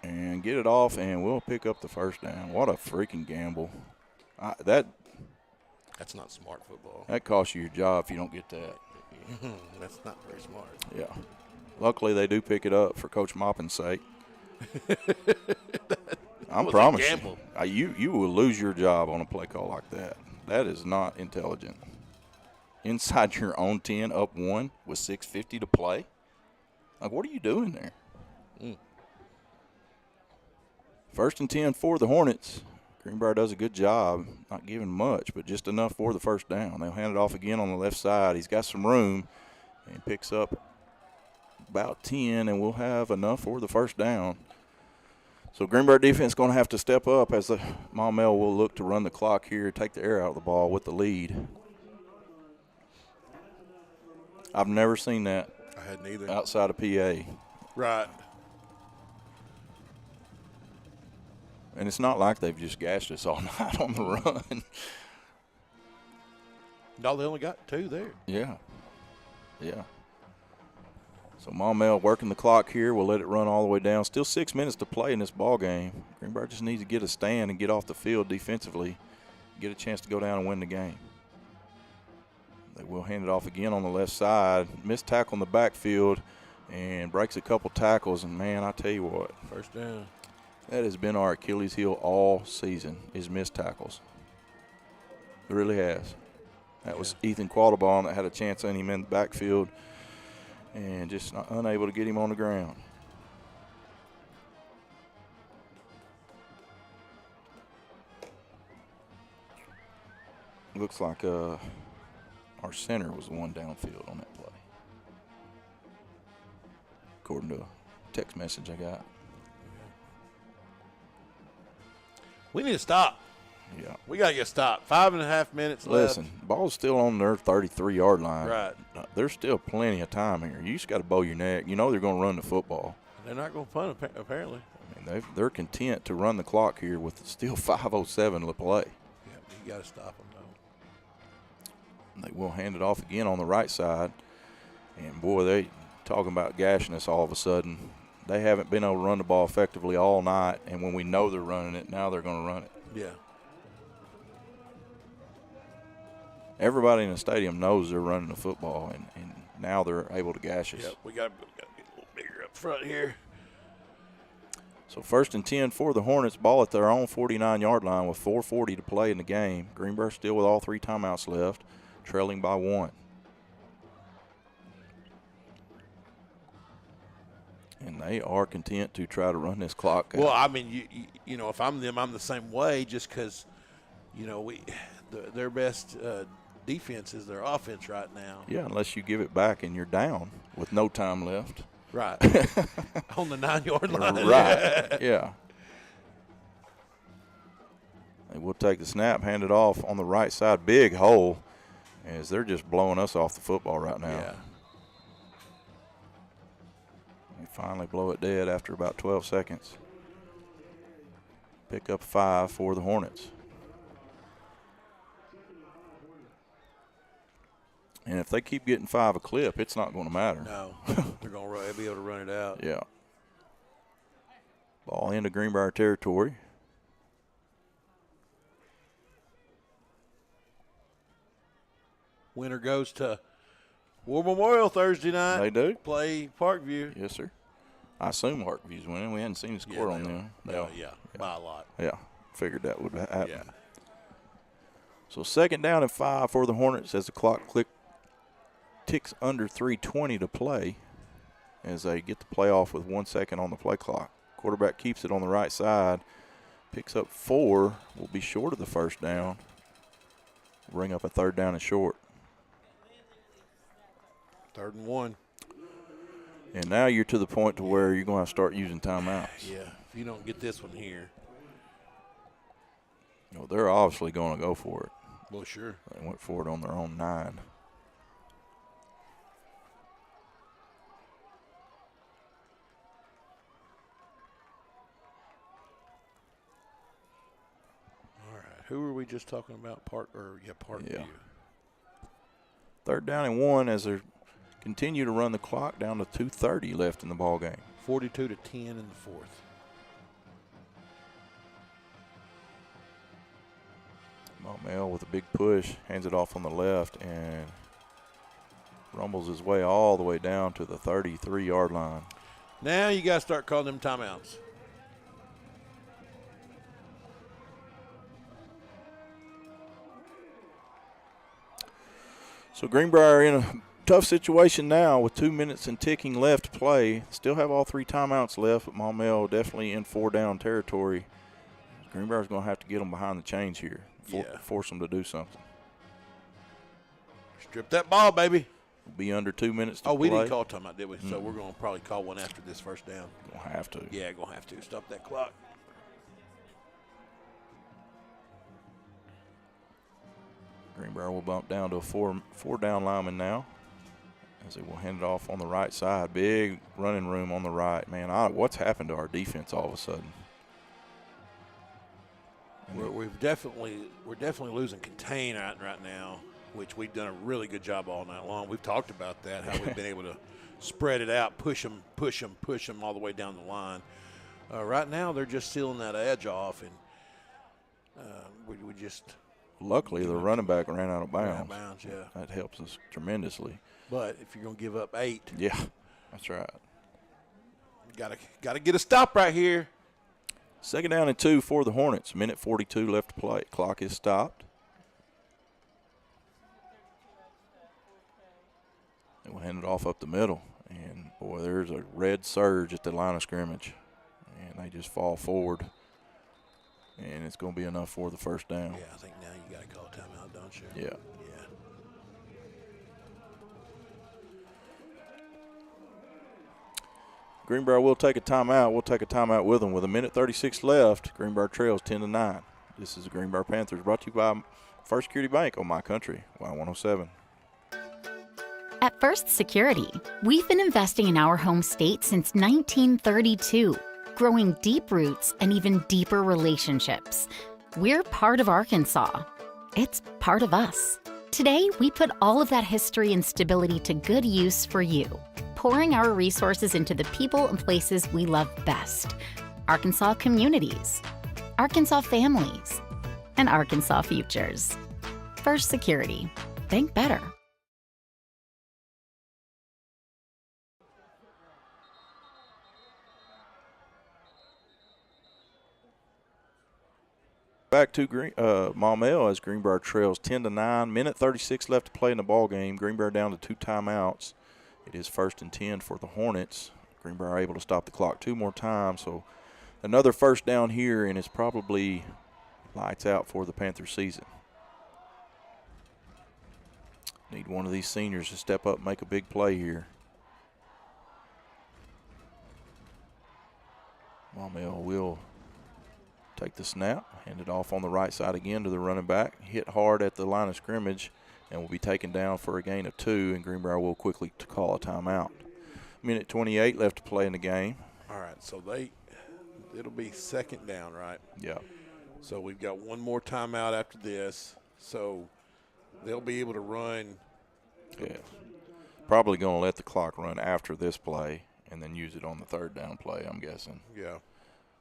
And get it off, and we'll pick up the first down. What a freaking gamble. That's not smart football. That costs you your job if you don't get that. That's not very smart. Yeah. Luckily, they do pick it up for Coach Moppin's sake. I'm promising you will lose your job on a play call like that. That is not intelligent. Inside your own 10, up 1 with 6:50 to play. Like, what are you doing there? First and 10 for the Hornets. Greenbrier does a good job, not giving much, but just enough for the first down. They'll hand it off again on the left side. He's got some room and picks up about 10, and we'll have enough for the first down. So Greenbrier defense is going to have to step up as the Maumelle will look to run the clock here, take the air out of the ball with the lead. I've never seen that. I hadn't either. Outside of PA. Right. And it's not like they've just gashed us all night on the run. No, they only got 2 there. Yeah. So Maumelle working the clock here. We'll let it run all the way down. Still 6 minutes to play in this ball game. Greenbrier just needs to get a stand and get off the field defensively, get a chance to go down and win the game. They will hand it off again on the left side. Missed tackle in the backfield and breaks a couple tackles. And, man, I tell you what. First down. That has been our Achilles heel all season is missed tackles. It really has. That was Ethan Quattlebaum that had a chance on him in the backfield and just unable to get him on the ground. Looks like our center was the one downfield on that play, according to a text message I got. We need to stop. Yeah. We got to get stopped. 5.5 minutes left. Listen, ball's still on their 33-yard line. Right. There's still plenty of time here. You just got to bow your neck. You know they're going to run the football. They're not going to punt, apparently. I mean, they're content to run the clock here with still 5:07 to play. Yeah, you got to stop them, though. They will hand it off again on the right side. And, boy, they talking about gashing us all of a sudden. They haven't been able to run the ball effectively all night, and when we know they're running it, now they're going to run it. Yeah. Everybody in the stadium knows they're running the football, and now they're able to gash us. Yeah, we got to get a little bigger up front here. So first and 10 for the Hornets, ball at their own 49-yard line with 4:40 to play in the game. Greenbrier still with all 3 timeouts left, trailing by 1. And they are content to try to run this clock out. Well, I mean, you know, if I'm them, I'm the same way just because, you know, their best defense is their offense right now. Yeah, unless you give it back and you're down with no time left. Right. On the 9-yard line. Right, yeah. They will take the snap, hand it off on the right side. Big hole as they're just blowing us off the football right now. Yeah. They finally blow it dead after about 12 seconds. Pick up 5 for the Hornets. And if they keep getting 5 a clip, it's not going to matter. No, they're going to be able to run it out. Yeah. Ball into Greenbrier territory. Winner goes to War Memorial Thursday night. They do. Play Parkview. Yes, sir. I assume Parkview's winning. We hadn't seen the score on them. Yeah, by a lot. Yeah, figured that would happen. Yeah. So second down and 5 for the Hornets as the clock ticks under 3:20 to play as they get the play off with 1 second on the play clock. Quarterback keeps it on the right side, picks up 4, will be short of the first down. Bring up a third down and short. 3rd and 1. And now you're to the point to where you're going to start using timeouts. Yeah, if you don't get this one here. No, they're obviously going to go for it. Well, sure. They went for it on their own 9. All right. Who were we just talking about? Parkview. Yeah. 3rd down and 1 as they continue to run the clock down to 2:30 left in the ball game. 42-10 in the 4th. Maumelle with a big push, hands it off on the left and rumbles his way all the way down to the 33-yard line. Now you got to start calling them timeouts. So Greenbrier in a tough situation now with 2 minutes and ticking left to play. Still have all 3 timeouts left, but Maumelle definitely in 4-down territory. Greenbrier's going to have to get them behind the chains here, force them to do something. Strip that ball, baby. Be under 2 minutes to play. Oh, we didn't call timeout, did we? So we're going to probably call one after this first down. Going to have to. Yeah, going to have to. Stop that clock. Greenbrier will bump down to a four-down lineman now as they will hand it off on the right side. Big running room on the right. Man, what's happened to our defense all of a sudden? We're definitely losing contain right now, which we've done a really good job all night long. We've talked about that, how we've been able to spread it out, push them all the way down the line. Right now, they're just sealing that edge off, and we just. Luckily, the running back ran out of bounds. Yeah. That helps us tremendously. But if you're going to give up 8. Yeah, that's right. Got to get a stop right here. 2nd down and 2 for the Hornets. Minute 42 left to play. Clock is stopped. They will hand it off up the middle. And, boy, there's a red surge at the line of scrimmage. And they just fall forward. And it's going to be enough for the first down. Yeah, I think now you got to call timeout, don't you? Yeah. Greenbrier will take a timeout. We'll take a timeout with them. With 1:36 left, Greenbrier trails 10-9. This is the Greenbrier Panthers brought to you by First Security Bank on My Country, Y107. At First Security, we've been investing in our home state since 1932, growing deep roots and even deeper relationships. We're part of Arkansas. It's part of us. Today, we put all of that history and stability to good use for you, pouring our resources into the people and places we love best. Arkansas communities, Arkansas families, and Arkansas futures. First Security. Think better. Back to Maumelle as Greenbrier trails 10-9. 1:36 left to play in the ball game. Greenbrier down to 2 timeouts. It is 1st and 10 for the Hornets. Greenbrier able to stop the clock 2 more times. So another first down here, and it's probably lights out for the Panthers season. Need one of these seniors to step up and make a big play here. Maumelle will take the snap, hand it off on the right side again to the running back. Hit hard at the line of scrimmage and will be taken down for a gain of 2, and Greenbrier will quickly call a timeout. 1:28 left to play in the game. All right, so it'll be 2nd down, right? Yeah. So we've got one more timeout after this, so they'll be able to run. Yeah. Probably going to let the clock run after this play and then use it on the 3rd down play, I'm guessing. Yeah.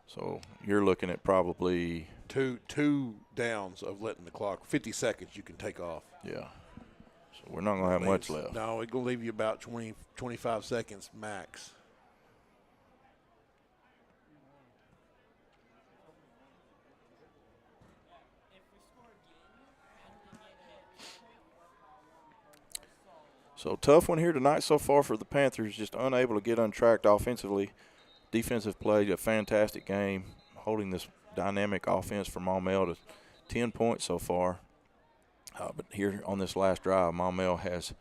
So you're looking at probably two downs of letting the clock, 50 seconds you can take off. Yeah. So we're not going to have much left. No, it's going to leave you about 20, 25 seconds max. So tough one here tonight so far for the Panthers, just unable to get untracked offensively. Defensive played a fantastic game, holding this dynamic offense for Maumelle to 10 points so far. But here on this last drive, Maumelle has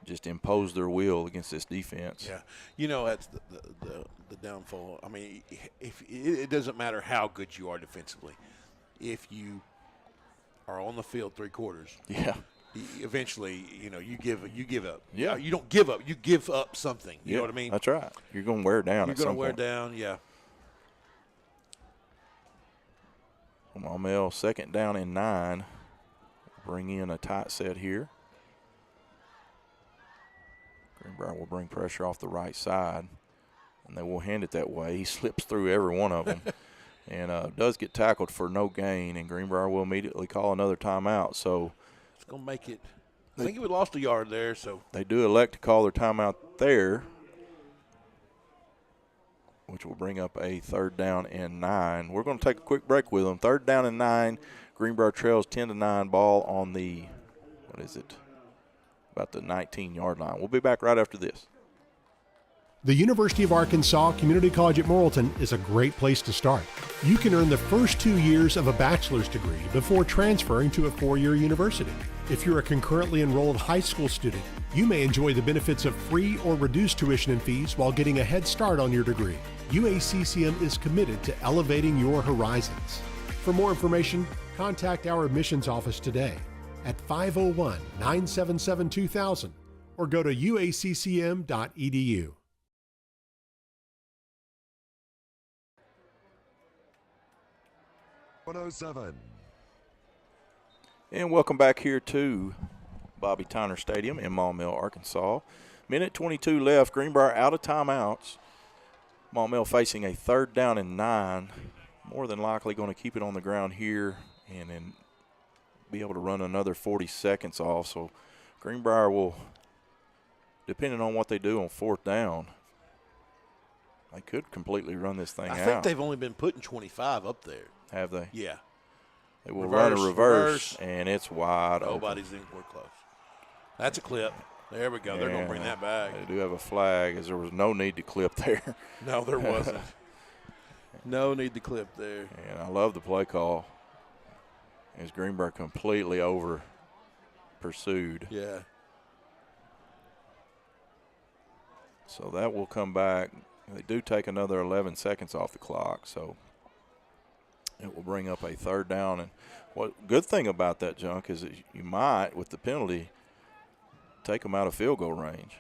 just imposed their will against this defense. Yeah, you know, that's the downfall. I mean, if it doesn't matter how good you are defensively, if you are on the field 3 quarters, yeah, eventually, you know, you give up. Yeah, you don't give up. You give up something. You know what I mean? That's right. You're going to wear down. You're going to wear down. Yeah. Maumelle 2nd down and 9. Bring in a tight set here. Greenbrier will bring pressure off the right side, and they will hand it that way. He slips through every one of them and does get tackled for no gain, and Greenbrier will immediately call another timeout. So it's going to make it – I think we lost a yard there. So they do elect to call their timeout there, which will bring up a 3rd down and 9. We're going to take a quick break with them. 3rd down and 9. Greenbrier trails 10-9. Ball on the, what is it, about the 19-yard line. We'll be back right after this. The University of Arkansas Community College at Morrilton is a great place to start. You can earn the first 2 years of a bachelor's degree before transferring to a 4-year university. If you're a concurrently enrolled high school student, you may enjoy the benefits of free or reduced tuition and fees while getting a head start on your degree. UACCM is committed to elevating your horizons. For more information, contact our admissions office today at 501-977-2000 or go to uaccm.edu. And welcome back here to Bobby Tyner Stadium in Maumelle, Arkansas. Minute 22 left. Greenbrier out of timeouts. Maumelle facing a 3rd down and 9. More than likely going to keep it on the ground here and then be able to run another 40 seconds off. So Greenbrier will, depending on what they do on 4th down, they could completely run this thing out. I think they've only been putting 25 up there. Have they? Yeah. They will run a reverse, and it's wide open. Nobody's anywhere close. That's a clip. There we go. They're going to bring that back. They do have a flag, as there was no need to clip there. No, there wasn't. No need to clip there. And I love the play call. As Greenbrier completely over pursued. Yeah. So that will come back. They do take another 11 seconds off the clock, so it will bring up a 3rd down. And what good thing about that, Junk, is that you might, with the penalty, take them out of field goal range.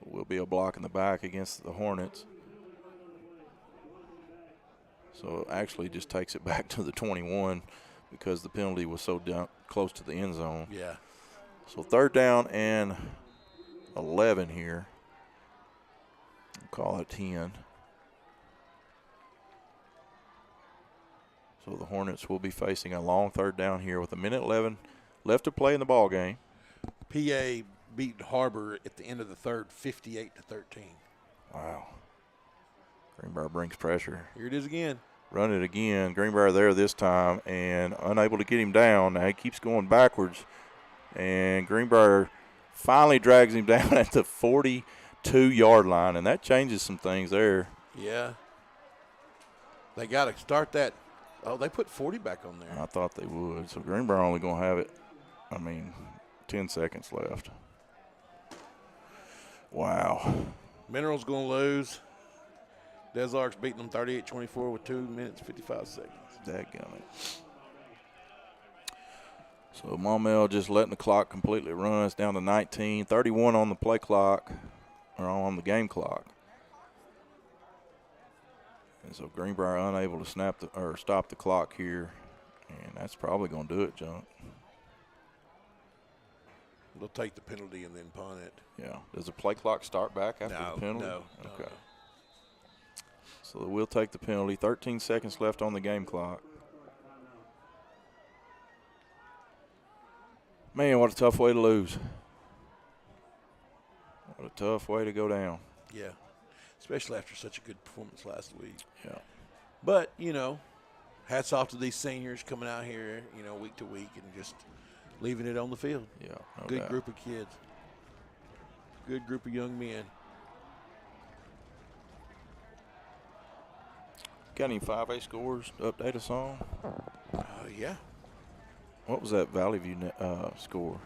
It will be a block in the back against the Hornets. So it actually just takes it back to the 21 because the penalty was so close to the end zone. Yeah. So 3rd down and 11 here. We'll call it 10. So the Hornets will be facing a long 3rd down here with 1:11 left to play in the ball game. PA beat Harbor at the end of the 3rd, 58-13. Wow. Greenbrier brings pressure. Here it is again. Run it again. Greenbrier there this time and unable to get him down. Now he keeps going backwards. And Greenbrier finally drags him down at the 42-yard line, and that changes some things there. Yeah. They got to start that. Oh, they put 40 back on there. I thought they would. So Greenbrier only going to have it, 10 seconds left. Wow. Mineral's going to lose. Desark's beating them 38-24 with 2 minutes, 55 seconds. Dadgummit. So Maumelle just letting the clock completely run. It's down to 19. 31 on the play clock, or on the game clock. And so Greenbrier unable to stop the clock here, and that's probably going to do it, John. They'll take the penalty and then punt it. Yeah. Does the play clock start back after the penalty? No. Okay. So we'll take the penalty. 13 seconds left on the game clock. Man, what a tough way to lose. What a tough way to go down. Yeah, especially after such a good performance last week. Yeah. But, hats off to these seniors coming out here, week to week and just leaving it on the field. Yeah, no Good doubt. group of kids. Good group of young men. Got any 5A scores to update us on? Yeah. What was that Valley View score?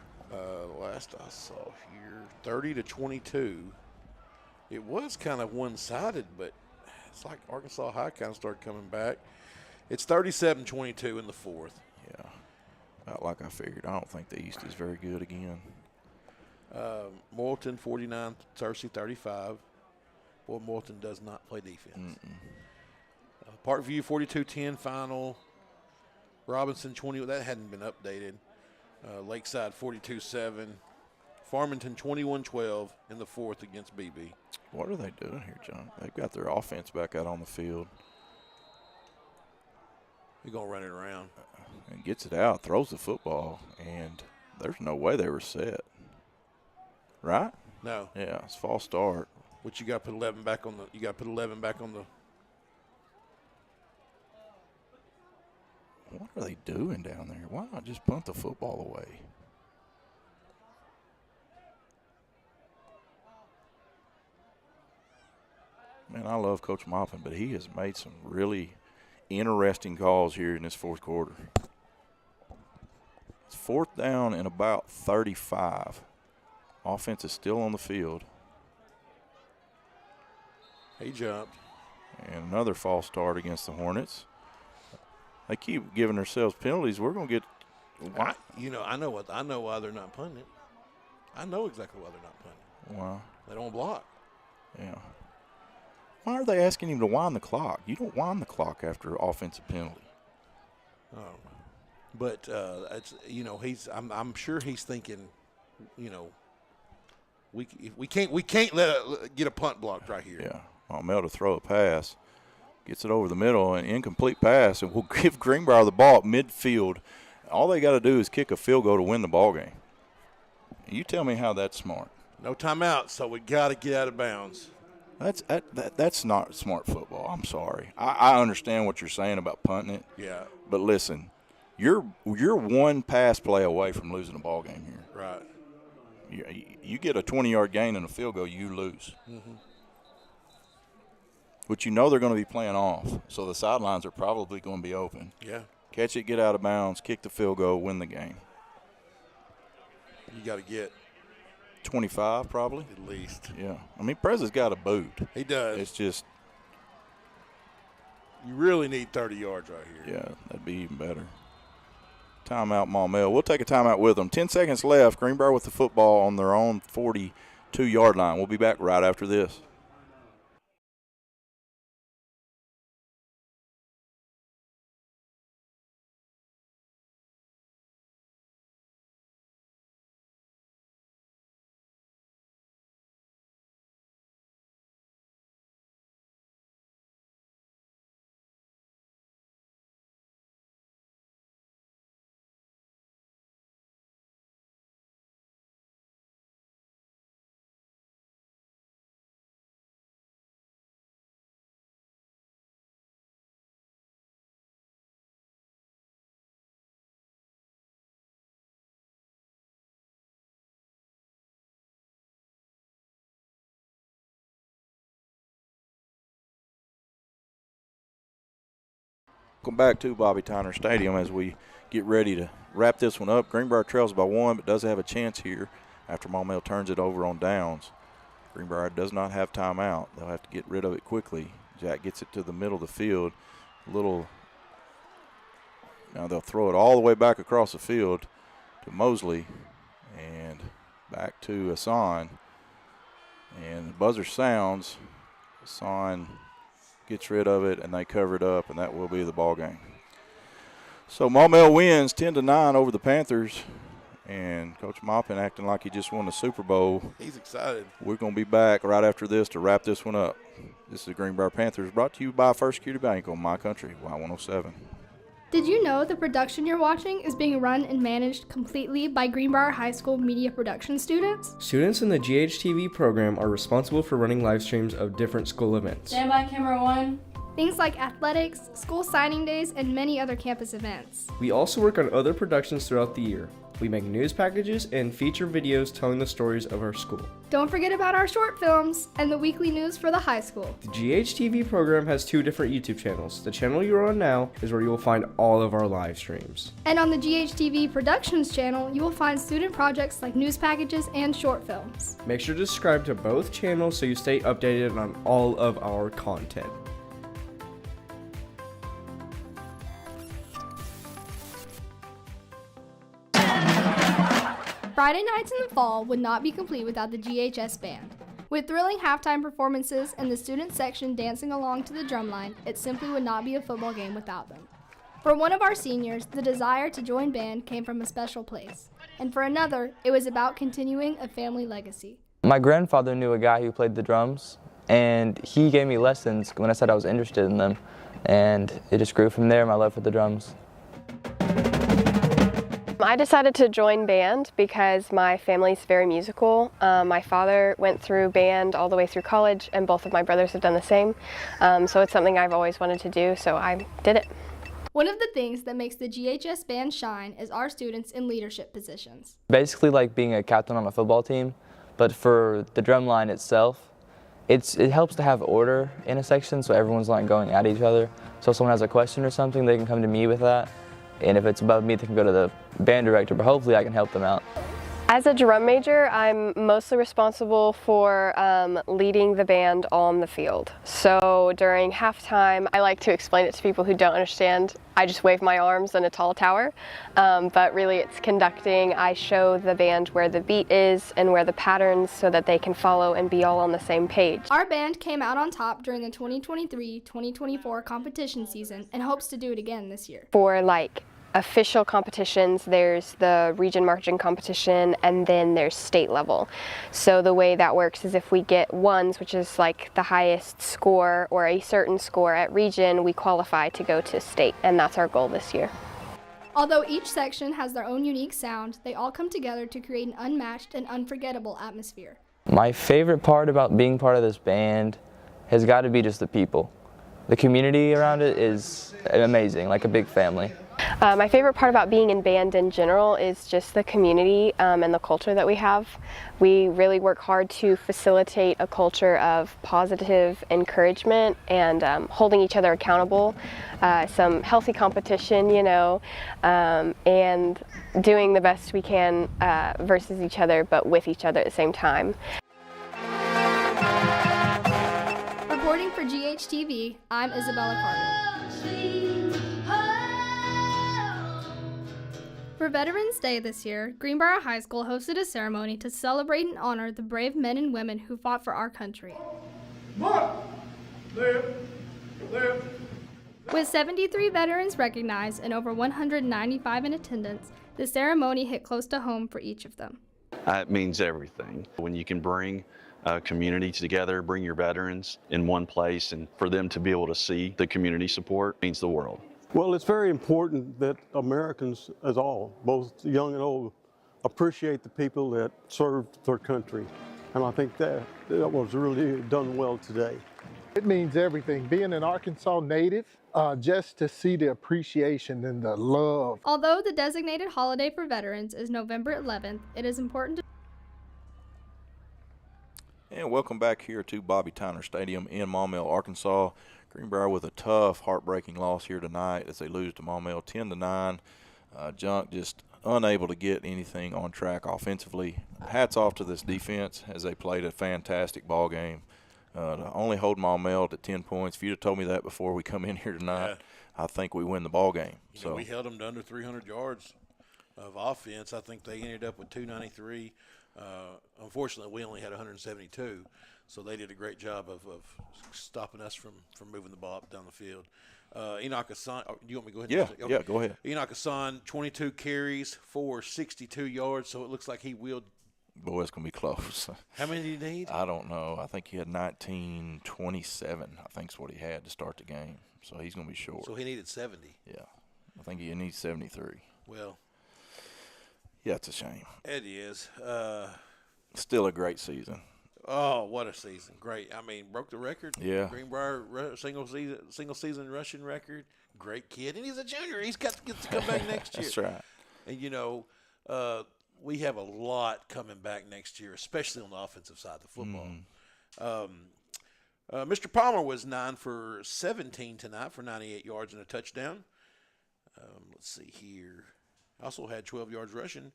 Last I saw here, 30-22. It was kind of one-sided, but it's like Arkansas High kind of started coming back. It's 37-22 in the 4th. Yeah, about like I figured. I don't think the East is very good again. Morrilton 49, Searcy 35. Boy, Morrilton does not play defense. Parkview 42-10 final. Robinson 20. That hadn't been updated. Lakeside 42-7. Farmington 21-12 in the fourth against BB. What are they doing here, John? They've got their offense back out on the field. They're going to run it around. And gets it out, throws the football, and there's no way they were set. Right? No. Yeah, it's false start. Which you got to put 11 back on the. You got to put 11 back on the. What are they doing down there? Why not just punt the football away? Man, I love Coach Maupin, but he has made some really interesting calls here in this fourth quarter. It's fourth down and about 35. Offense is still on the field. He jumped. And another false start against the Hornets. They keep giving themselves penalties. We're going to get I know why they're not punting it. I know exactly why they're not punting. Wow. They don't block. Yeah. Why are they asking him to wind the clock? You don't wind the clock after offensive penalty. Oh, but it's I'm sure he's thinking, we can't get a punt blocked right here. Yeah, Maumelle to throw a pass, gets it over the middle, an incomplete pass, and we'll give Greenbrier the ball at midfield. All they got to do is kick a field goal to win the ball game. You tell me how that's smart. No timeout, so we got to get out of bounds. That's not smart football. I'm sorry. I understand what you're saying about punting it. Yeah. But listen, you're one pass play away from losing a ball game here. Right. You get a 20-yard gain and a field goal, you lose. Mm-hmm. Which they're going to be playing off, so the sidelines are probably going to be open. Yeah. Catch it, get out of bounds, kick the field goal, win the game. You got to get 25 probably. At least. Yeah. I mean, Prez's got a boot. He does. It's just. You really need 30 yards right here. Yeah, that'd be even better. Timeout, Maumelle. We'll take a timeout with them. 10 seconds left. Greenbrier with the football on their own 42-yard line. We'll be back right after this. Welcome back to Bobby Tyner Stadium as we get ready to wrap this one up. Greenbrier trails by 1, but does have a chance here after Maumelle turns it over on downs. Greenbrier does not have timeout. They'll have to get rid of it quickly. Jack gets it to the middle of the field. Now they'll throw it all the way back across the field to Mosley and back to Hassan. And the buzzer sounds. Hassan gets rid of it, and they cover it up, and that will be the ball game. So Maumelle wins 10-9 over the Panthers, and Coach Maupin acting like he just won the Super Bowl. He's excited. We're going to be back right after this to wrap this one up. This is the Greenbrier Panthers brought to you by First Security Bank on My Country, Y107. Did you know the production you're watching is being run and managed completely by Greenbrier High School media production students? Students in the GHTV program are responsible for running live streams of different school events. Stand by, camera 1. Things like athletics, school signing days, and many other campus events. We also work on other productions throughout the year. We make news packages and feature videos telling the stories of our school. Don't forget about our short films and the weekly news for the high school. The GHTV program has 2 different YouTube channels. The channel you're on now is where you will find all of our live streams. And on the GHTV Productions channel, you will find student projects like news packages and short films. Make sure to subscribe to both channels so you stay updated on all of our content. Friday nights in the fall would not be complete without the GHS Band. With thrilling halftime performances and the student section dancing along to the drumline, it simply would not be a football game without them. For one of our seniors, the desire to join band came from a special place. And for another, it was about continuing a family legacy. My grandfather knew a guy who played the drums, and he gave me lessons when I said I was interested in them, and it just grew from there, my love for the drums. I decided to join band because my family's very musical. My father went through band all the way through college, and both of my brothers have done the same. So it's something I've always wanted to do, so I did it. One of the things that makes the GHS band shine is our students in leadership positions. Basically like being a captain on a football team, but for the drum line itself, it helps to have order in a section so everyone's not going at each other. So if someone has a question or something, they can come to me with that. And if it's above me, they can go to the band director, but hopefully I can help them out. As a drum major, I'm mostly responsible for leading the band on the field. So during halftime, I like to explain it to people who don't understand. I just wave my arms in a tall tower, but really it's conducting. I show the band where the beat is and where the patterns so that they can follow and be all on the same page. Our band came out on top during the 2023-2024 competition season and hopes to do it again this year. For official competitions, there's the region marching competition, and then there's state level. So the way that works is if we get ones, which is like the highest score or a certain score at region, we qualify to go to state, and that's our goal this year. Although each section has their own unique sound, they all come together to create an unmatched and unforgettable atmosphere. My favorite part about being part of this band has got to be just the people. The community around it is amazing, like a big family. My favorite part about being in band in general is just the community and the culture that we have. We really work hard to facilitate a culture of positive encouragement and holding each other accountable, some healthy competition, and doing the best we can versus each other, but with each other at the same time. Reporting for GHTV, I'm Isabella Carter. For Veterans Day this year, Greenbrier High School hosted a ceremony to celebrate and honor the brave men and women who fought for our country. With 73 veterans recognized and over 195 in attendance, the ceremony hit close to home for each of them. It means everything. When you can bring communities together, bring your veterans in one place, and for them to be able to see the community support means the world. Well, it's very important that Americans as all, both young and old, appreciate the people that served their country. And I think that was really done well today. It means everything. Being an Arkansas native, just to see the appreciation and the love. Although the designated holiday for veterans is November 11th, it is important to... And welcome back here to Bobby Tyner Stadium in Maumelle, Arkansas. Greenbrier with a tough, heartbreaking loss here tonight as they lose to Maumelle 10-9. Junk just unable to get anything on track offensively. Hats off to this defense as they played a fantastic ball game. To only hold Maumelle to 10 points. If you'd have told me that before we come in here tonight, I think we win the ball game. So we held them to under 300 yards of offense. I think they ended up with 293. Unfortunately, we only had 172. So they did a great job of stopping us from moving the ball up down the field. Enoch Hassan, do you want me to go ahead? Yeah, go ahead. Enoch Hassan, 22 carries for 62 yards, so it looks like he will. Boy, it's going to be close. How many did he need? I don't know. I think he had 1927, I think is what he had to start the game. So he's going to be short. So he needed 70. Yeah. I think he needs 73. Well. Yeah, it's a shame. It is. Still a great season. Oh, what a season. Great. I mean, broke the record. Yeah. Greenbrier single season rushing record. Great kid. And he's a junior. He's got to get to come back next year. That's right. And, we have a lot coming back next year, especially on the offensive side of the football. Mr. Palmer was 9 for 17 tonight for 98 yards and a touchdown. Let's see here. Also had 12 yards rushing.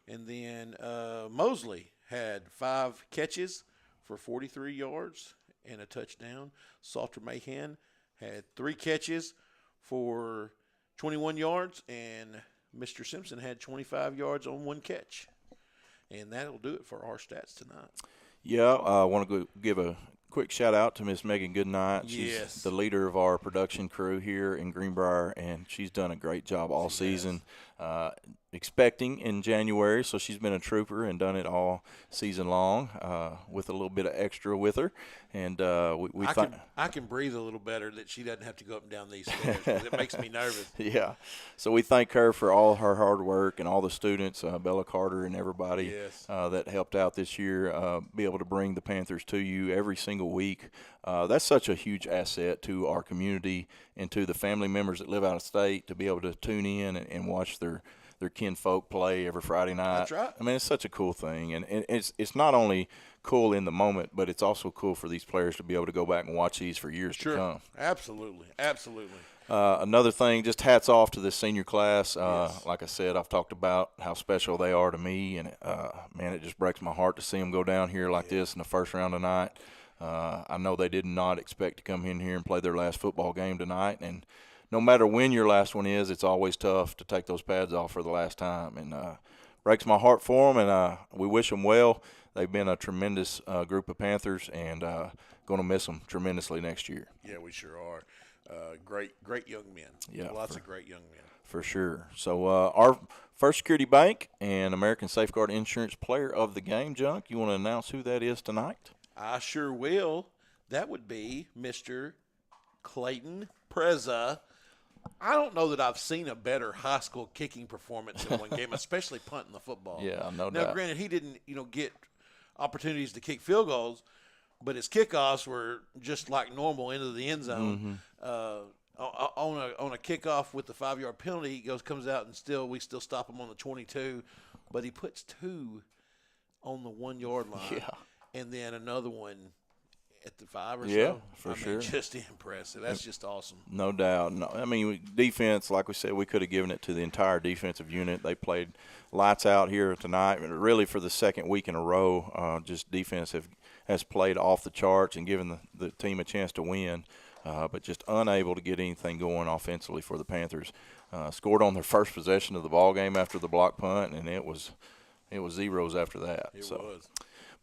And then Mosley had 5 catches for 43 yards and a touchdown. Salter Mahan had 3 catches for 21 yards, and Mr. Simpson had 25 yards on 1 catch. And that'll do it for our stats tonight. Yeah, I want to give a quick shout-out to Miss Megan Goodnight. She's the leader of our production crew here in Greenbrier, and she's done a great job all season. expecting in January, so she's been a trooper and done it all season long with a little bit of extra with her. And I can breathe a little better that she doesn't have to go up and down these stairs, 'cause it makes me nervous. Yeah. So we thank her for all her hard work and all the students, Bella Carter and everybody that helped out this year, be able to bring the Panthers to you every single week. That's such a huge asset to our community and to the family members that live out of state to be able to tune in and watch their kinfolk play every Friday night. That's right. I mean, it's such a cool thing, and it's not only cool in the moment, but it's also cool for these players to be able to go back and watch these for years to come. Absolutely. Another thing, just hats off to this senior class. Like I said, I've talked about how special they are to me, and man, it just breaks my heart to see them go down here like this in the first round tonight. I know they did not expect to come in here and play their last football game tonight, and no matter when your last one is, it's always tough to take those pads off for the last time. And breaks my heart for them, and we wish them well. They've been a tremendous group of Panthers, and going to miss them tremendously next year. Yeah, we sure are. Great young men. Yeah, lots of great young men. For sure. So our First Security Bank and American Safeguard Insurance Player of the Game, Junk, you want to announce who that is tonight? I sure will. That would be Mr. Clayton Preza. I don't know that I've seen a better high school kicking performance in one game, especially punting the football. Yeah, no doubt. Now, granted, he didn't, get opportunities to kick field goals, but his kickoffs were just like normal into the end zone. On a kickoff with the 5-yard penalty, he comes out and we still stop him on the 22, but he puts 2 on the 1-yard line. Yeah. And then another one at the 5 or so. Yeah, for sure. Mean, just impressive. That's just awesome. No doubt. No, I mean, defense, like we said, we could have given it to the entire defensive unit. They played lights out here tonight. Really, for the second week in a row, just defense has played off the charts and given the team a chance to win, but just unable to get anything going offensively for the Panthers. Scored on their first possession of the ball game after the block punt, and it was zeros after that. It was.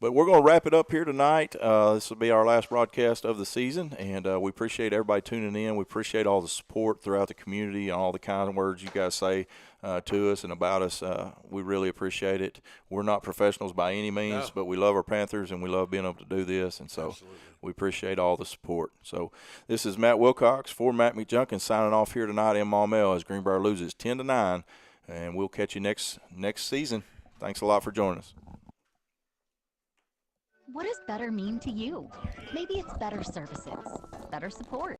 But we're going to wrap it up here tonight. This will be our last broadcast of the season, and we appreciate everybody tuning in. We appreciate all the support throughout the community and all the kind words you guys say to us and about us. We really appreciate it. We're not professionals by any means, but we love our Panthers, and we love being able to do this, and so we appreciate all the support. So this is Matt Wilcox for Matt McJunkin signing off here tonight in Maumelle as Greenbrier loses 10-9, and we'll catch you next season. Thanks a lot for joining us. What does better mean to you? Maybe it's better services, better support,